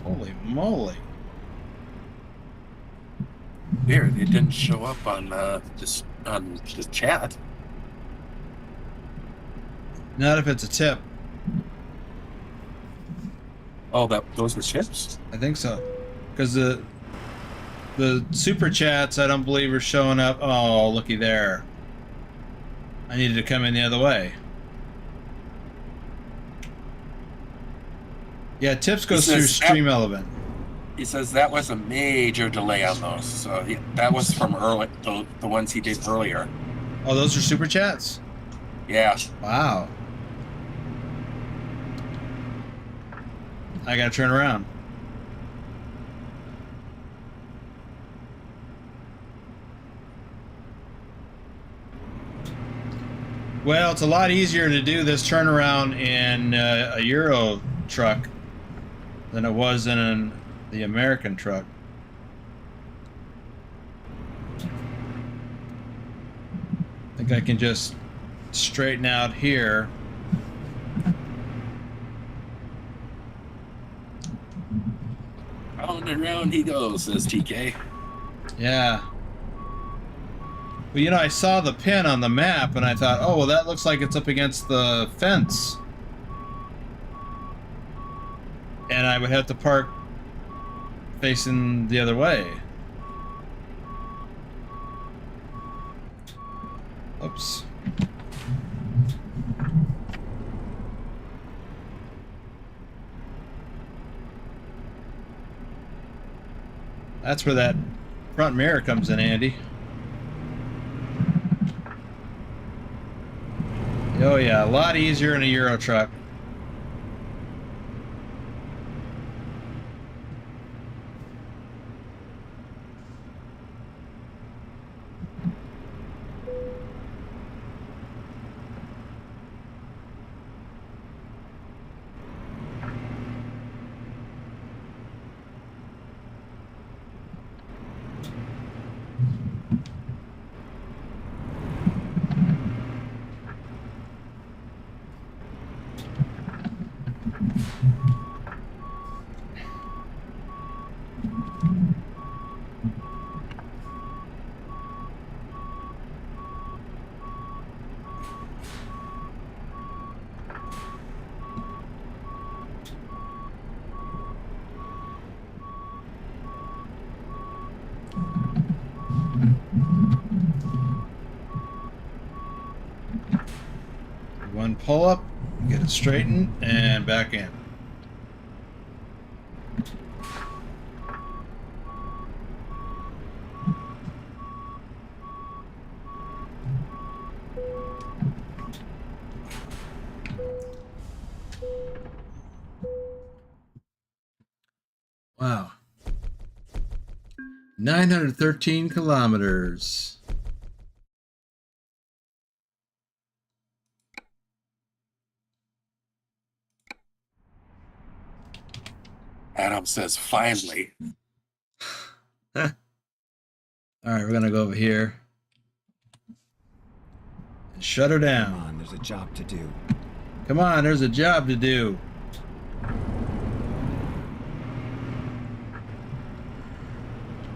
Holy moly. Weird, it didn't show up on this on the chat. Not if it's a tip. Oh, those were chips? I think so. Because the super chats, I don't believe, are showing up. Oh, looky there. I needed to come in the other way. Yeah, tips goes through Stream Element. He says that was a major delay on those. So that was from early, the ones he did earlier. Oh, those are super chats? Yeah. Wow. I gotta turn around. Well, it's a lot easier to do this turnaround in a Euro truck than it was in the American truck. I think I can just straighten out here. Round and round he goes, says TK. Yeah. Well, you know, I saw the pin on the map and I thought, oh, well, that looks like it's up against the fence. And I would have to park facing the other way. Oops. That's where that front mirror comes in handy. Oh yeah, a lot easier in a Euro truck. One pull up, get it straightened, and back in. Wow. 913 kilometers. Adam says, finally. All right, we're gonna go over here and shut her Come down. on, there's a job to do. Come on, there's a job to do.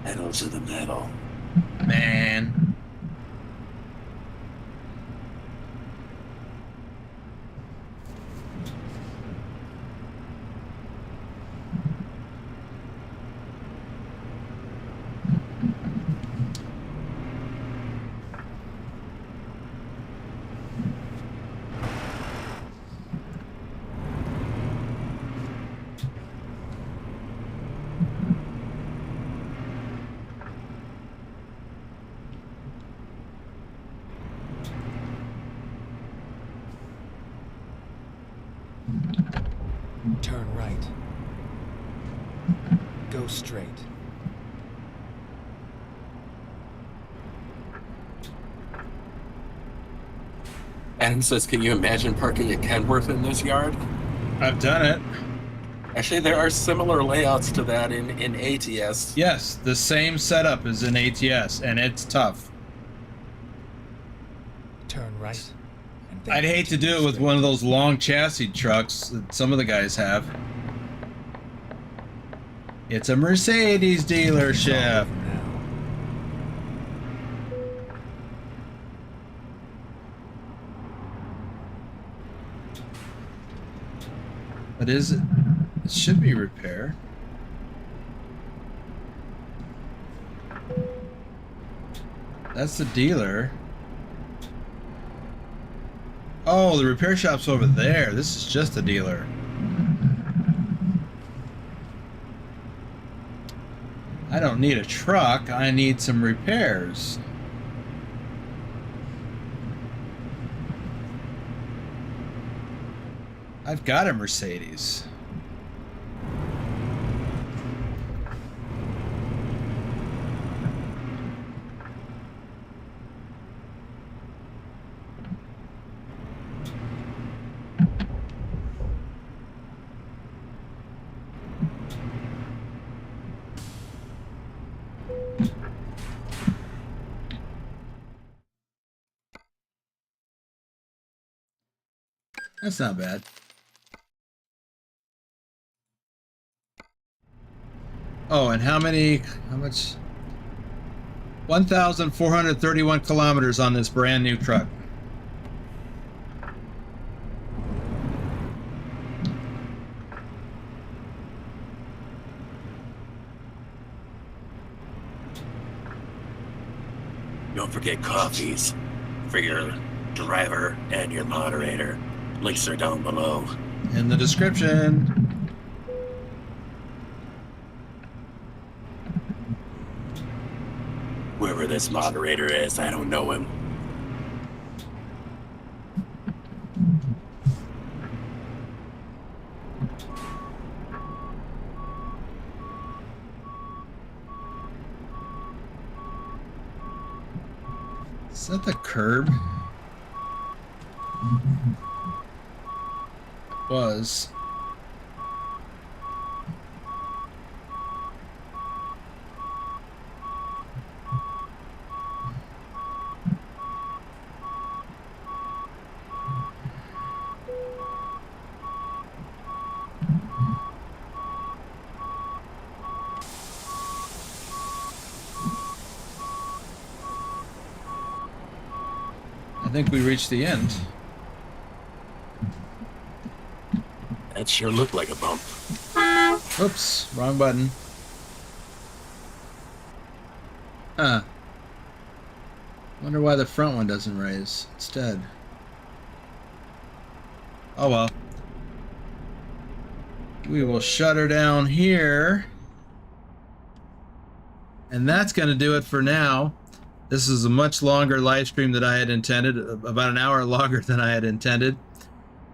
Pedal to the metal. Man. Go straight. Adam says, can you imagine parking at Kenworth in this yard? I've done it. Actually, there are similar layouts to that in ATS. Yes, the same setup as in ATS, and it's tough. Turn right. And then I'd hate to do it with one of those long chassis trucks that some of the guys have. It's a Mercedes dealership. What is it? It should be repair. That's the dealer. Oh, the repair shop's over there. This is just the dealer. I don't need a truck. I need some repairs. I've got a Mercedes. That's not bad. Oh, and how much? 1,431 kilometers on this brand new truck. Don't forget coffees for your driver and your moderator. Links are down below. In the description. Whoever this moderator is, I don't know him. Is that the curb? It was. I think we reached the end. That sure looked like a bump. Oops, wrong button. Huh. Wonder why the front one doesn't raise instead. Oh well. We will shut her down here. And that's going to do it for now. This is a much longer live stream than I had intended, about an hour longer than I had intended.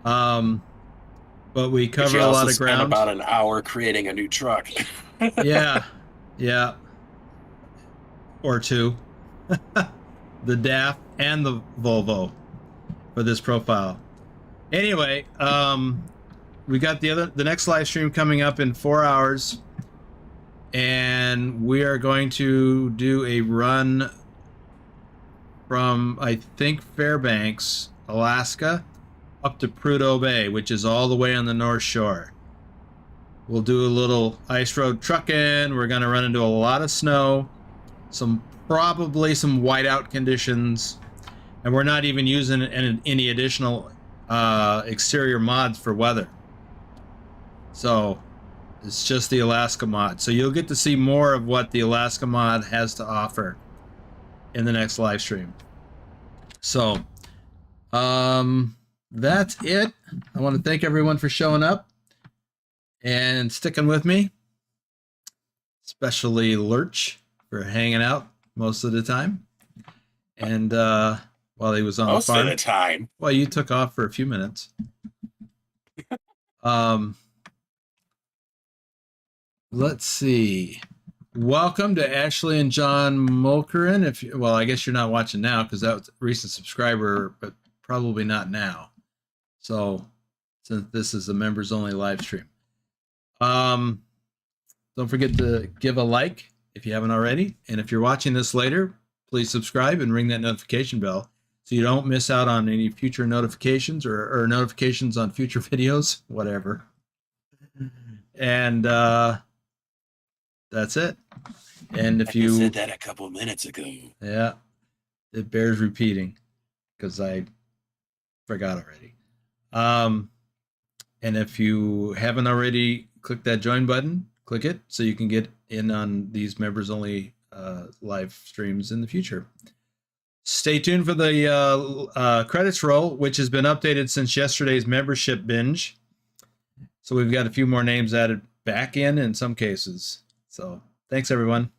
But we covered a lot of ground. About an hour creating a new truck. Yeah, yeah, or two. The DAF and the Volvo for this profile. Anyway, we got the next live stream coming up in 4 hours, and we are going to do a run from, I think, Fairbanks, Alaska, up to Prudhoe Bay, which is all the way on the North Shore. We'll do a little ice road trucking. We're going to run into a lot of snow, probably some whiteout conditions, and we're not even using any additional exterior mods for weather. So it's just the Alaska mod. So you'll get to see more of what the Alaska mod has to offer in the next live stream. So that's it. I want to thank everyone for showing up and sticking with me, especially Lurch for hanging out most of the time, and while he was on Most the farm. of the time. Well, you took off for a few minutes. let's see. Welcome to Ashley and John Mulkerin. Well, I guess you're not watching now because that was a recent subscriber, but probably not now. So since this is a members only live stream. Don't forget to give a like if you haven't already. And if you're watching this later, please subscribe and ring that notification bell so you don't miss out on any future notifications or notifications on future videos, whatever. And that's it. And if you said that a couple minutes ago. Yeah, it bears repeating because I forgot already. And if you haven't already clicked that join button, click it so you can get in on these members only live streams in the future. Stay tuned for the credits roll, which has been updated since yesterday's membership binge. So we've got a few more names added back in some cases. So thanks, everyone.